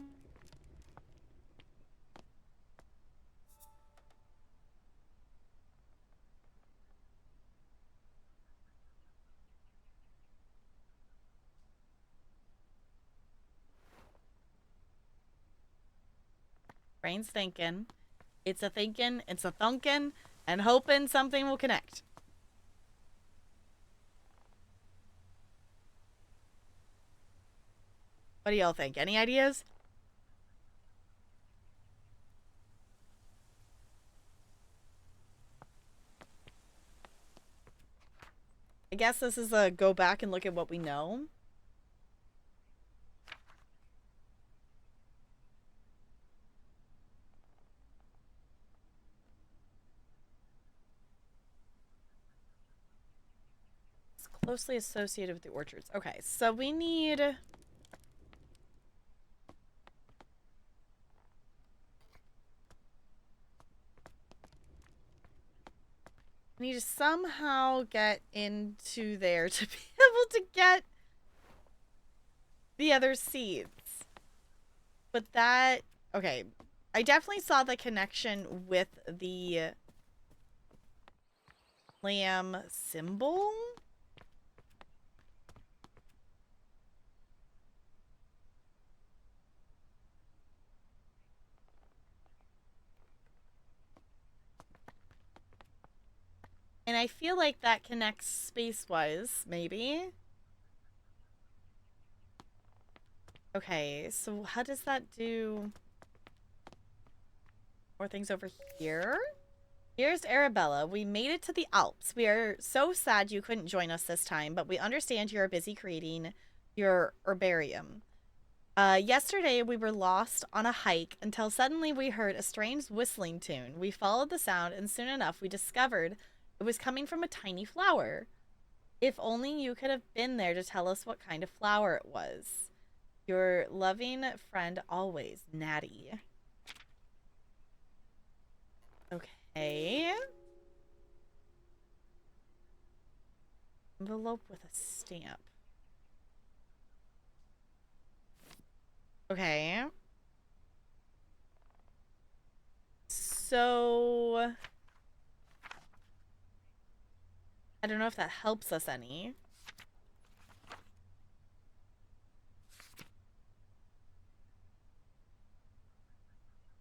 Brain's thinking. It's a thinking, it's a thunking, and hoping something will connect. What do y'all think? Any ideas? I guess this is a go back and look at what we know. It's closely associated with the orchards. Okay, so we need... We need to somehow get into there to be able to get the other seeds. But that... Okay, I definitely saw the connection with the lamb symbol. And I feel like that connects space-wise, maybe. Okay, so how does that do... More things over here? Here's Arabella. We made it to the Alps. We are so sad you couldn't join us this time, but we understand you are busy creating your herbarium. Yesterday we were lost on a hike until suddenly we heard a strange whistling tune. We followed the sound and soon enough we discovered it was coming from a tiny flower. If only you could have been there to tell us what kind of flower it was. Your loving friend always, Natty. Okay. Envelope with a stamp. Okay. So... I don't know if that helps us any.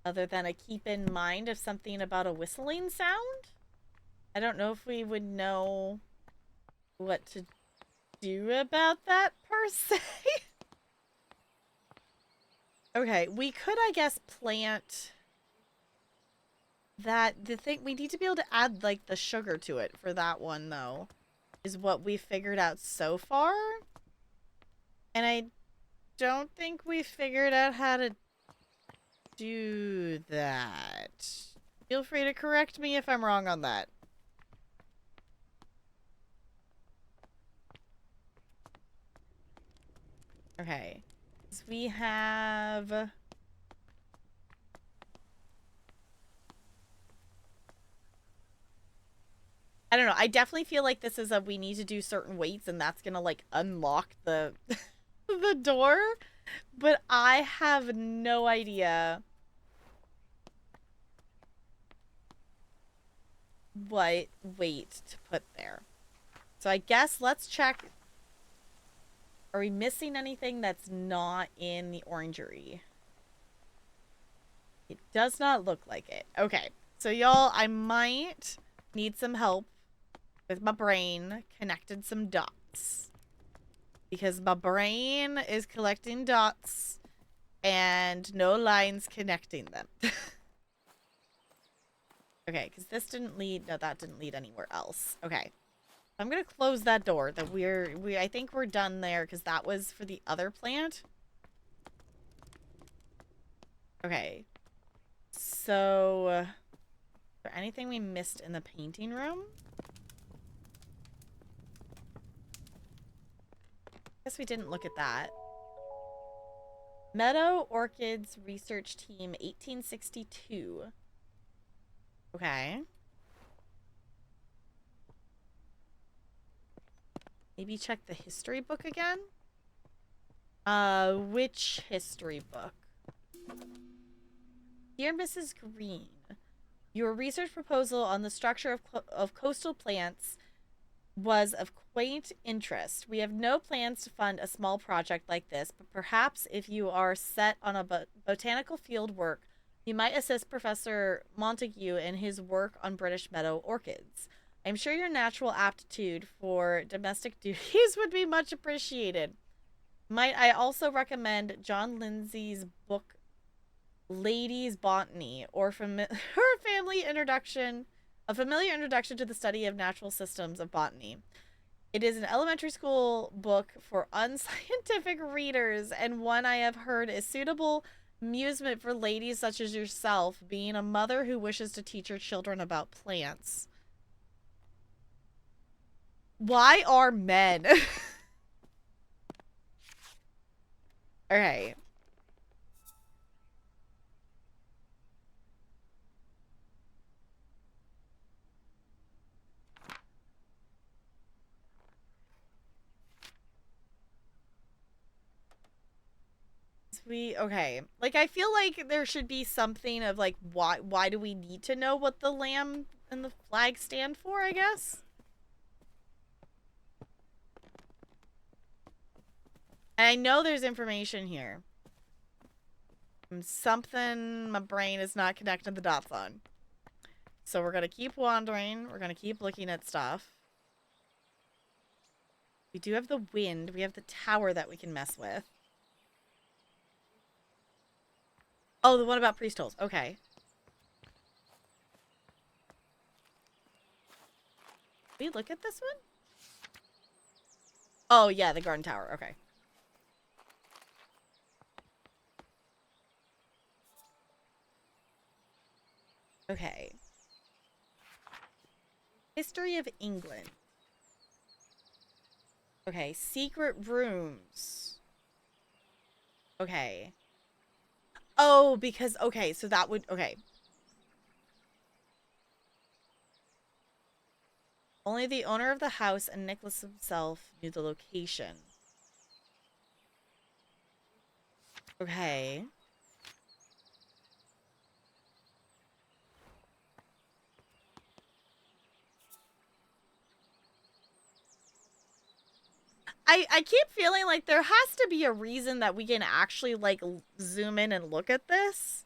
Other than a keep in mind of something about a whistling sound? I don't know if we would know what to do about that per se. Okay, we could, I guess, plant that. The thing, we need to be able to add, like, the sugar to it for that one, though, is what we figured out so far. And I don't think we figured out how to do that. Feel free to correct me if I'm wrong on that. Okay. So we have... I don't know. I definitely feel like this is a we need to do certain weights and that's gonna like unlock the the door. But I have no idea what weight to put there. So I guess let's check. Are we missing anything that's not in the orangery? It does not look like it. Okay. So, y'all, I might need some help with my brain connecting some dots. Because my brain is collecting dots and no lines connecting them. Okay, because this didn't lead... No, that didn't lead anywhere else. Okay. I'm gonna close that door. That I think we're done there because that was for the other plant. Okay. So, is there anything we missed in the painting room? Guess we didn't look at that. Meadow Orchids Research Team 1862. Okay. Maybe check the history book again? Which history book? Dear Mrs. Green, your research proposal on the structure of coastal plants was of quaint interest. We have no plans to fund a small project like this, but perhaps if you are set on a botanical field work, you might assist Professor Montague in his work on British meadow orchids. I'm sure your natural aptitude for domestic duties would be much appreciated. Might I also recommend John Lindsay's book Ladies Botany or her family introduction, a familiar introduction to the study of natural systems of botany. It is an elementary school book for unscientific readers and one I have heard is suitable amusement for ladies such as yourself, being a mother who wishes to teach her children about plants. Why are men? All right. Okay. Like I feel like there should be something of like why do we need to know what the lamb and the flag stand for, I guess? And I know there's information here. Something my brain is not connecting the dots on. So we're gonna keep wandering. We're gonna keep looking at stuff. We do have the wind. We have the tower that we can mess with. Oh, the one about priest holes. Okay. Did we look at this one? Oh, yeah, the garden tower. Okay. Okay. History of England. Okay, secret rooms. Okay. Oh, because, okay, so that would, okay. Only the owner of the house and Nicholas himself knew the location. Okay. I keep feeling like there has to be a reason that we can actually, like, zoom in and look at this.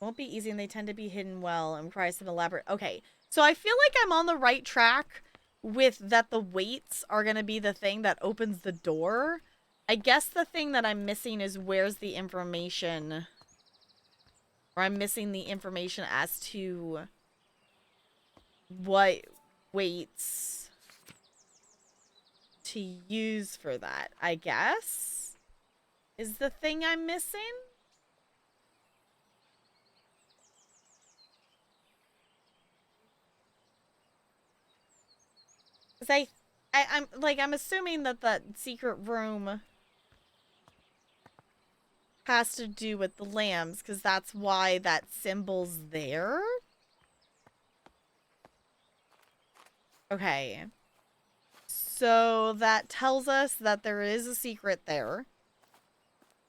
Won't be easy and they tend to be hidden well and require some elaborate... Okay, so I feel like I'm on the right track with that the weights are going to be the thing that opens the door. I guess the thing that I'm missing is where's the information... Or I'm missing the information as to what weights to use for that, I guess, is the thing I'm missing. Because I'm assuming that that secret room has to do with the lambs, because that's why that symbol's there. Okay. So that tells us that there is a secret there.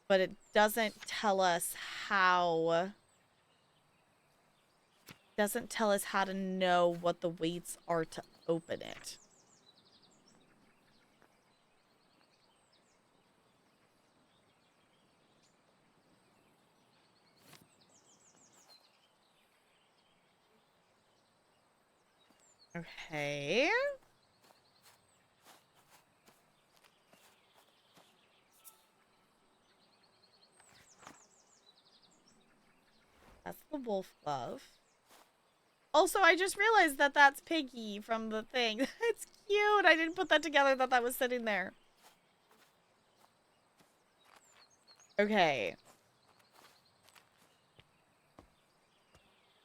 But it doesn't tell us how Doesn't tell us how to know what the weights are to open it. Okay. That's the wolf glove. Also, I just realized that that's Piggy from the thing. It's cute. I didn't put that together that was sitting there. Okay.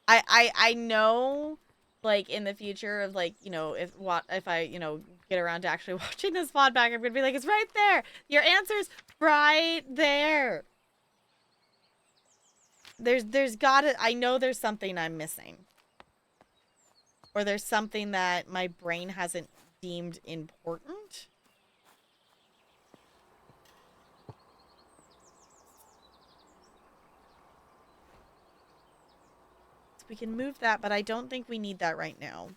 I know, like, in the future of, like, you know, if I, you know, get around to actually watching this VOD back, I'm gonna be like, it's right there. Your answer's right there. There's gotta, I know there's something I'm missing. Or there's something that my brain hasn't deemed important. So we can move that, but I don't think we need that right now.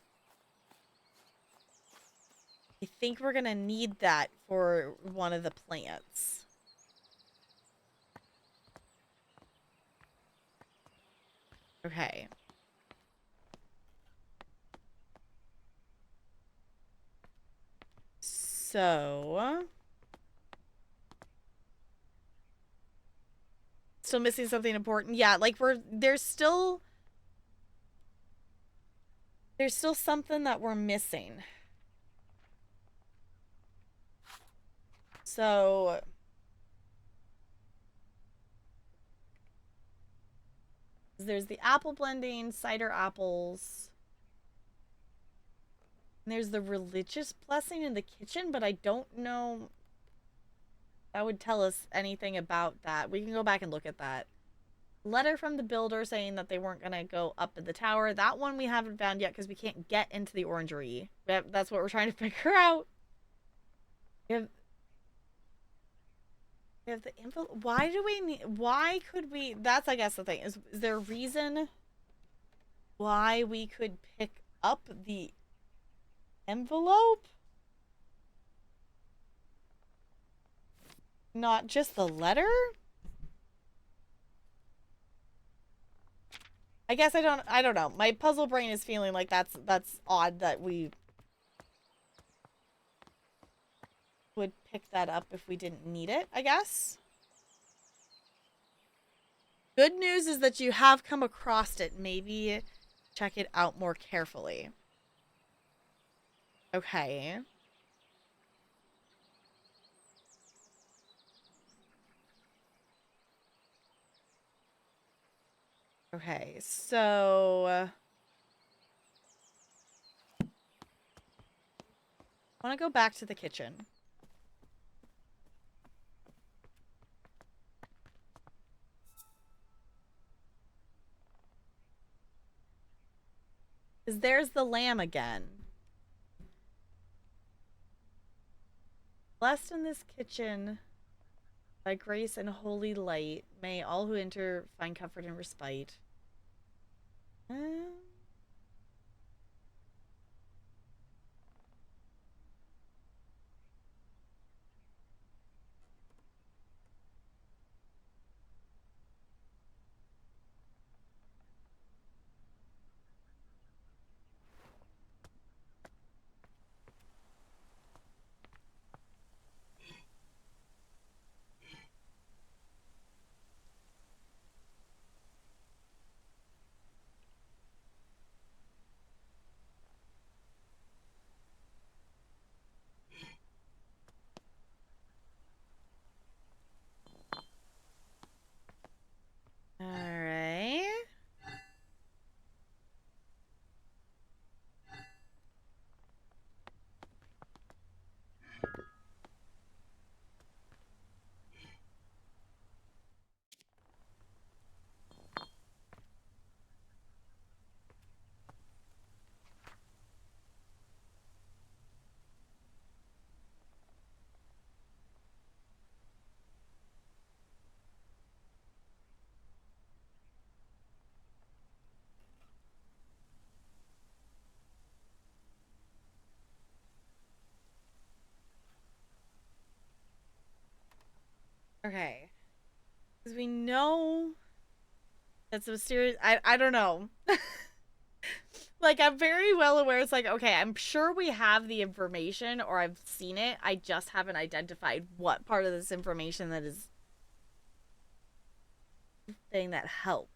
I think we're gonna need that for one of the plants. Okay. So... Still missing something important? Yeah, like there's still something that we're missing. So... There's the apple blending, cider apples. And there's the religious blessing in the kitchen, but I don't know that would tell us anything about that. We can go back and look at that. Letter from the builder saying that they weren't going to go up to the tower. That one we haven't found yet because we can't get into the orangery. That's what we're trying to figure out. We have the info. Why do we need... Why could we... That's, I guess, the thing. Is there a reason why we could pick up the envelope? Not just the letter? I guess I don't know. My puzzle brain is feeling like that's odd that we would pick that up if we didn't need it, I guess. Good news is that you have come across it. Maybe check it out more carefully. Okay. Okay, so... I want to go back to the kitchen. Because there's the lamb again. Blessed in this kitchen by grace and holy light, may all who enter find comfort and respite. Okay. Because we know that's a mysterious. I don't know. Like, I'm very well aware. It's like, okay, I'm sure we have the information or I've seen it. I just haven't identified what part of this information that is the thing that helps.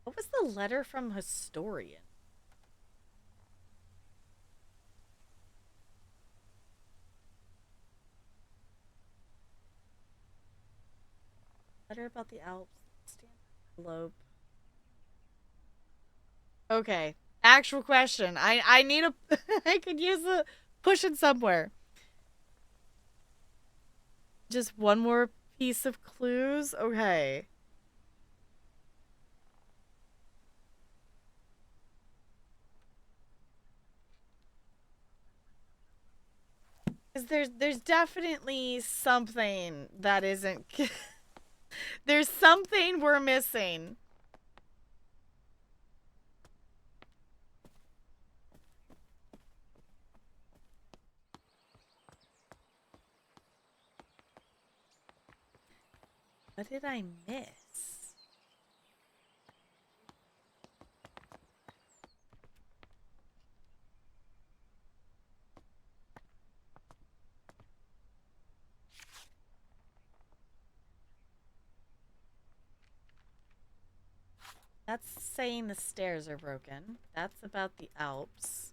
What was the letter from Historian? Letter about the Alps. Envelope. Okay. Actual question. I need a I could use a push it somewhere. Just one more piece of clues. Okay. Cuz there's definitely something that isn't there's something we're missing. What did I miss? That's saying the stairs are broken. That's about the Alps.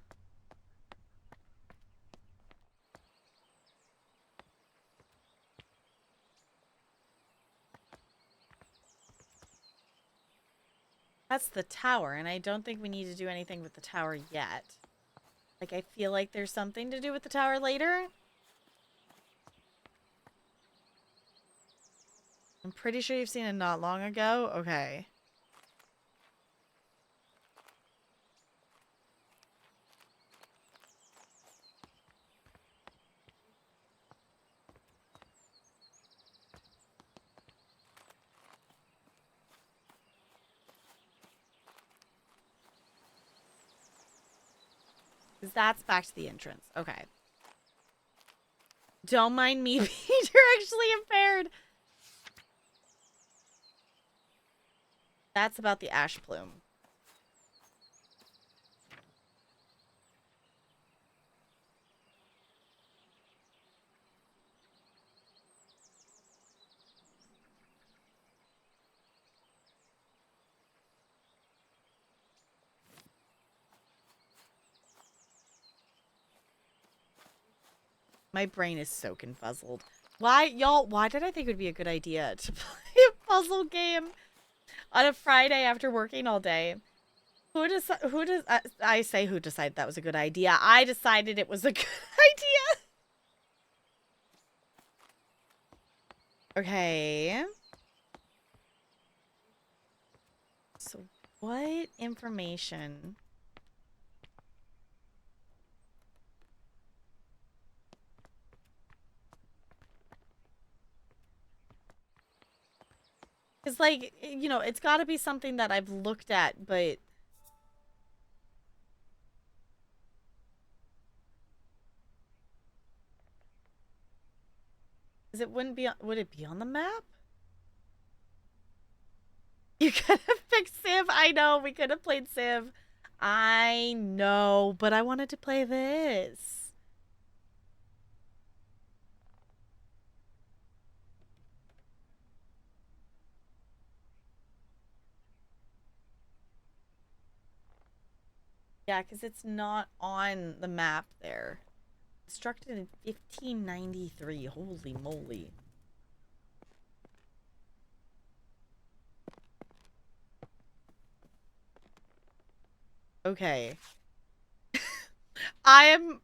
That's the tower, and I don't think we need to do anything with the tower yet. Like, I feel like there's something to do with the tower later. I'm pretty sure you've seen it not long ago. Okay. Because that's back to the entrance. Okay. Don't mind me being directionally impaired. That's about the ash plume. My brain is so confuzzled. Why, y'all, why did I think it would be a good idea to play a puzzle game on a Friday after working all day? Who does, I say who decided that was a good idea? I decided it was a good idea. Okay. So what information? Because, like, you know, it's got to be something that I've looked at, but... Because it wouldn't be... Would it be on the map? You could have picked Civ. I know, we could have played Civ. I know, but I wanted to play this. Yeah, because it's not on the map there. Constructed in 1593. Holy moly. Okay. I am...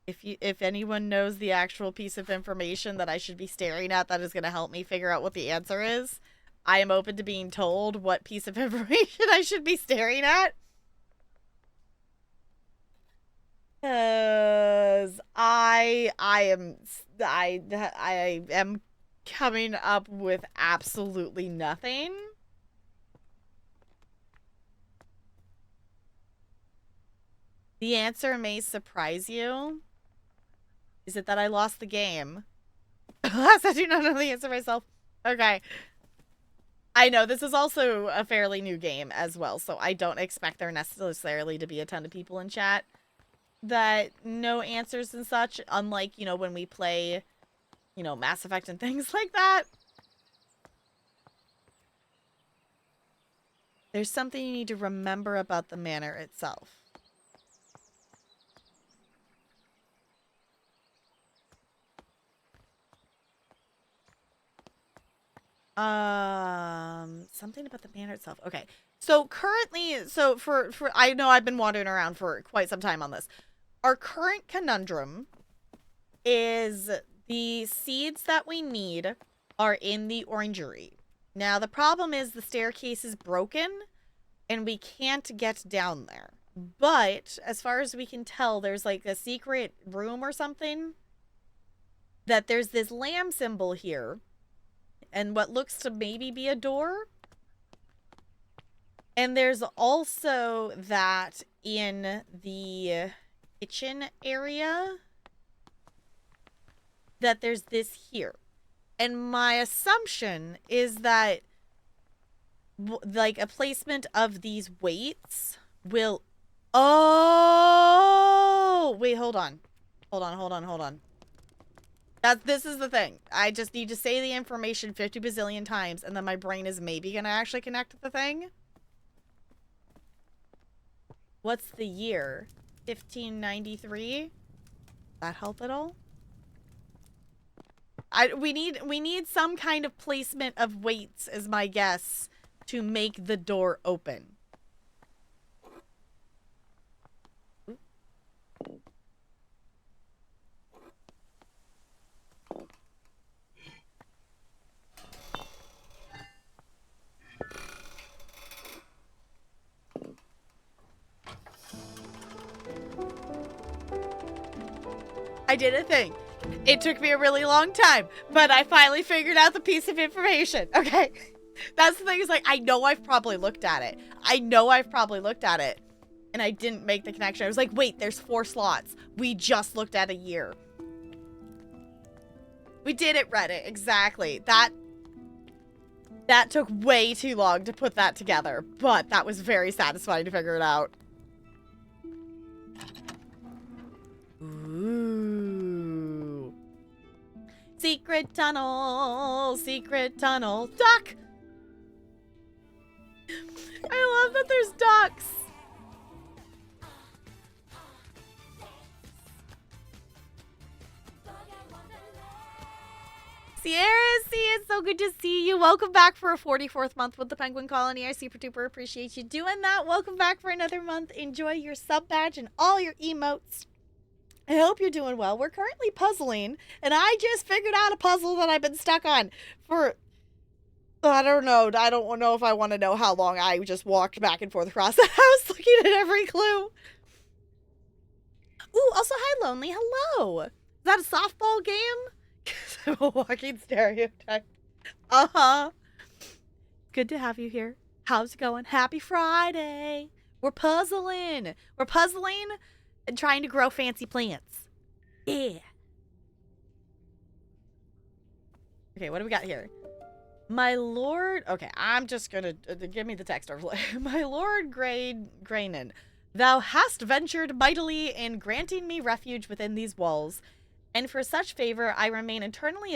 If anyone knows the actual piece of information that I should be staring at that is going to help me figure out what the answer is, I am open to being told what piece of information I should be staring at. Cause I am coming up with absolutely nothing. The answer may surprise you. Is it that I lost the game? Alas, I do not know the answer myself. Okay. I know this is also a fairly new game as well, so I don't expect there necessarily to be a ton of people in chat that know answers and such, unlike, you know, when we play, you know, Mass Effect and things like that. There's something you need to remember about the manor itself. Something about the manor itself. Okay. So currently, so for I know I've been wandering around for quite some time on this. Our current conundrum is the seeds that we need are in the orangery. Now, the problem is the staircase is broken and we can't get down there. But as far as we can tell, there's like a secret room or something that there's this lamb symbol here and what looks to maybe be a door. And there's also that in the kitchen area that there's this here. And my assumption is that like a placement of these weights will... Oh! Wait, hold on. Hold on. This is the thing. I just need to say the information 50 bazillion times and then my brain is maybe gonna actually connect the thing. What's the year? 1593? That help at all? We need some kind of placement of weights is my guess to make the door open. I did a thing. It took me a really long time, but I finally figured out the piece of information. Okay. That's the thing is like, I know I've probably looked at it. And I didn't make the connection. I was like, wait, there's 4 slots. We just looked at a year. We did it, Reddit. Exactly. That took way too long to put that together, but that was very satisfying to figure it out. Ooh. Secret tunnel, duck! I love that there's ducks. Sierra, it's so good to see you. Welcome back for a 44th month with the Penguin Colony. I super duper appreciate you doing that. Welcome back for another month. Enjoy your sub badge and all your emotes. I hope you're doing well. We're currently puzzling, and I just figured out a puzzle that I've been stuck on for... I don't know if I want to know how long I just walked back and forth across the house looking at every clue. Ooh, also, hi, Lonely. Hello. Is that a softball game? I'm a walking stereotype. Uh-huh. Good to have you here. How's it going? Happy Friday. We're puzzling. And trying to grow fancy plants. Yeah. Okay, what do we got here? My lord... Okay, I'm just gonna... give me the text overlay. My lord Graynon, thou hast ventured mightily in granting me refuge within these walls, and for such favor I remain eternally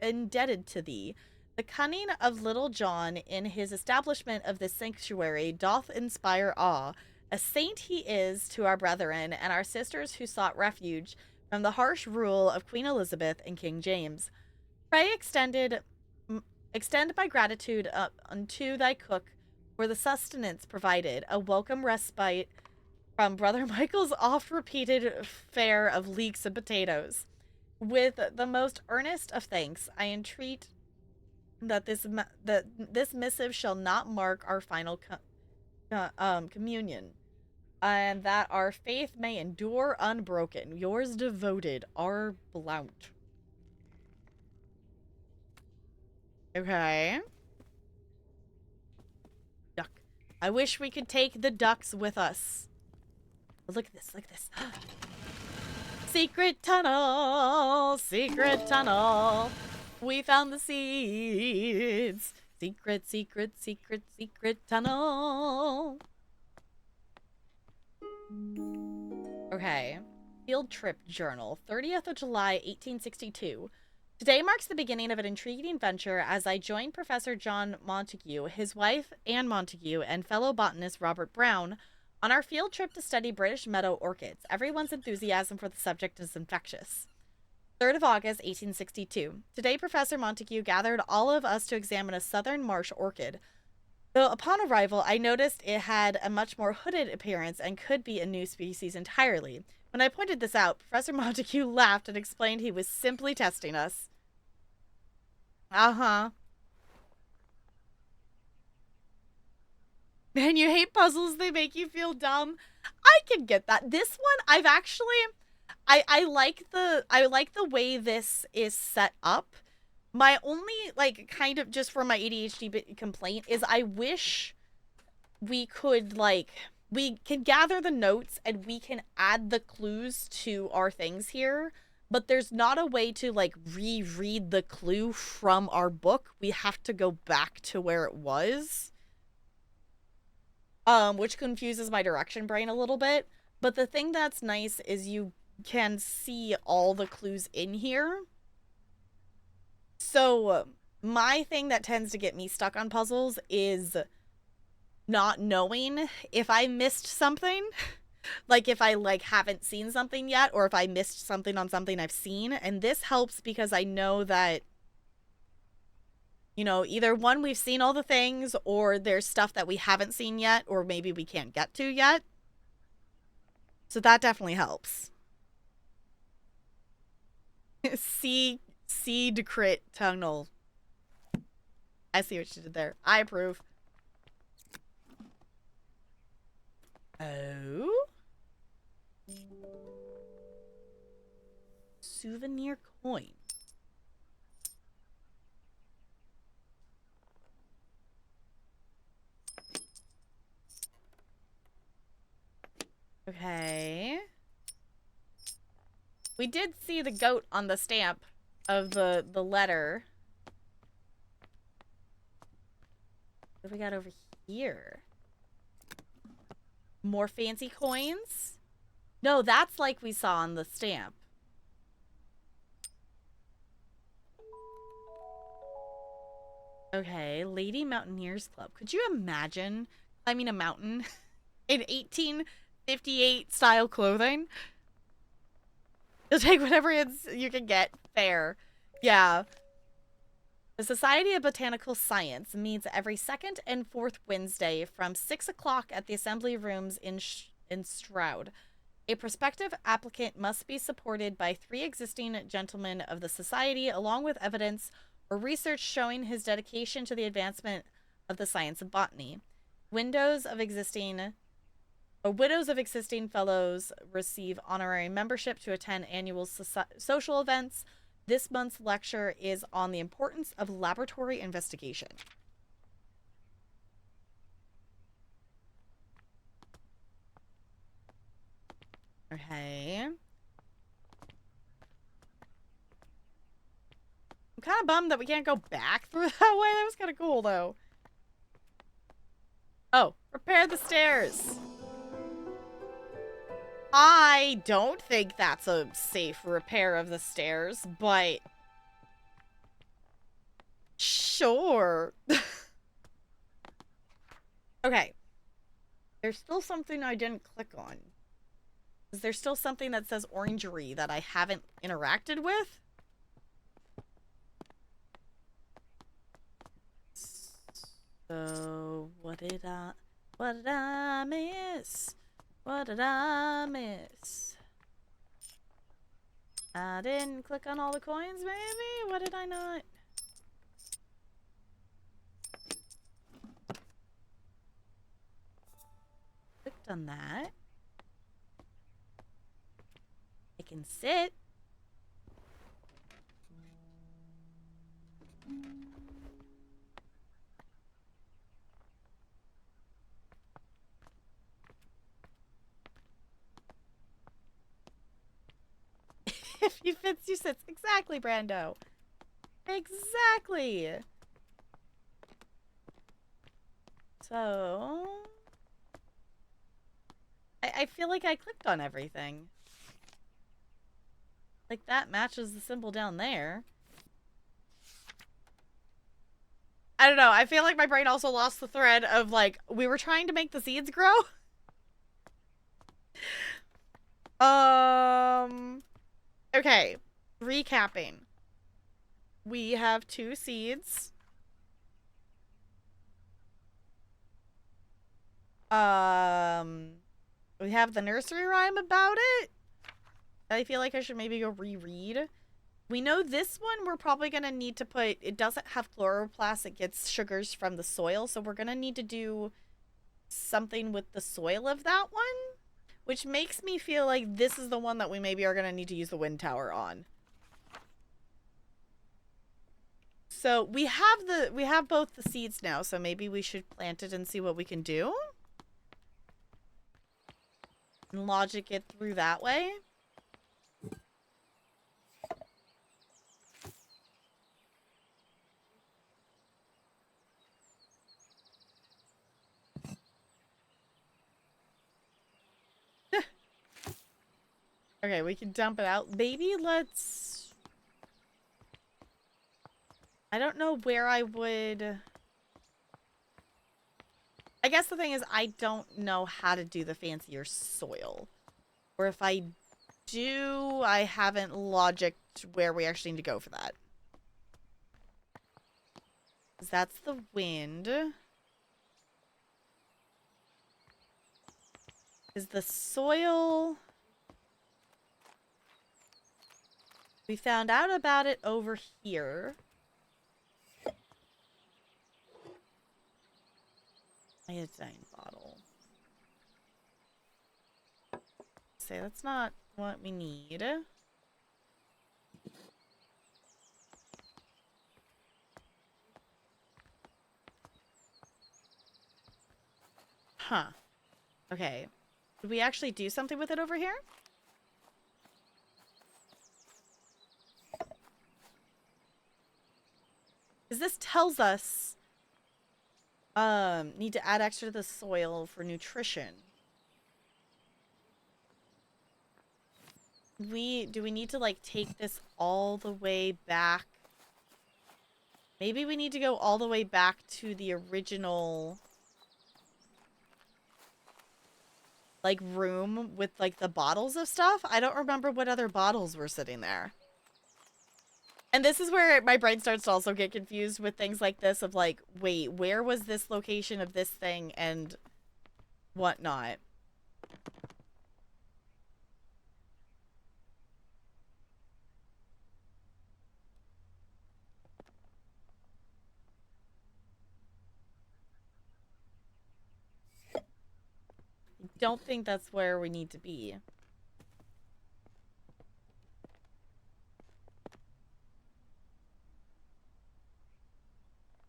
indebted to thee. The cunning of Little John in his establishment of this sanctuary doth inspire awe. A saint he is to our brethren and our sisters who sought refuge from the harsh rule of Queen Elizabeth and King James. Pray extend my gratitude unto thy cook for the sustenance provided, a welcome respite from Brother Michael's oft-repeated fare of leeks and potatoes. With the most earnest of thanks, I entreat that this missive shall not mark our final communion, and that our faith may endure unbroken. Yours devoted, R. Blount. Okay. Duck. I wish we could take the ducks with us. Oh, look at this, look at this. Secret tunnel, secret tunnel. We found the seeds. Secret, secret, secret, secret tunnel. Okay. Field trip journal, 30th of July, 1862. Today marks the beginning of an intriguing venture as I joined Professor John Montague, his wife Anne Montague, and fellow botanist Robert Brown on our field trip to study British meadow orchids. Everyone's enthusiasm for the subject is infectious. 3rd of August, 1862. Today, Professor Montague gathered all of us to examine a southern marsh orchid. Though upon arrival, I noticed it had a much more hooded appearance and could be a new species entirely. When I pointed this out, Professor Montague laughed and explained he was simply testing us. Uh-huh. Man, you hate puzzles, they make you feel dumb. I can get that. This one, I've actually... I like the way this is set up. My only, like, kind of just for my ADHD complaint is I wish we could, like, we can gather the notes and we can add the clues to our things here, but there's not a way to, like, reread the clue from our book. We have to go back to where it was. Which confuses my direction brain a little bit. But the thing that's nice is you can see all the clues in here. So my thing that tends to get me stuck on puzzles is not knowing if I missed something. Like if I like haven't seen something yet, or if I missed something on something I've seen. And this helps because I know that, you know, either one, we've seen all the things, or there's stuff that we haven't seen yet, or maybe we can't get to yet. So that definitely helps. Seed crit tunnel. I see what you did there. I approve. Oh? Souvenir coin. Okay. We did see the goat on the stamp of the letter. What do we got over here? More fancy coins? No, that's like we saw on the stamp. Okay, Lady Mountaineers Club. Could you imagine climbing a mountain in 1858 style clothing? You'll take whatever you can get. Fair. Yeah. The Society of Botanical Science meets every second and fourth Wednesday from 6 o'clock at the Assembly Rooms in Stroud. A prospective applicant must be supported by 3 existing gentlemen of the Society, along with evidence or research showing his dedication to the advancement of the science of botany. Widows of existing fellows receive honorary membership to attend annual social events. This month's lecture is on the importance of laboratory investigation. Okay. I'm kind of bummed that we can't go back through that way. That was kind of cool, though. Oh, repair the stairs. I don't think that's a safe repair of the stairs, but sure. Okay. There's still something I didn't click on. Is there still something that says orangery that I haven't interacted with? So, what did I miss? What did I miss? I didn't click on all the coins, maybe? What did I not? Clicked on that. I can sit. If you fits, you sits. Exactly, Brando. Exactly. So... I feel like I clicked on everything. Like, that matches the symbol down there. I don't know. I feel like my brain also lost the thread of, like, we were trying to make the seeds grow. Okay. Recapping. We have 2 seeds. We have the nursery rhyme about it. I feel like I should maybe go reread. We know this one we're probably going to need to put... It doesn't have chloroplast. It gets sugars from the soil. So we're going to need to do something with the soil of that one. Which makes me feel like this is the one that we maybe are going to need to use the wind tower on. So we have both the seeds now. So maybe we should plant it and see what we can do. And logic it through that way. Okay, we can dump it out. Maybe let's... I don't know where I would... I guess the thing is I don't know how to do the fancier soil. Or if I do, I haven't logicked where we actually need to go for that. 'Cause that's the wind. Is the soil... We found out about it over here. Iodine bottle. Say that's not what we need. Huh. Okay. Did we actually do something with it over here? Because this tells us need to add extra to the soil for nutrition. Do we need to like take this all the way back? Maybe we need to go all the way back to the original like room with like the bottles of stuff. I don't remember what other bottles were sitting there. And this is where my brain starts to also get confused with things like this of like, wait, where was this location of this thing and whatnot? I don't think that's where we need to be.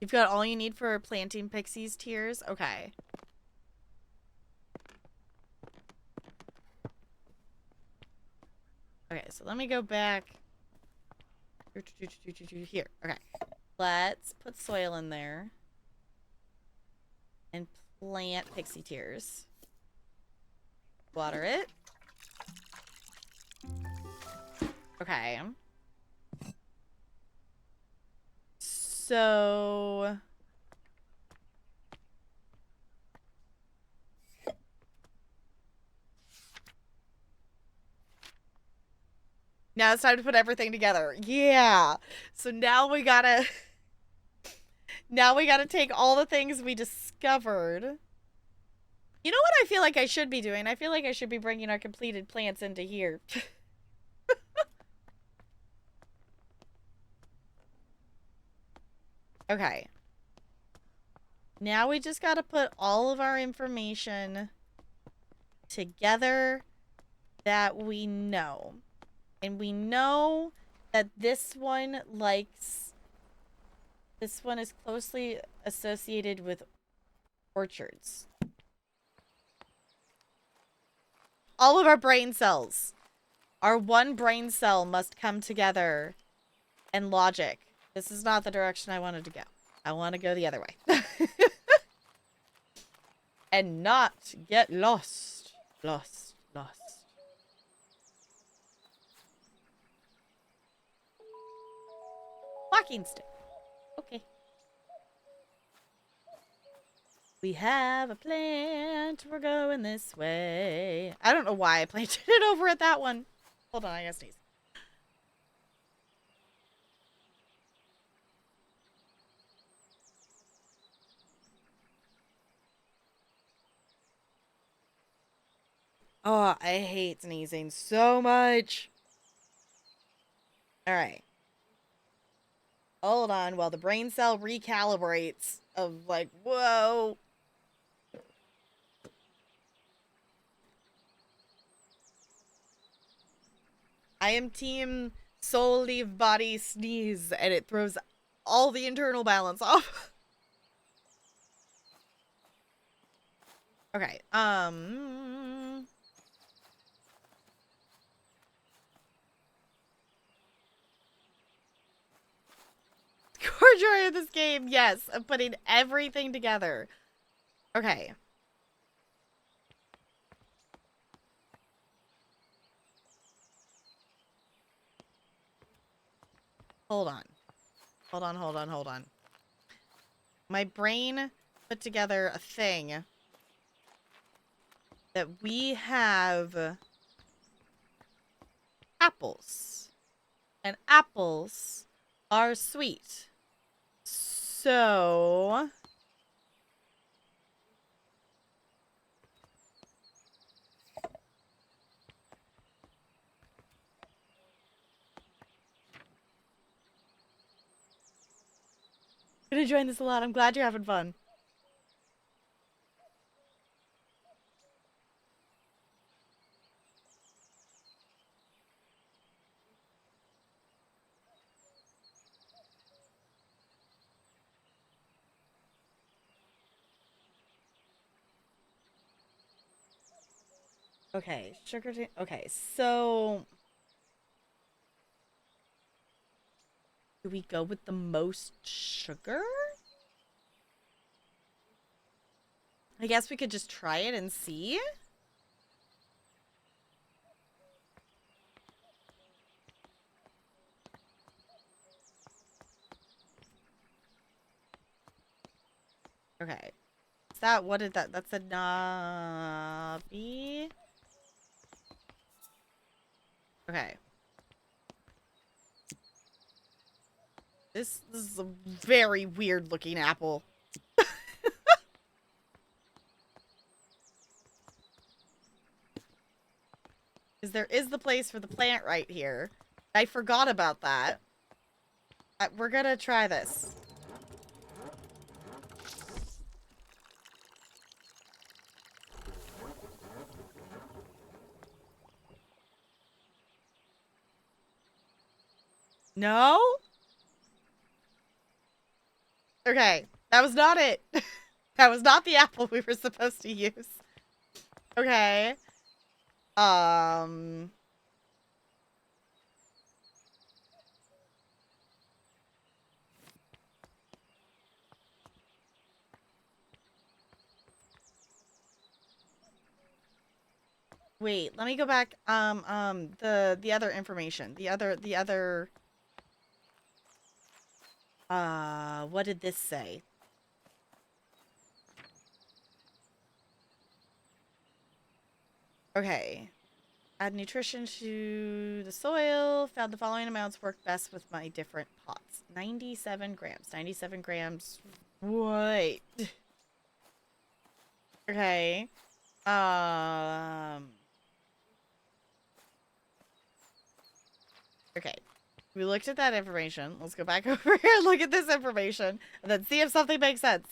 You've got all you need for planting Pixie's tears? Okay. Okay, so let me go back. Here. Okay. Let's put soil in there. And plant Pixie tears. Water it. Okay. So... now it's time to put everything together. Yeah. So now we gotta... now we gotta take all the things we discovered. You know what I feel like I should be doing? I feel like I should be bringing our completed plants into here. Okay. Now we just gotta put all of our information together that we know. And we know that this one likes... this one is closely associated with orchards. All of our brain cells. Our one brain cell must come together and logic. This is not the direction I wanted to go. I want to go the other way. And not get lost. Lost. Walking stick. Okay. We have a plant. We're going this way. I don't know why I planted it over at that one. Hold on, I gotta sneeze. Oh, I hate sneezing so much. All right. Hold on while the brain cell recalibrates of like, whoa. I am team soul leave body sneeze and it throws all the internal balance off. Okay. Core joy of this game, yes. I'm putting everything together. Okay. Hold on. Hold on. My brain put together a thing that we have apples. And apples are sweet. So... I'm enjoying this a lot. I'm glad you're having fun. Okay, sugar. Okay, so do we go with the most sugar? I guess we could just try it and see. Okay. Is that, what did that, that's a Navi? Okay. This is a very weird looking apple. Because there is the place for the plant right here. I forgot about that. We're gonna try this. No? Okay, that was not it. That was not the apple we were supposed to use. Okay. Wait, let me go back. The other information. The other, what did this say? Okay. Add nutrition to the soil. Found the following amounts work best with my different pots. 97 grams. 97 grams. What? Okay. Okay. We looked at that information. Let's go back over here and look at this information. And then see if something makes sense.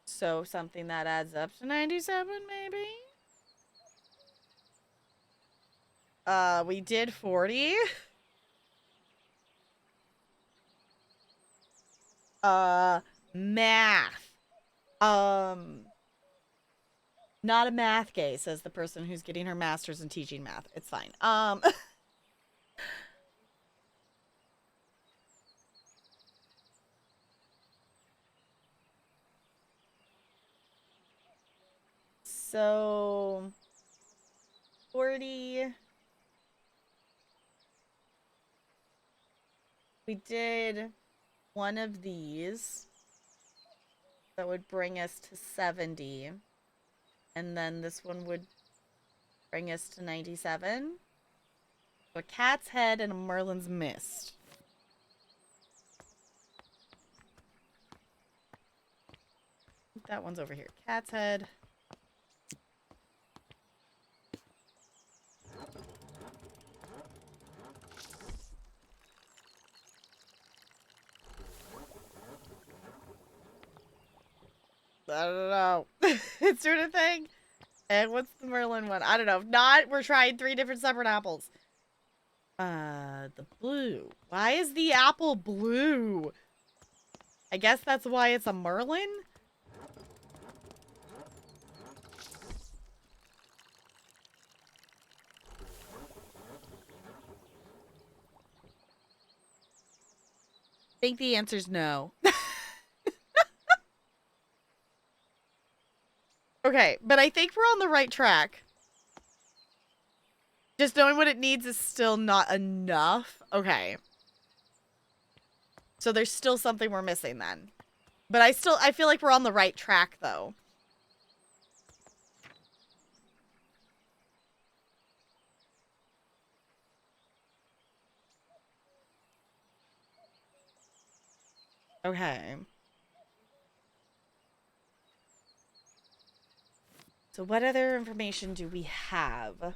So something that adds up to 97, maybe? We did 40. Math. Um, Not a math gay, says the person who's getting her master's in teaching math. It's fine. So 40. We did one of these. That would bring us to 70. And then this one would bring us to 97. So a cat's head and a Merlin's mist. That one's over here. Cat's head. I don't know. It's sort of thing. And what's the Merlin one? I don't know. If not, we're trying 3 different separate apples. The blue. Why is the apple blue? I guess that's why it's a Merlin? I think the answer's no. Okay, but I think we're on the right track. Just knowing what it needs is still not enough. Okay. So there's still something we're missing then. But I feel like we're on the right track though. Okay. So what other information do we have?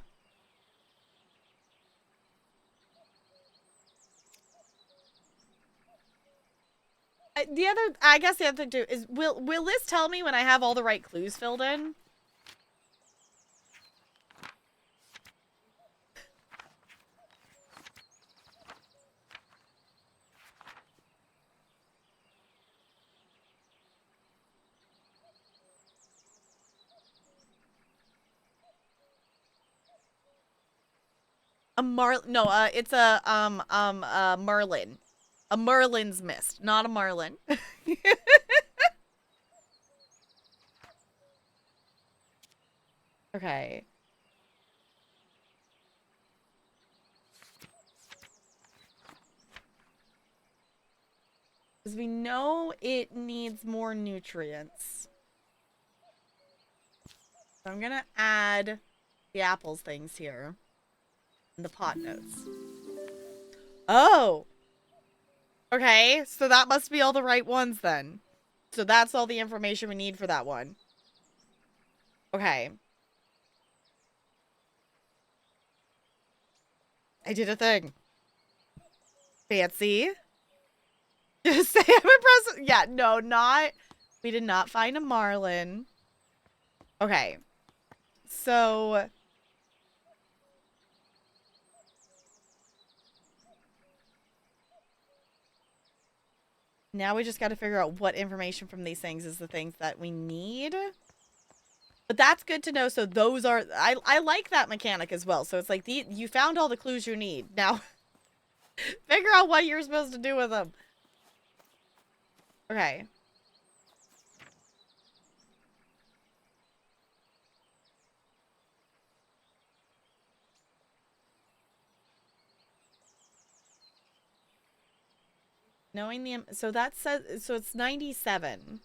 I guess the other thing too is, will this tell me when I have all the right clues filled in? It's a Merlin. A Merlin's mist, not a Marlin. Okay. Because we know it needs more nutrients. So I'm gonna add the apples things here. And the pot notes. Oh! Okay, so that must be all the right ones then. So that's all the information we need for that one. Okay. I did a thing. Fancy. Just say I'm impressed. Yeah, no, not. We did not find a Marlin. Okay. So. Now we just got to figure out what information from these things is the things that we need. But that's good to know. So those are. I like that mechanic as well. So it's like you found all the clues you need. Now, figure out what you're supposed to do with them. Okay. Knowing the so that says so it's 97.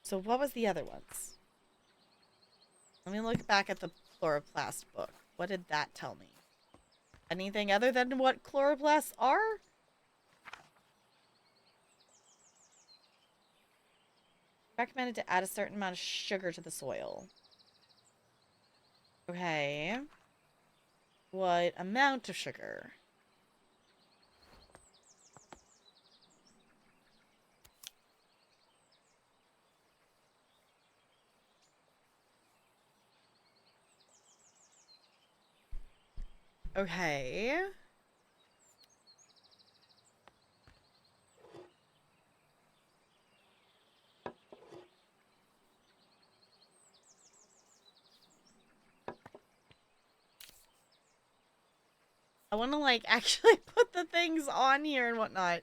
So what was the other ones? Let me look back at the chloroplast book. What did that tell me? Anything other than what chloroplasts are? Recommended to add a certain amount of sugar to the soil. Okay. What amount of sugar? Okay. I want to, like, actually put the things on here and whatnot.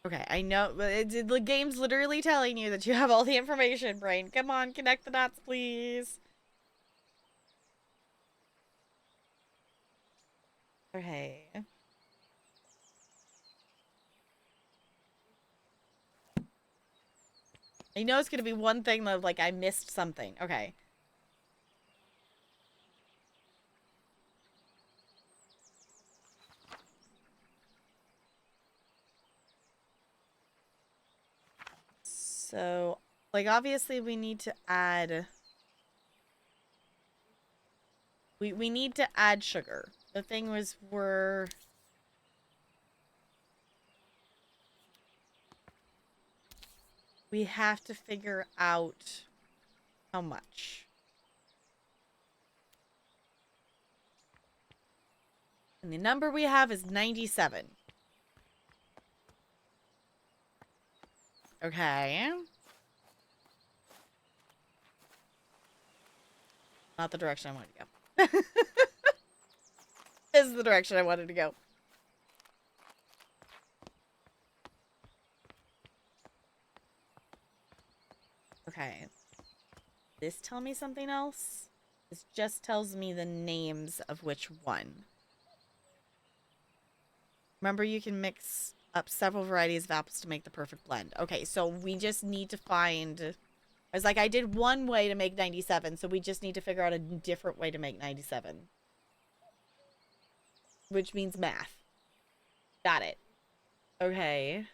Okay, I know, but the game's literally telling you that you have all the information, brain. Come on, connect the dots, please. Okay. I know it's gonna be one thing that, like, I missed something. Okay. So, like, obviously we need to add... We need to add sugar. The thing was, we have to figure out how much. And the number we have is 97. Okay. Not the direction I wanted to go. This is the direction I wanted to go. Okay. This tell me something else? This just tells me the names of which one. Remember, you can mix up several varieties of apples to make the perfect blend. Okay, so we just need to find... I was like, I did one way to make 97, so we just need to figure out a different way to make 97. Which means math. Got it. Okay.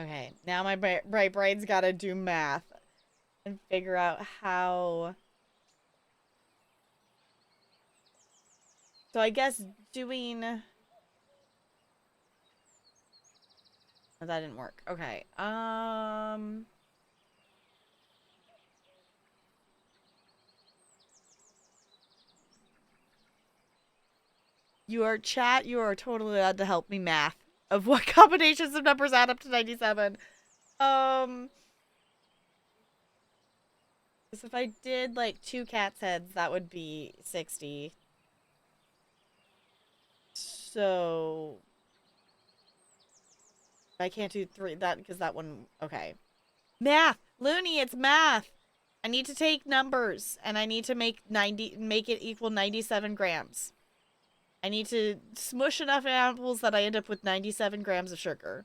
Okay, now my bright brain's gotta do math and figure out how... So I guess doing... Oh, that didn't work. Okay, You are totally allowed to help me math of what combinations of numbers add up to 97. Because if I did, like, 2 cat's heads, that would be 60. So... I can't do 3, because that one... Okay. Math! Looney, it's math! I need to take numbers, and I need to make it equal 97 grams. I need to smush enough apples that I end up with 97 grams of sugar.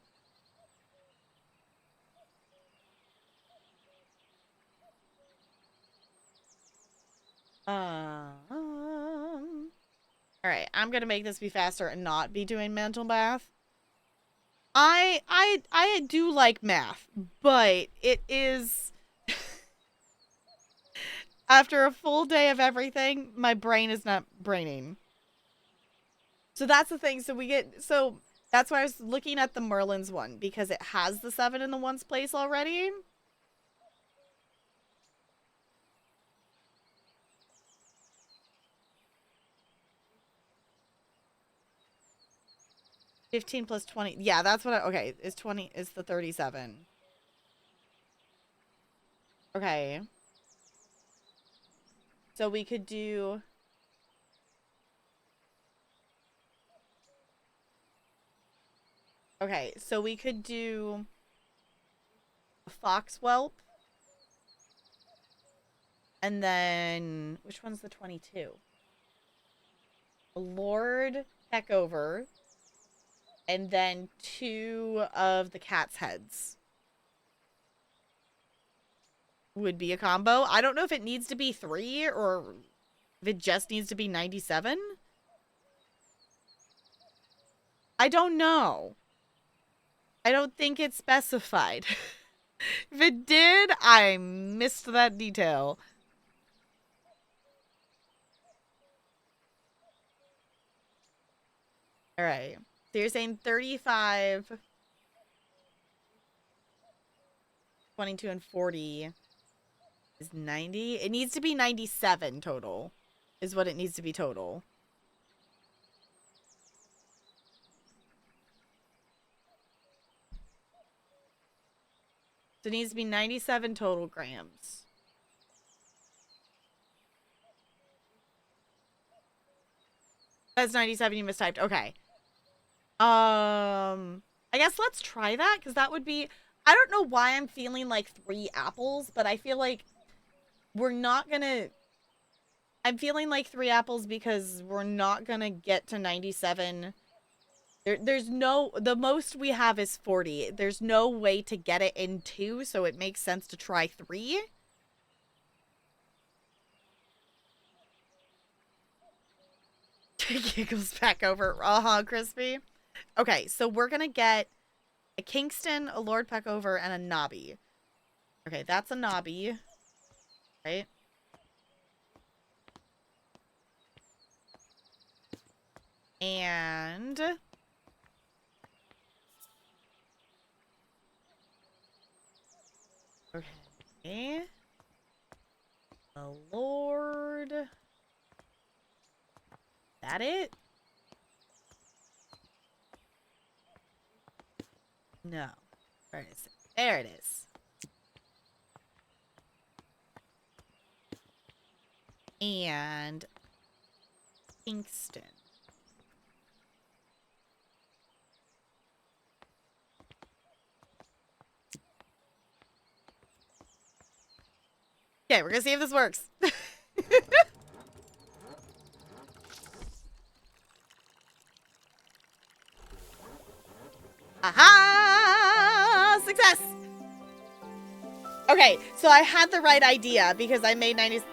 Alright, I'm gonna make this be faster and not be doing mental math. I do like math, but it is... After a full day of everything, my brain is not braining. So that's the thing. So that's why I was looking at the Merlin's one, because it has the 7 in the ones place already. $15 plus 20. Yeah, that's what okay, is 20 is the 37. Okay. So we could do... Okay, so we could do a fox whelp. And then... Which one's the 22? A Lord Peckover. And then 2 of the cat's heads. Would be a combo. I don't know if it needs to be 3 or if it just needs to be 97. I don't know. I don't think it's specified. If it did, I missed that detail. All right. So you're saying 35, 22, and 40 is 90? It needs to be 97 total, is what it needs to be total. So it needs to be 97 total grams. That's 97, you mistyped. Okay. I guess let's try that, because that would be... I don't know why I'm feeling like 3 apples, but I feel like we're not gonna... I'm feeling like 3 apples because we're not gonna get to 97. There's no... The most we have is 40. There's no way to get it in 2, so it makes sense to try 3. Giggles back over. Crispy. Okay, so we're gonna get a Kingston, a Lord Peckover, and a Nobby. Okay, that's a Nobby. Right? And... Okay. A Lord... That it? No. Where is it? There it is. And Kingston. Okay, we're gonna see if this works. Aha! Success! Okay, so I had the right idea because I made 90s.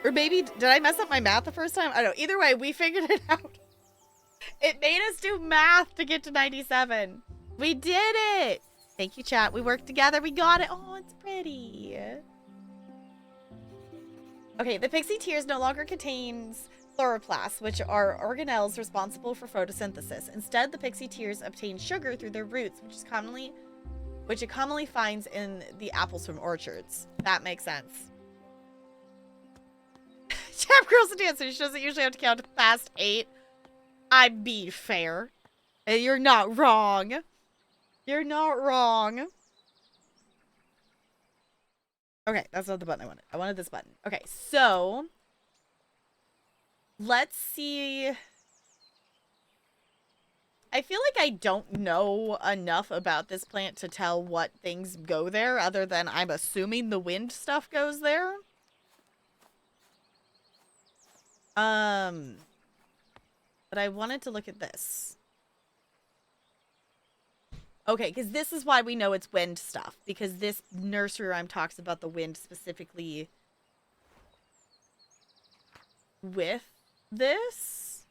Or maybe, did I mess up my math the first time? I don't know. Either way, we figured it out. It made us do math to get to 97. We did it! Thank you, chat. We worked together. We got it. Oh, it's pretty. Okay, the pixie tears no longer contains chloroplasts, which are organelles responsible for photosynthesis. Instead, the pixie tears obtain sugar through their roots, which it commonly finds in the apples from orchards. That makes sense. Chap girl's a dancer. She doesn't usually have to count past 8. I'm being fair. You're not wrong. You're not wrong. Okay, that's not the button I wanted. I wanted this button. Okay, so let's see. I feel like I don't know enough about this plant to tell what things go there, other than I'm assuming the wind stuff goes there. But I wanted to look at this. Okay, because this is why we know it's wind stuff. Because this nursery rhyme talks about the wind specifically with this.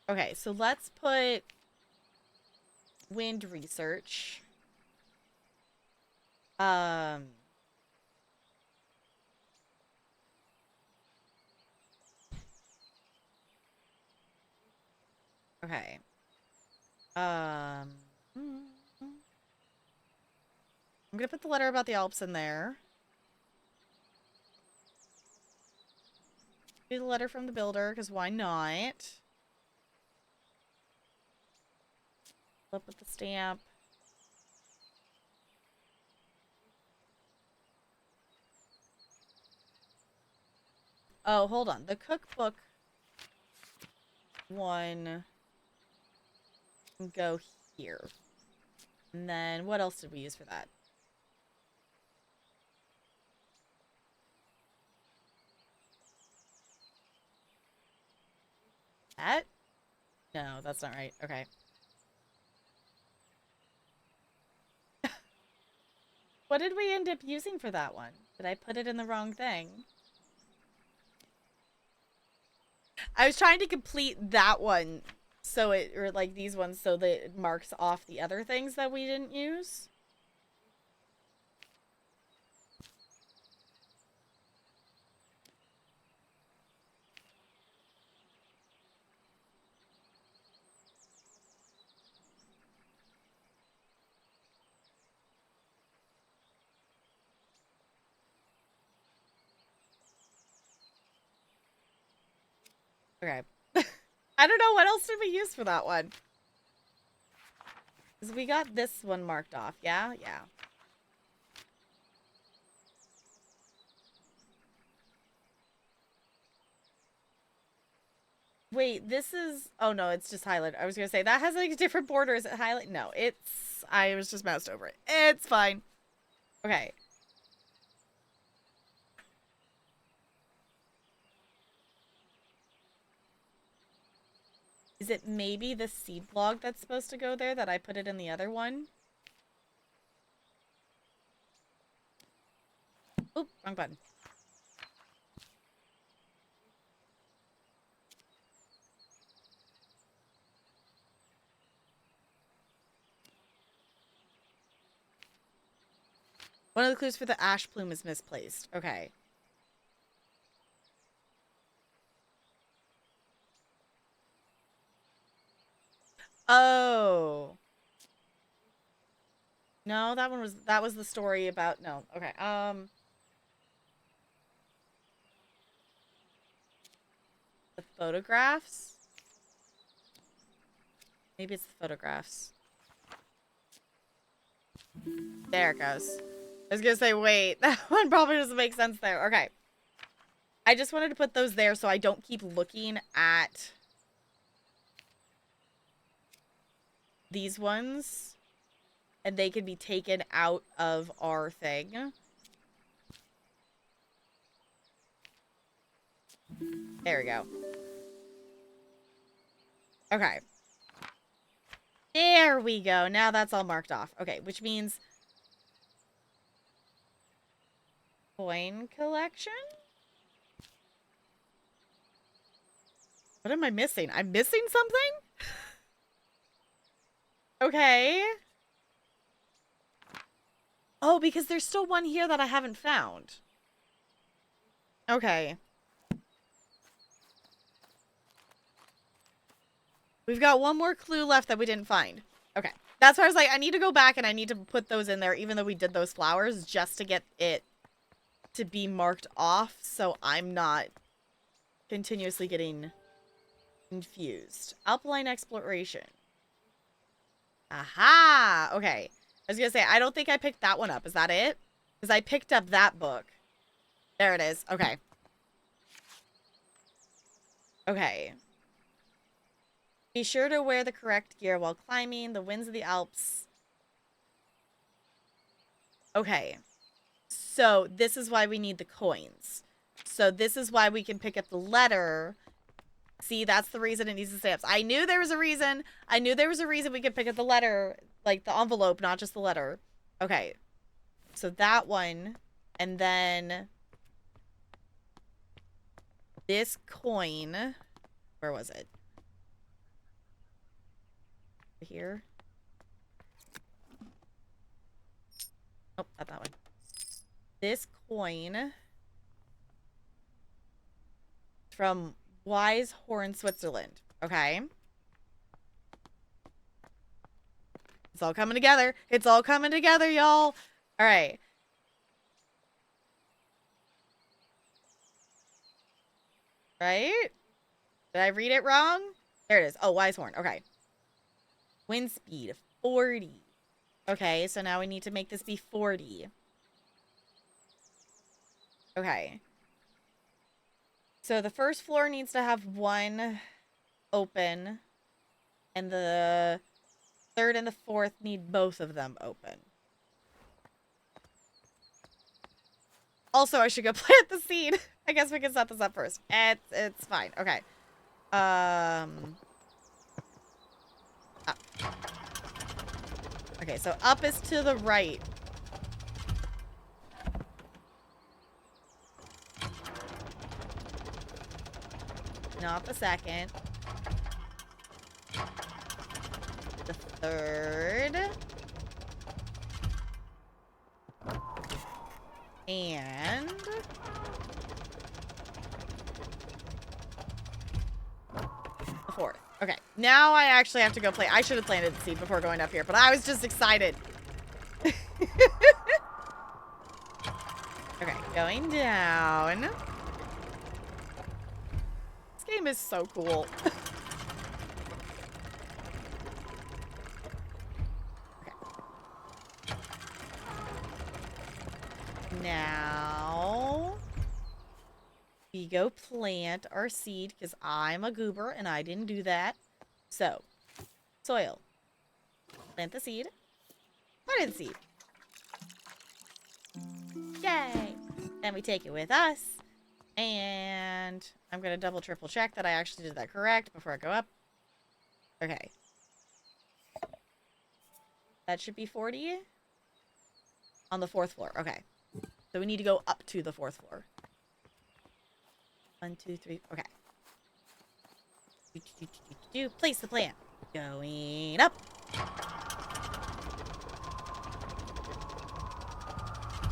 Okay, so let's put wind research. Okay. I'm gonna put the letter about the Alps in there. Do the letter from the builder, because why not? Flip with the stamp. Oh, hold on. The cookbook one can go here. And then what else did we use for that? That? No, that's not right. Okay. What did we end up using for that one? Did I put it in the wrong thing? I was trying to complete that one so it, or like these ones, so that it marks off the other things that we didn't use. Okay. I don't know what else did we use for that one. Because we got this one marked off. Yeah? Yeah. Wait, this is... Oh, no, it's just highlighted. I was going to say, that has, like, different borders at highlight. No, it's... I was just moused over it. It's fine. Okay. Is it maybe the seed log that's supposed to go there that I put it in the other one? Oop, wrong button. One of the clues for the ash plume is misplaced. Okay. Oh. No, that was the story about no. Okay. The photographs? Maybe it's the photographs. There it goes. I was gonna say, wait, that one probably doesn't make sense there. Okay. I just wanted to put those there so I don't keep looking at these ones. And they can be taken out of our thing. There we go. Okay. There we go. Now that's all marked off. Okay, which means... Coin collection? What am I missing? I'm missing something? Okay. Oh, because there's still one here that I haven't found. Okay. We've got one more clue left that we didn't find. Okay. That's why I was like, I need to go back and I need to put those in there, even though we did those flowers, just to get it to be marked off, so I'm not continuously getting confused. Alpine exploration. Aha! Okay. I was gonna say, I don't think I picked that one up. Is that it? Because I picked up that book. There it is. Okay. Okay. Be sure to wear the correct gear while climbing the winds of the Alps. Okay. So, this is why we need the coins. So, this is why we can pick up the letter. See, that's the reason it needs the stamps. I knew there was a reason. I knew there was a reason we could pick up the letter, like the envelope, not just the letter. Okay. So, that one. And then... this coin... Where was it? Here. Nope, not that one. This coin from Wise Horn, Switzerland. Okay. It's all coming together. It's all coming together, y'all. All right. Right? Did I read it wrong? There it is. Oh, Wise Horn. Okay. Wind speed, 40. Okay, so now we need to make this be 40. Okay. So the first floor needs to have one open. And the third and the fourth need both of them open. Also, I should go plant the seed. I guess we can set this up first. It's fine. Okay. Up. Okay, so up is to the right. Not the second. Third. And the fourth. Okay, now I actually have to go play. I should have planted the seed before going up here, but I was just excited. Okay, going down. This game is so cool. Okay. Now we go plant our seed because I'm a goober and I didn't do that. So, soil. Plant the seed. Planted the seed. Yay! Then we take it with us. And I'm going to double triple check that I actually did that correct before I go up. Okay. That should be 40 on the 4th floor. Okay. So we need to go up to the 4th floor. 1, 2, 3. Okay. Place the plant. Going up.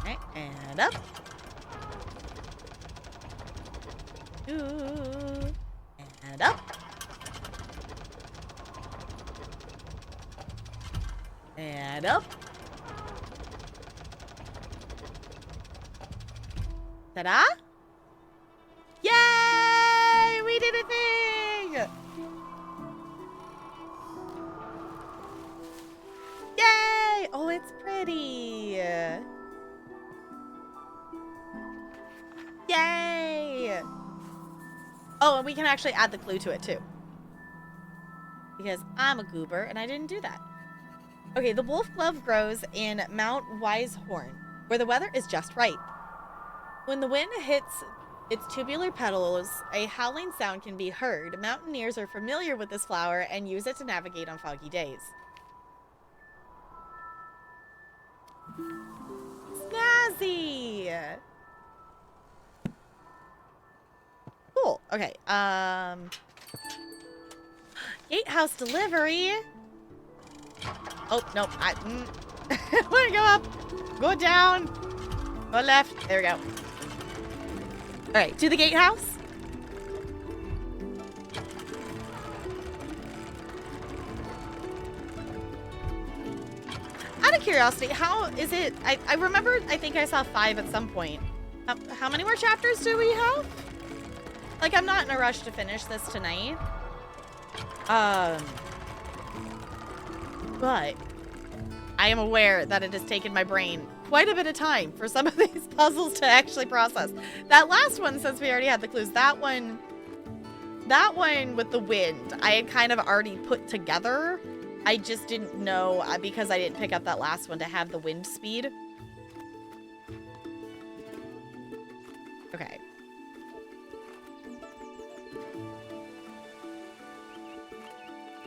Okay, and up. Ooh, and up. And up. Ta-da! Yay! We did a thing! Yay! Oh, it's pretty. Yay! Oh, and we can actually add the clue to it, too. Because I'm a goober, and I didn't do that. Okay, the wolf glove grows in Mount Wisehorn, where the weather is just right. When the wind hits its tubular petals, a howling sound can be heard. Mountaineers are familiar with this flower and use it to navigate on foggy days. Snazzy! Cool. Okay, gatehouse delivery. Oh, nope. I want to go up. Go down. Go left. There we go. All right, to the gatehouse. Out of curiosity, how is it? I remember, I think I saw 5 at some point. How many more chapters do we have? Like, I'm not in a rush to finish this tonight. But I am aware that it has taken my brain quite a bit of time for some of these puzzles to actually process. That last one, since we already had the clues, that one with the wind, I had kind of already put together. I just didn't know because I didn't pick up that last one to have the wind speed. Okay.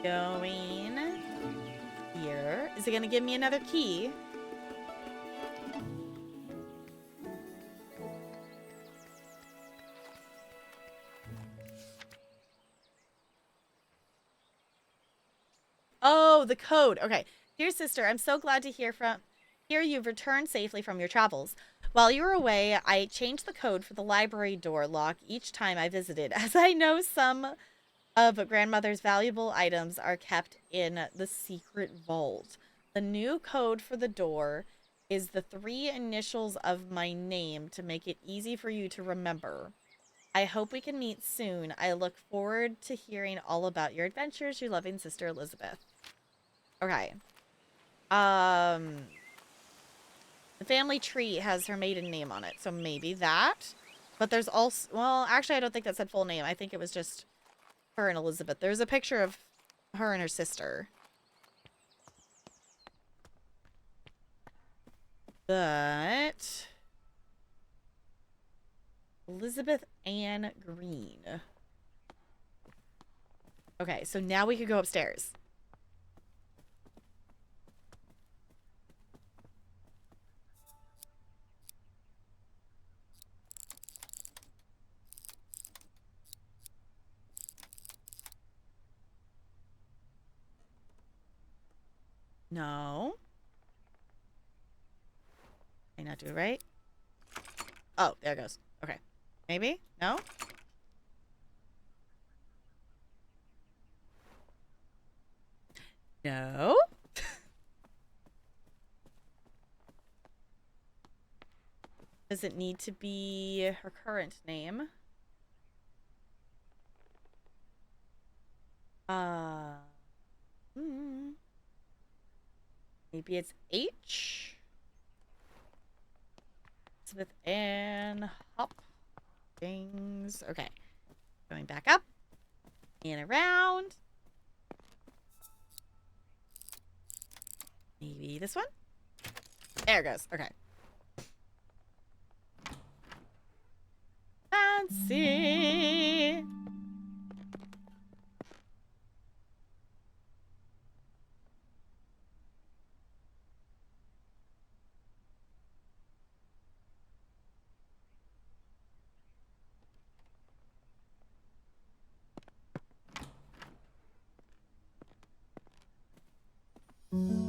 Going here. Is it going to give me another key? Oh, the code. Okay. Dear sister, I'm so glad to hear you've returned safely from your travels. While you were away, I changed the code for the library door lock each time I visited, as I know some of grandmother's valuable items are kept in the secret vault. The new code for the door is the 3 initials of my name to make it easy for you to remember. I hope we can meet soon. I look forward to hearing all about your adventures. Your loving sister, Elizabeth. Okay. The family tree has her maiden name on it, so maybe that. But there's also, well, actually, I don't think that said full name. I think it was just her and Elizabeth. There's a picture of her and her sister. But Elizabeth Ann Green. Okay, so now we could go upstairs. No. Did I not do it right? Oh, there it goes. Okay. Maybe? No? No? Does it need to be her current name? Hmm. Maybe it's H? Elizabeth Ann Hopkins. Okay. Going back up. And around. Maybe this one? There it goes. Okay. Fancy.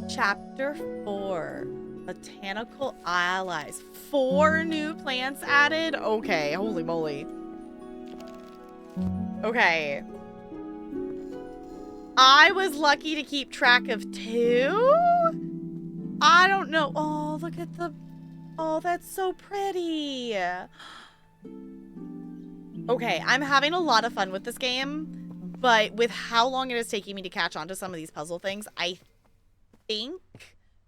Chapter 4. Botanical allies. 4 new plants added? Okay, holy moly. Okay. I was lucky to keep track of 2? I don't know. Oh, look at the... Oh, that's so pretty. Okay, I'm having a lot of fun with this game, but with how long it is taking me to catch on to some of these puzzle things, I think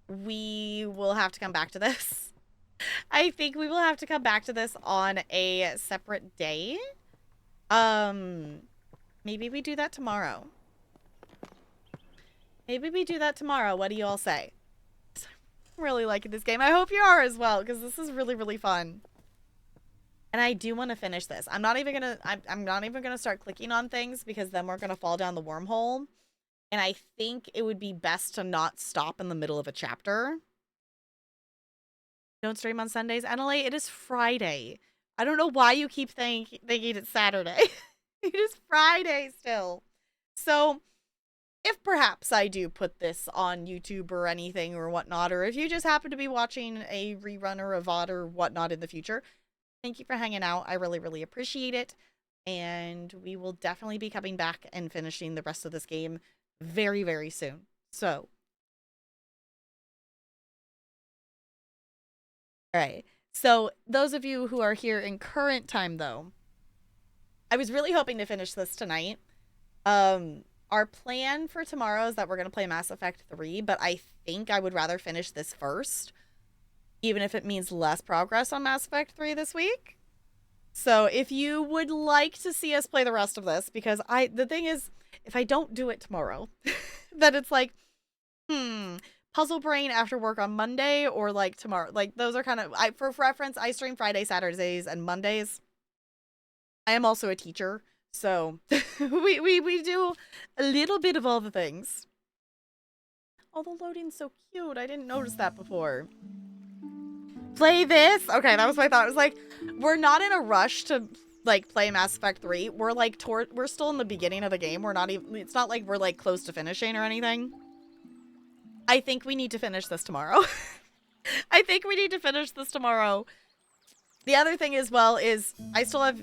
we will have to come back to this. I think we will have to come back to this on a separate day. Maybe we do that tomorrow. Maybe we do that tomorrow. What do you all say? I'm really liking this game. I hope you are as well, because this is really, really fun. And I do want to finish this. I'm not even gonna start clicking on things, because then we're gonna fall down the wormhole. And I think it would be best to not stop in the middle of a chapter. Don't stream on Sundays. NLA, it is Friday. I don't know why you keep thinking it's Saturday. It is Friday still. So, if perhaps I do put this on YouTube or anything or whatnot, or if you just happen to be watching a rerun or a VOD or whatnot in the future, thank you for hanging out. I really, really appreciate it. And we will definitely be coming back and finishing the rest of this game very, very soon. So, all right. So, those of you who are here in current time, though, I was really hoping to finish this tonight. Our plan for tomorrow is that we're going to play Mass Effect 3, but I think I would rather finish this first, even if it means less progress on Mass Effect 3 this week. So if you would like to see us play the rest of this, because the thing is, if I don't do it tomorrow, then it's like, puzzle brain after work on Monday or like tomorrow. Like those are kind of, for reference, I stream Friday, Saturdays, and Mondays. I am also a teacher, so we do a little bit of all the things. Oh, the loading's so cute. I didn't notice that before. Play this? Okay, that was my thought. It was like, we're not in a rush to like play Mass Effect 3. We're like we're still in the beginning of the game. We're not even, it's not like we're like close to finishing or anything. I think we need to finish this tomorrow. I think we need to finish this tomorrow. The other thing as well is I still have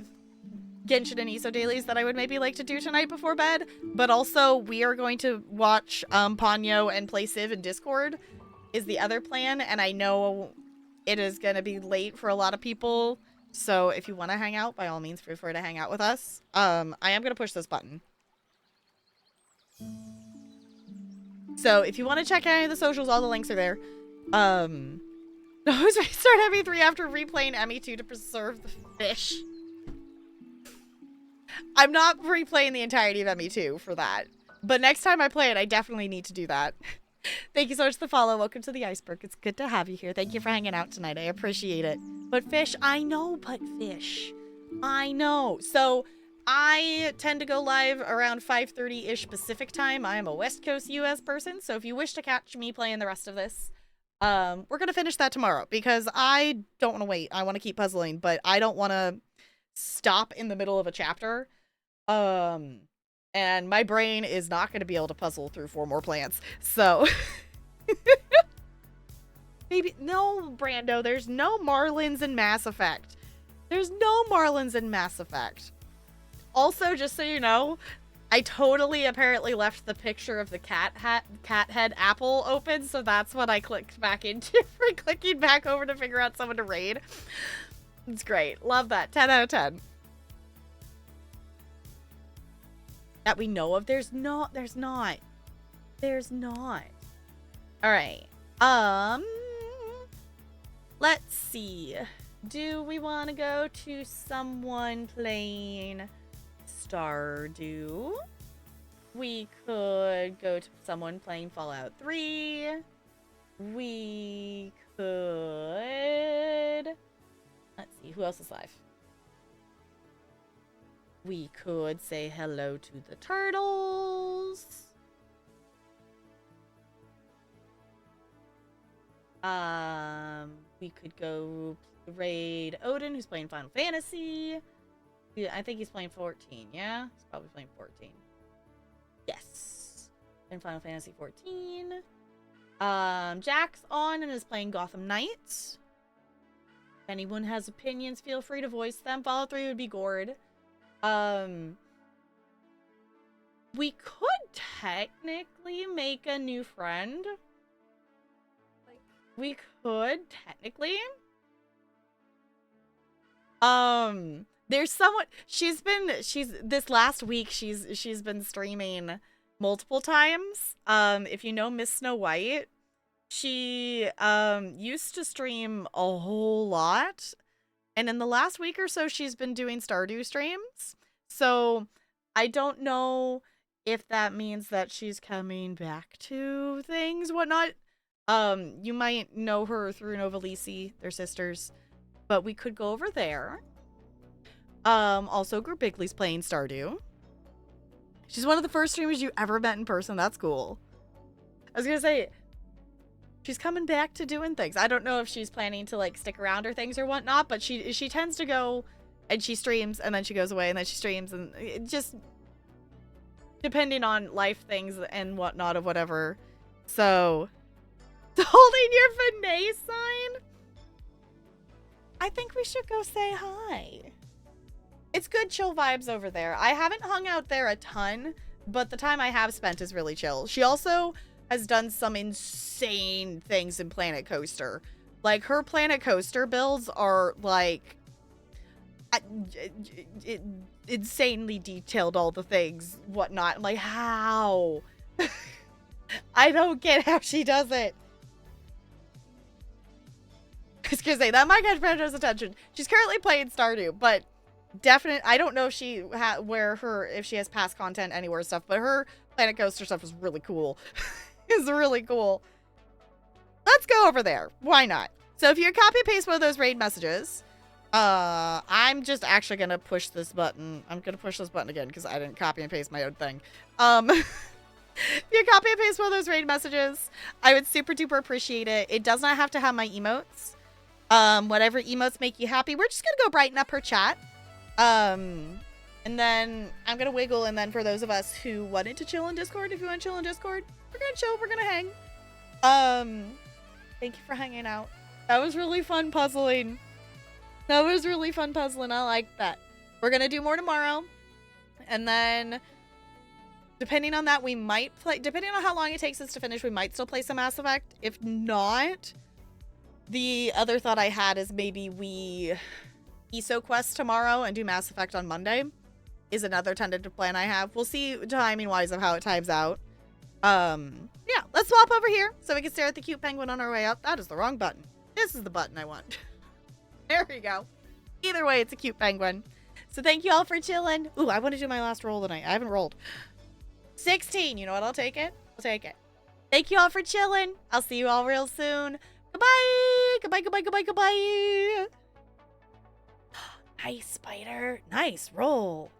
Genshin and ISO dailies that I would maybe like to do tonight before bed, but also we are going to watch Ponyo and play Civ in Discord is the other plan, and I know it is going to be late for a lot of people, so if you want to hang out, by all means feel free to hang out with us. I am going to push this button. So if you want to check any of the socials, all the links are there. I was ready to start ME3 after replaying ME2 to preserve the fish. I'm not replaying the entirety of ME2 for that. But next time I play it, I definitely need to do that. Thank you so much for the follow. Welcome to the iceberg. It's good to have you here. Thank you for hanging out tonight. I appreciate it. But fish, I know, but fish. I know. So I tend to go live around 5:30-ish Pacific time. I am a West Coast US person. So if you wish to catch me playing the rest of this, we're going to finish that tomorrow because I don't want to wait. I want to keep puzzling, but I don't want to stop in the middle of a chapter. And my brain is not going to be able to puzzle through 4 more plants. So Maybe, no, Brando, there's no Marlins in Mass Effect. There's no Marlins in Mass Effect. Also, just so you know, I totally apparently left the picture of the cat head apple open, so that's what I clicked back into for clicking back over to figure out someone to raid. It's great. Love that. 10 out of 10. That we know of, there's not. All right. Let's see. Do we want to go to someone playing Stardew? We could go to someone playing Fallout 3. We could... Let's see, who else is live? We could say hello to the turtles. We could go raid Odin, who's playing Final Fantasy. Yeah, I think he's playing 14, yeah? He's probably playing 14. Yes. In Final Fantasy 14. Jack's on and is playing Gotham Knights. If anyone has opinions, feel free to voice them. Fallout 3 would be gourd. We could technically make a new friend. We could technically. There's someone, this last week she's been streaming multiple times. If you know Miss Snow White, she used to stream a whole lot, and in the last week or so she's been doing Stardew streams. So I don't know if that means that she's coming back to things, whatnot. You might know her through Novalisi, they're sisters, but we could go over there. Also, Group Bigley's playing Stardew. She's one of the first streamers you ever met in person. That's cool. I was gonna say, she's coming back to doing things. I don't know if she's planning to, like, stick around or things or whatnot, but she tends to go and she streams and then she goes away and then she streams, and it just depending on life things and whatnot of whatever. So, holding your Vinay sign? I think we should go say hi. It's good chill vibes over there. I haven't hung out there a ton, but the time I have spent is really chill. She also has done some insane things in Planet Coaster. Like, her Planet Coaster builds are, like, insanely detailed, all the things, whatnot. I'm like, how? I don't get how she does it. I was gonna say, that might catch Brando's attention. She's currently playing Stardew, but definitely, I don't know if she if she has past content anywhere stuff, but her Planet Coaster stuff is really cool. It's really cool. Let's go over there. Why not? So if you copy and paste one of those raid messages, I'm just actually gonna push this button. I'm gonna push this button again because I didn't copy and paste my own thing. If you copy and paste one of those raid messages, I would super duper appreciate it. It does not have to have my emotes. Whatever emotes make you happy. We're just gonna go brighten up her chat. And then I'm gonna wiggle, and then for those of us who wanted to chill in Discord, if you want to chill in Discord, we're gonna chill, we're gonna hang. Thank you for hanging out. That was really fun puzzling. I like that. We're gonna do more tomorrow. And then, depending on that, we might play, depending on how long it takes us to finish, we might still play some Mass Effect. If not, the other thought I had is maybe we ESO quest tomorrow and do Mass Effect on Monday is another tentative plan I have. We'll see timing wise of how it times out. Yeah, let's swap over here so we can stare at the cute penguin on our way up. That is the wrong button. This is the button I want. There we go. Either way, it's a cute penguin. So thank you all for chilling. Ooh, I want to do my last roll tonight. I haven't rolled. 16. You know what? I'll take it. I'll take it. Thank you all for chilling. I'll see you all real soon. Goodbye. Goodbye, goodbye, goodbye, goodbye. Nice, spider. Nice roll.